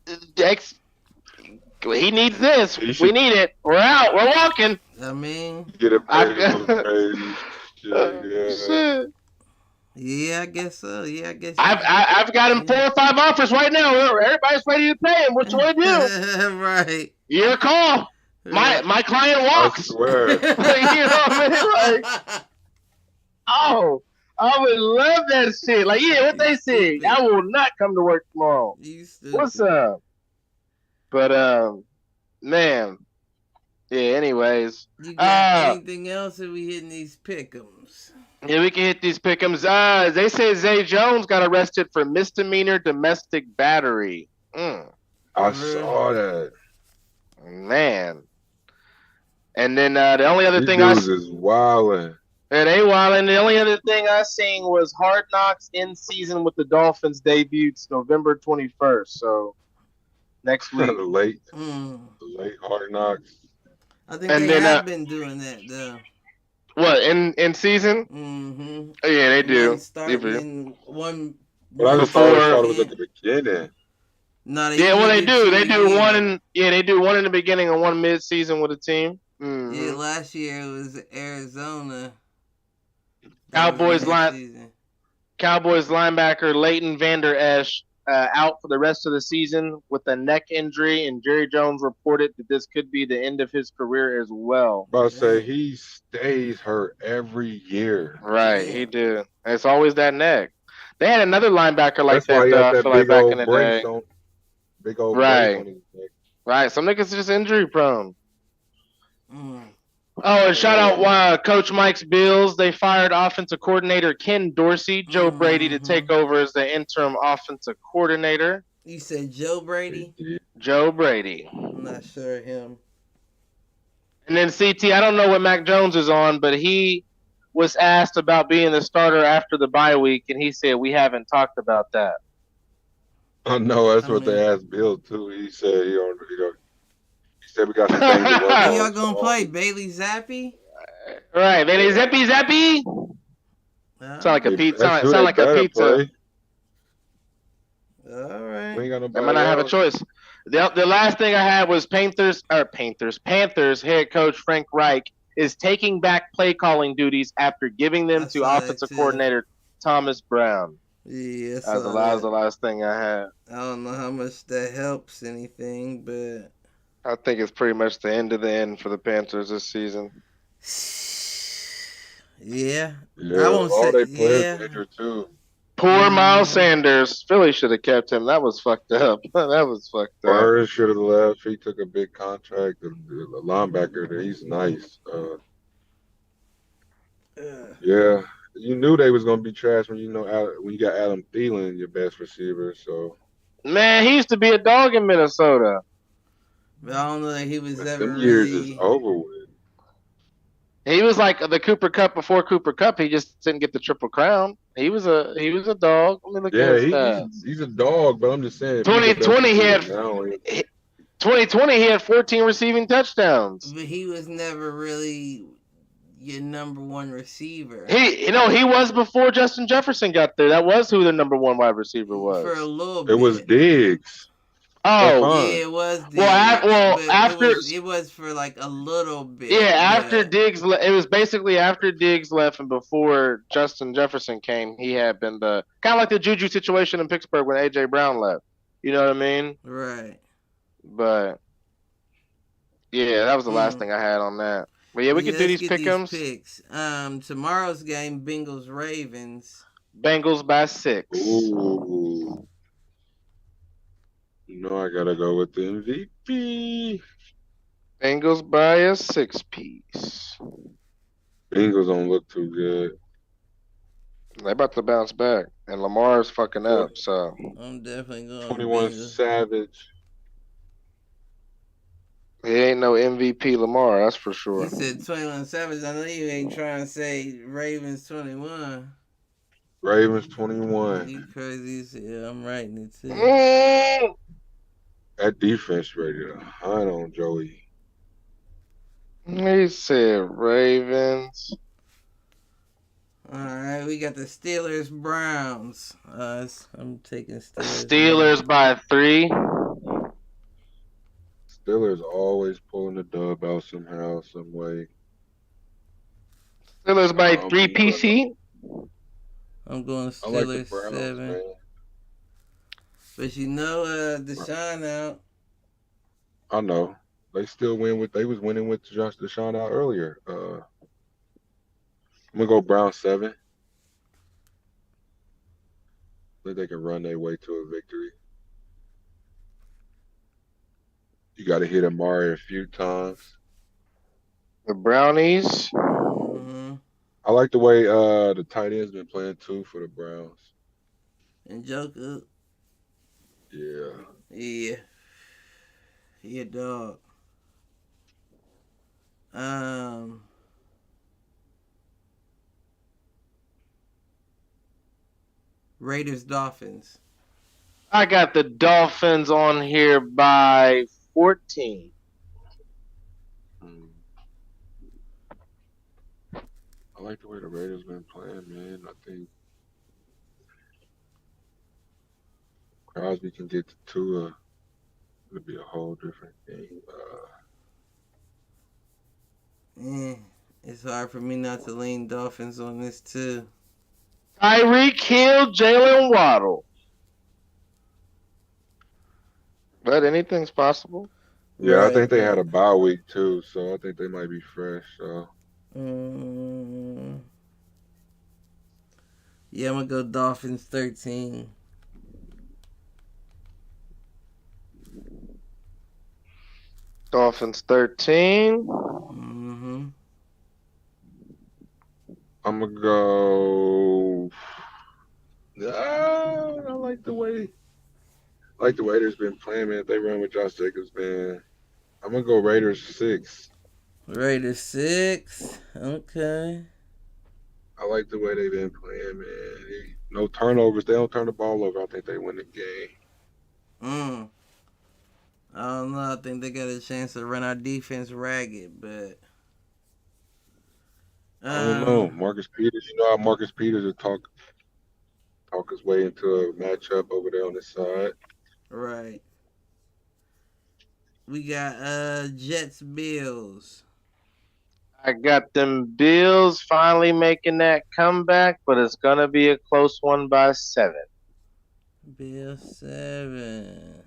Speaker 2: he needs this. We need it. We're out. We're walking.
Speaker 1: I mean,
Speaker 3: get a crazy
Speaker 2: shit.
Speaker 1: Yeah, I guess so.
Speaker 2: I've got him 4 or 5 offers right now. Everybody's ready to pay him. What you want to do?
Speaker 1: Right.
Speaker 2: Your call. My client walks.
Speaker 3: I swear.
Speaker 2: You know what I mean? Like, oh, I would love that shit. Like, yeah, what they say. I will not come to work tomorrow. What's up? But man, Yeah. Anyways,
Speaker 1: You got anything else? Or we hitting these pick'ems?
Speaker 2: Yeah, we can hit these pick'ems. They say Zay Jones got arrested for misdemeanor domestic battery.
Speaker 3: I saw that.
Speaker 2: Man. And then the only other
Speaker 3: These
Speaker 2: thing
Speaker 3: dudes is wildin'.
Speaker 2: Yeah, they wildin'. The only other thing I seen was Hard Knocks in season with the Dolphins debuts November 21st. So next week.
Speaker 3: the late Hard Knocks.
Speaker 1: I think they have been doing that though.
Speaker 2: What in season?
Speaker 1: Mm-hmm.
Speaker 2: Yeah, they do.
Speaker 1: One starting one.
Speaker 3: But I just thought it was at the beginning.
Speaker 1: No,
Speaker 2: they do. They do one. They do one in the beginning and one mid-season with a team. Mm-hmm.
Speaker 1: Yeah, last year it was Arizona.
Speaker 2: Cowboys linebacker Leighton Vander Esch out for the rest of the season with a neck injury, and Jerry Jones reported that this could be the end of his career as well.
Speaker 3: About to say he stays hurt every year.
Speaker 2: Right, he did. It's always that neck. They had another linebacker like that. I feel like back in the day.
Speaker 3: Big old
Speaker 2: right,
Speaker 3: on his neck.
Speaker 2: Right. Some niggas just injury prone. Oh, and shout out Coach Mike's Bills. They fired offensive coordinator Ken Dorsey, Joe Brady, to take over as the interim offensive coordinator.
Speaker 1: You said Joe Brady?
Speaker 2: Joe Brady.
Speaker 1: I'm not sure of him.
Speaker 2: And then CT, I don't know what Mac Jones is on, but he was asked about being the starter after the bye week, and he said, we haven't talked about that.
Speaker 3: I know, that's what they asked Bill, too. He said, he said we got some things to work on.
Speaker 1: Y'all gonna play Bailey Zappi?
Speaker 2: Right, Bailey Zappi. Sound like a pizza. Sound like a pizza.
Speaker 3: Play.
Speaker 1: All right.
Speaker 3: We ain't got
Speaker 2: I might not have a choice. The last thing I had was Panthers head coach Frank Reich is taking back play calling duties after giving them to offensive coordinator Thomas Brown.
Speaker 1: Yeah,
Speaker 2: that was the last thing I had.
Speaker 1: I don't know how much that helps anything, but
Speaker 2: I think it's pretty much the end of the end for the Panthers this season.
Speaker 1: Yeah.
Speaker 3: I won't say injured too.
Speaker 2: Poor Miles Sanders. Philly should have kept him. That was fucked up.
Speaker 3: Burris should have left. He took a big contract. The linebacker, he's nice. Yeah. You knew they was gonna be trash when you got Adam Thielen, your best receiver. So,
Speaker 2: man, he used to be a dog in Minnesota.
Speaker 1: But I don't know that he was ever.
Speaker 3: Them years is over with.
Speaker 2: He was like the Cooper Kupp before Cooper Kupp. He just didn't get the Triple Crown. He was a dog.
Speaker 3: He's a dog. But I'm just saying.
Speaker 2: 2020 he had 14 receiving touchdowns.
Speaker 1: But he was never really your number one receiver.
Speaker 2: He was before Justin Jefferson got there. That was who the number one wide receiver was.
Speaker 1: For a little bit.
Speaker 3: It was Diggs.
Speaker 2: Oh,
Speaker 1: yeah, it was Diggs.
Speaker 2: After
Speaker 1: it was for like a little bit.
Speaker 2: Yeah, after Diggs, it was basically after Diggs left and before Justin Jefferson came. He had been the kind of like the Juju situation in Pittsburgh when AJ Brown left. You know what I mean?
Speaker 1: Right.
Speaker 2: But yeah, that was the last thing I had on that. But yeah, we could do these pick'ems.
Speaker 1: Tomorrow's game, Bengals Ravens.
Speaker 2: Bengals by 6.
Speaker 3: Ooh. You know I gotta go with the MVP.
Speaker 2: Bengals by a 6-piece.
Speaker 3: Bengals don't look too good.
Speaker 2: They about to bounce back, and Lamar's fucking up. So
Speaker 1: I'm definitely going.
Speaker 3: 21 Savage.
Speaker 2: He ain't no MVP Lamar, that's for sure.
Speaker 1: You said 21 Savage. I know you ain't trying to say Ravens 21.
Speaker 3: Ravens 21.
Speaker 1: You crazy? Yeah, I'm writing it too.
Speaker 3: That defense rated a hunt on Joey.
Speaker 2: He said Ravens.
Speaker 1: All right, we got the Steelers Browns. I'm taking Steelers.
Speaker 2: Steelers by 3.
Speaker 3: Steelers always pulling the dub out somehow, some way.
Speaker 2: Steelers by 3 PC.
Speaker 1: I'm going Steelers
Speaker 3: like Browns,
Speaker 1: 7.
Speaker 3: Man.
Speaker 1: But Deshaun out.
Speaker 3: I know. They still win they was winning with Deshaun out earlier. I'm gonna go Browns 7. I think they can run their way to a victory. You gotta hit Amari a few times.
Speaker 2: The Brownies.
Speaker 1: Mhm.
Speaker 3: I like the way the tight end's been playing too for the Browns.
Speaker 1: And Joker,
Speaker 3: Yeah.
Speaker 1: yeah, dog. Um, Raiders Dolphins.
Speaker 2: I got the Dolphins on here by 14.
Speaker 3: Mm. I like the way the Raiders been playing, man. I think Crosby can get to Tua. It'll be a whole different game.
Speaker 1: It's hard for me not to lean Dolphins on this too.
Speaker 2: Tyreek Hill, Jalen Waddle. But anything's possible.
Speaker 3: Yeah, I think they
Speaker 1: right.
Speaker 3: had a bye week too, so I think they might be fresh. So
Speaker 1: Yeah, I'm gonna go Dolphins 13.
Speaker 2: Dolphins 13.
Speaker 1: Mm-hmm.
Speaker 3: I'm gonna go. I like the way Raiders been playing, man. If they run with Josh Jacobs, man, I'm gonna go Raiders 6.
Speaker 1: Raiders 6. Okay.
Speaker 3: I like the way they've been playing, man. No turnovers. They don't turn the ball over. I think they win the game.
Speaker 1: I don't know. I think they got a chance to run our defense ragged, but
Speaker 3: I don't know. Marcus Peters, you know how Marcus Peters will talk his way into a matchup over there on this side.
Speaker 1: right. We got Jets Bills.
Speaker 2: I got them Bills finally making that comeback, but it's going to be a close one by 7.
Speaker 1: Bills 7.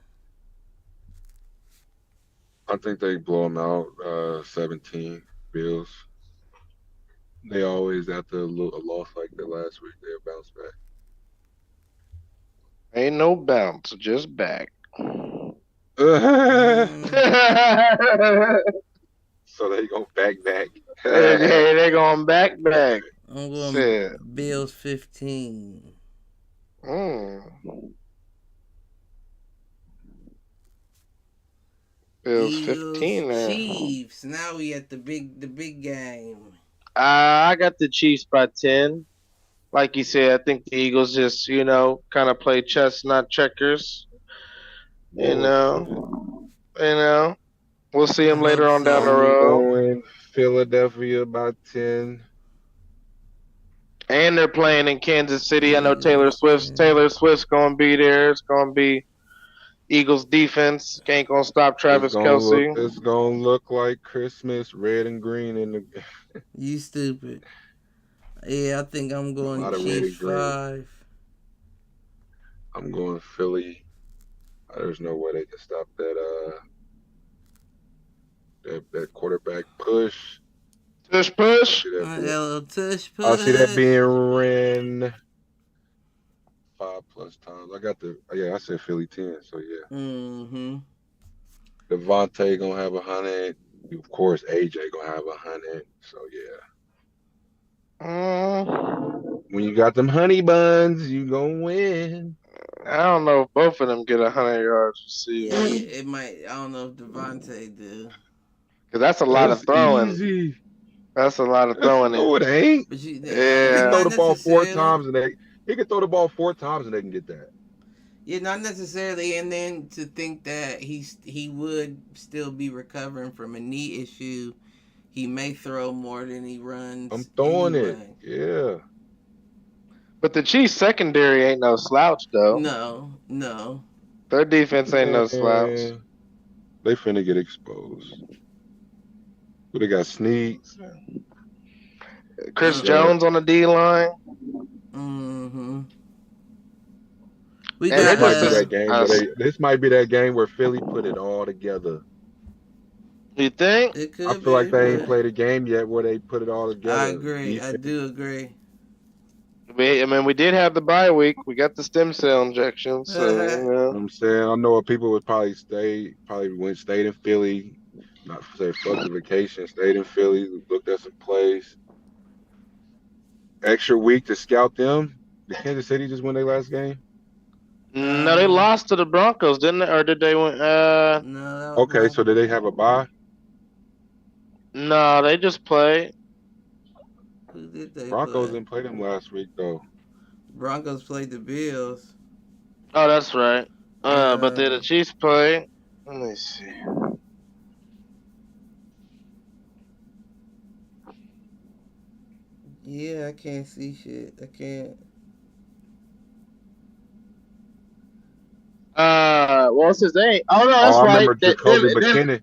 Speaker 3: I think they blow them out 17 Bills. They always, after a loss like that last week, they'll bounce back.
Speaker 2: Ain't no bounce, just back.
Speaker 3: So they go back.
Speaker 2: They going back.
Speaker 1: I'm going
Speaker 2: Shit.
Speaker 1: Bills 15.
Speaker 2: Bills
Speaker 1: Eagles
Speaker 2: 15 there.
Speaker 1: Chiefs. Now we at the big game.
Speaker 2: I got the Chiefs by 10. Like you said, I think the Eagles just, kind of play chess, not checkers. You know. We'll see them later on down the road.
Speaker 3: Going Philadelphia by 10.
Speaker 2: And they're playing in Kansas City. I know Taylor Swift's going to be there. It's going to be Eagles defense. Ain't going to stop Travis Kelce.
Speaker 3: It's going to look like Christmas, red and green in the.
Speaker 1: You stupid. Yeah, I think I'm going Chiefs 5.
Speaker 3: I'm going Philly. There's no way they can stop that quarterback push.
Speaker 2: Tush push.
Speaker 1: Tush push.
Speaker 3: I see that being ran 5+ times. I said Philly 10. So yeah.
Speaker 1: Mm-hmm.
Speaker 3: Devontae gonna have 100. Of course, AJ gonna have 100. So yeah. When you got them honey buns, you gonna win.
Speaker 2: I don't know if both of them get 100 yards receiving.
Speaker 1: Yeah, it might. I don't know if Devontae do.
Speaker 2: Because that's a lot of throwing.
Speaker 3: Easy.
Speaker 2: That's a lot of throwing.
Speaker 3: No, it ain't.
Speaker 1: But
Speaker 3: He can throw the ball 4 times and he can throw the ball 4 times and they can get that.
Speaker 1: Yeah, not necessarily. And then to think that he would still be recovering from a knee issue, he may throw more than he runs.
Speaker 3: I'm throwing it. Yeah.
Speaker 2: But the Chiefs secondary ain't no slouch though.
Speaker 1: No.
Speaker 2: Their defense ain't no slouch.
Speaker 3: They finna get exposed. But they got Sneaks.
Speaker 2: Chris Jones on the D line.
Speaker 1: Mm-hmm.
Speaker 3: This might be that game where Philly put it all together.
Speaker 2: You think?
Speaker 1: It could
Speaker 3: I feel like they ain't played a game yet where they put it all together.
Speaker 1: I agree. I do agree.
Speaker 2: We did have the bye week. We got the stem cell injection. So
Speaker 3: I'm saying, I know people would probably stayed in Philly, Not to say fuck the vacation. Stayed in Philly. Looked at some plays. Extra week to scout them. Did Kansas City just win their last game?
Speaker 2: No, they lost to the Broncos, didn't they? Or did they win?
Speaker 1: No, that was
Speaker 3: Okay, so did they have a bye?
Speaker 2: No, they just played.
Speaker 1: Who did they
Speaker 3: Broncos
Speaker 1: play?
Speaker 3: didn't play them last week though.
Speaker 1: Broncos played the Bills.
Speaker 2: Oh, that's right. But did the Chiefs play? Let me see.
Speaker 1: Yeah, I can't see shit. I can't.
Speaker 2: What's his name? Oh no, that's
Speaker 3: I
Speaker 2: right.
Speaker 3: remember Jacoby McKinnon.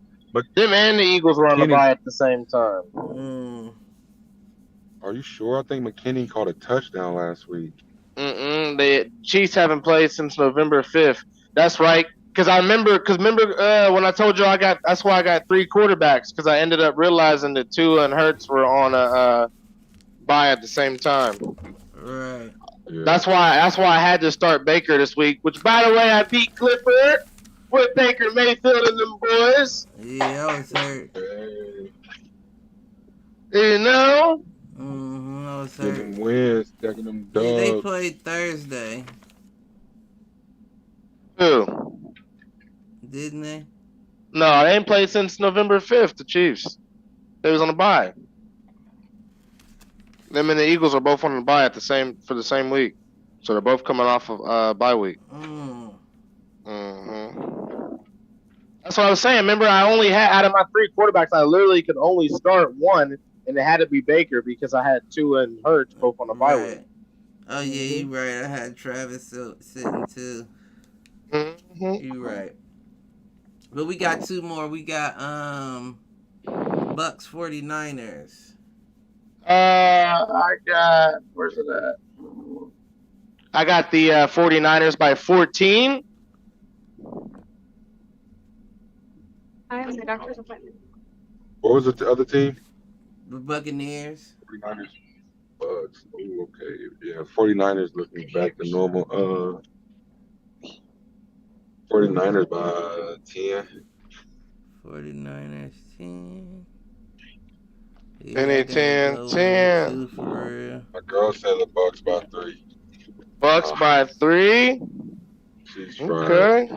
Speaker 2: Them and the Eagles were on the bye at the same time.
Speaker 3: Are you sure? I think McKinney caught a touchdown last week.
Speaker 2: The Chiefs haven't played since November 5th. That's right. Because remember when I told you that's why I got 3 quarterbacks, because I ended up realizing that Tua and Hurts were on a bye at the same time.
Speaker 1: Right.
Speaker 3: Yeah.
Speaker 2: That's why I had to start Baker this week. Which, by the way, I beat Clifford with Baker Mayfield and them boys.
Speaker 1: Yeah, I was hurt.
Speaker 2: You know.
Speaker 1: I was hurt.
Speaker 3: Getting wins, stacking them dubs.
Speaker 1: Yeah, they played Thursday.
Speaker 2: Who?
Speaker 1: Didn't they?
Speaker 2: No, they ain't played since November 5th. The Chiefs. They was on a bye. Them and the Eagles are both on the bye for the same week, so they're both coming off of bye week. That's what I was saying. Remember, I only had out of my 3 quarterbacks, I literally could only start one, and it had to be Baker because I had Tua and Hurts both on the bye week.
Speaker 1: Oh yeah, you right. I had Travis sitting too. You right. But we got 2 more. We got Bucks 49ers.
Speaker 2: Where's it at? I got the 49ers by 14.
Speaker 4: I have my doctor's appointment.
Speaker 3: What was the other team?
Speaker 1: The Buccaneers.
Speaker 3: 49ers. Bucks. Ooh, okay. Yeah, 49ers looking back to normal. 49ers by 10.
Speaker 1: 49ers 10.
Speaker 2: Yeah, 10.
Speaker 1: For real.
Speaker 3: My girl said the Bucks by 3.
Speaker 2: Bucks by 3.
Speaker 3: She's
Speaker 2: okay.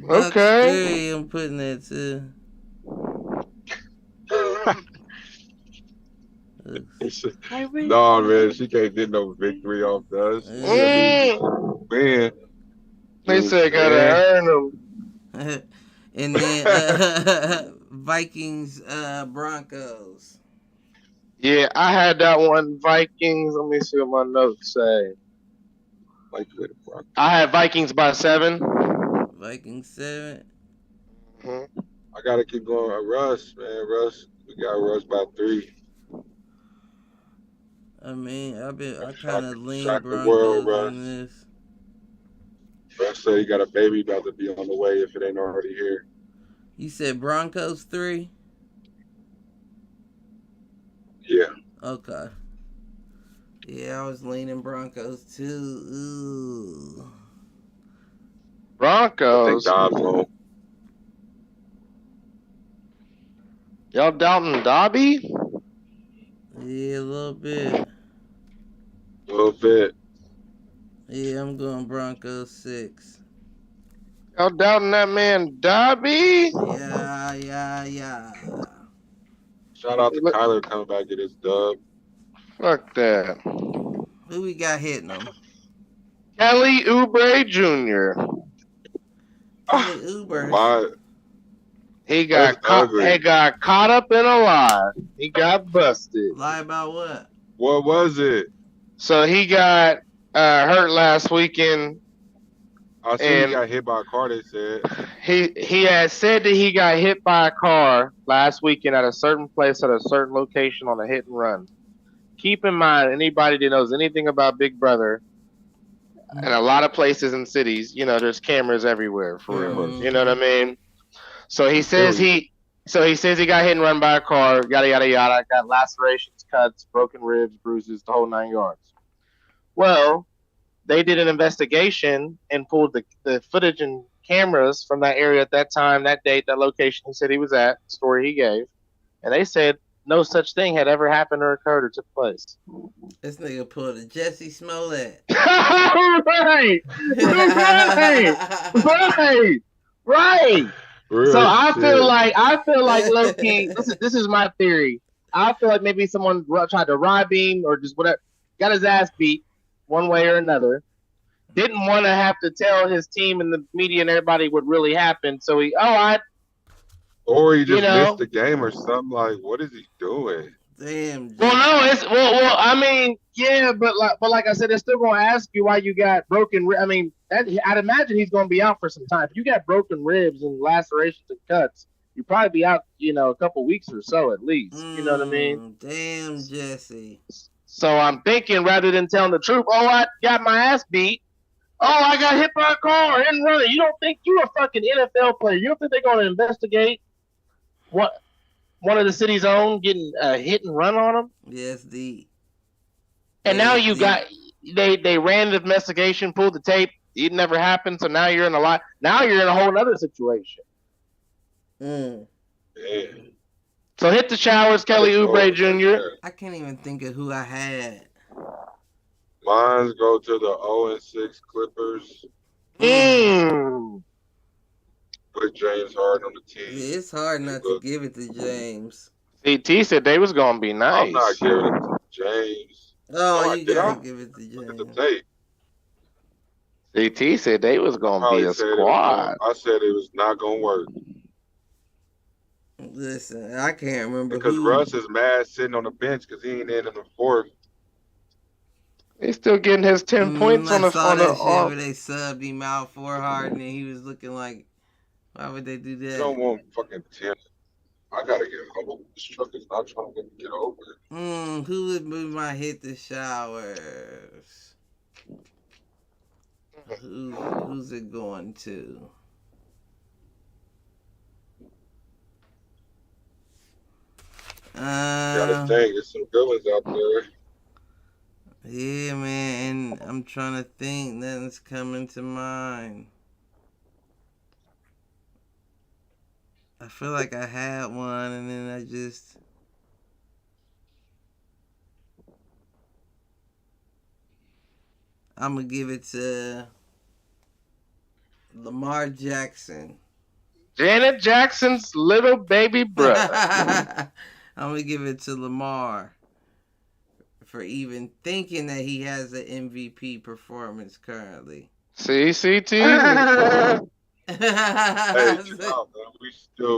Speaker 1: Bucks 3, I'm putting that too.
Speaker 3: No, man, she can't get no victory off us. Man.
Speaker 2: They said gotta earn them.
Speaker 1: And then Vikings, Broncos.
Speaker 2: Yeah, I had that one. Vikings. Let me see what my notes say. I had Vikings by 7.
Speaker 1: Vikings 7.
Speaker 3: I gotta keep going. Russ, man, Russ. We got Russ by 3.
Speaker 1: I mean, I kind of lean Broncos
Speaker 3: world,
Speaker 1: on this.
Speaker 3: Russ said he got a baby about to be on the way if it ain't already here.
Speaker 1: You said Broncos 3?
Speaker 3: Yeah.
Speaker 1: Okay. Yeah, I was leaning Broncos too. Ooh.
Speaker 2: Broncos.
Speaker 3: I think Dobbs won't.
Speaker 2: Y'all doubting Dobby?
Speaker 1: Yeah, a little bit.
Speaker 3: A little bit.
Speaker 1: Yeah, I'm going Broncos 6.
Speaker 2: Y'all doubting that man Dobby?
Speaker 1: Yeah.
Speaker 3: Shout out to Kyler coming back to this dub.
Speaker 2: Fuck that.
Speaker 1: Who we got hitting them?
Speaker 2: Kelly Oubre Jr.
Speaker 1: Kelly Oubre.
Speaker 3: Why?
Speaker 2: He got caught up in a lie. He got busted.
Speaker 1: Lie about what?
Speaker 3: What was it?
Speaker 2: So he got hurt last weekend.
Speaker 3: I see he got hit by a car, they said.
Speaker 2: He had said that he got hit by a car last weekend at a certain place at a certain location on a hit and run. Keep in mind, anybody that knows anything about Big Brother, and a lot of places and cities, you know, there's cameras everywhere for real. You know what I mean? So he says he got hit and run by a car, yada yada yada, got lacerations, cuts, broken ribs, bruises, the whole 9 yards. Well, they did an investigation and pulled the footage and cameras from that area at that time, that date, that location he said he was at, story he gave, and they said no such thing had ever happened or occurred or took place.
Speaker 1: This nigga pulled a Jesse Smollett.
Speaker 2: right.
Speaker 3: Real
Speaker 2: So I
Speaker 3: shit.
Speaker 2: feel like low key. This is my theory. I feel like maybe someone tried to rob him or just whatever, got his ass beat one way or another. Didn't want to have to tell his team and the media and everybody what really happened. So
Speaker 3: Or he just
Speaker 2: You know.
Speaker 3: missed the game or something. Like, what is he doing?
Speaker 1: Damn.
Speaker 2: well, no, it's well. I mean, yeah, but like I said, they're still going to ask you why you got broken. I mean, I'd imagine he's going to be out for some time. If you got broken ribs and lacerations and cuts, you probably be out, a couple weeks or so at least. You know what I mean?
Speaker 1: Damn, Jesse.
Speaker 2: So I'm thinking rather than telling the truth, oh, I got my ass beat. Oh, I got hit by a car and running. You don't think you're a fucking NFL player? You don't think they're going to investigate what one of the city's own getting hit and run on them?
Speaker 1: Yes, the.
Speaker 2: And now you got they ran the investigation, pulled the tape. It never happened. So now you're in a lot. Now you're in a whole other situation.
Speaker 3: Yeah.
Speaker 2: So hit the showers, Kelly Oubre Jr.
Speaker 1: I can't even think of who I had.
Speaker 3: Mines go to the 0-6 Clippers. Put James Harden on the team.
Speaker 1: Yeah, it's hard not to give it to James.
Speaker 2: CT said they was gonna be nice.
Speaker 3: I'm not giving it to James.
Speaker 1: Oh,
Speaker 3: I
Speaker 1: you
Speaker 3: did.
Speaker 1: gotta give it to
Speaker 3: Look at the
Speaker 1: James.
Speaker 3: tape.
Speaker 2: CT said they was gonna be a squad.
Speaker 3: I said it was not gonna work
Speaker 1: Listen, I can't remember
Speaker 3: because
Speaker 1: who.
Speaker 3: Russ is mad sitting on the bench because he ain't in the fourth.
Speaker 2: He's still getting his 10 points on the
Speaker 1: I saw that shit
Speaker 2: arm.
Speaker 1: where they subbed him out for Harden and he was looking like, why would they do
Speaker 3: You
Speaker 1: that?
Speaker 3: don't want fucking 10. I gotta get home. This truck is not trying to get over.
Speaker 1: Who would move my hit the showers? Who's it going to?
Speaker 3: Gotta think, there's some good ones out there.
Speaker 1: Yeah, man. I'm trying to think. Nothing's coming to mind. I feel like I had one, and then I just. I'm gonna give it to Lamar Jackson.
Speaker 2: Janet Jackson's little baby brother.
Speaker 1: I'm gonna give it to Lamar for even thinking that he has an MVP performance currently.
Speaker 2: See, CT.
Speaker 3: Hey,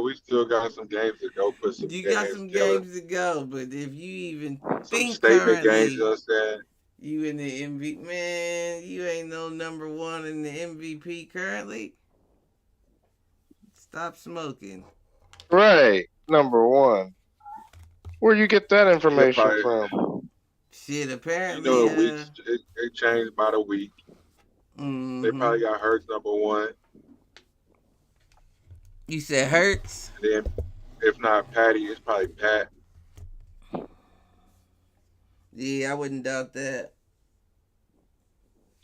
Speaker 3: we still got some games to go. Put some.
Speaker 1: You
Speaker 3: games
Speaker 1: got some
Speaker 3: together.
Speaker 1: games to go, but if you even
Speaker 3: Some
Speaker 1: think
Speaker 3: statement
Speaker 1: currently,
Speaker 3: games. You understand?
Speaker 1: you in the MVP, man, you ain't no number one in the MVP currently. Stop smoking.
Speaker 2: Right, number one. Where you get that information
Speaker 3: Yeah,
Speaker 2: from?
Speaker 1: Shit,
Speaker 3: You
Speaker 1: apparently,
Speaker 3: know, it changed by the week. They probably got Hurts number one.
Speaker 1: You said Hurts?
Speaker 3: And then, if not Patty, it's probably Pat.
Speaker 1: Yeah, I wouldn't doubt that.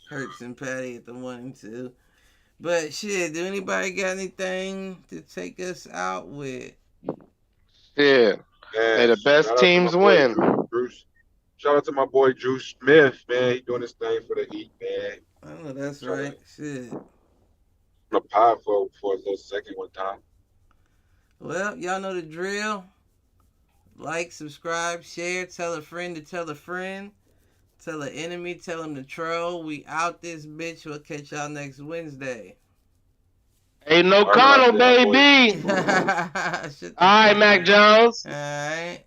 Speaker 1: Hurts and Patty at the 1 and 2. But shit, do anybody got anything to take us out with?
Speaker 2: Yeah.
Speaker 3: Man,
Speaker 2: Hey, the best
Speaker 3: shout out to
Speaker 2: teams
Speaker 3: my boy
Speaker 2: win.
Speaker 3: Shout out to my boy Drew Smith, man. He doing his thing for the Heat, man.
Speaker 1: I know that's right. Shit.
Speaker 3: I'm a pie for a little second one time.
Speaker 1: Well, y'all know the drill. Like, subscribe, share, tell a friend to tell a friend. Tell an enemy, tell him to troll. We out this bitch. We'll catch y'all next Wednesday.
Speaker 2: Ain't no Connell, baby.
Speaker 1: All
Speaker 2: All right, Mac Jones.
Speaker 1: right.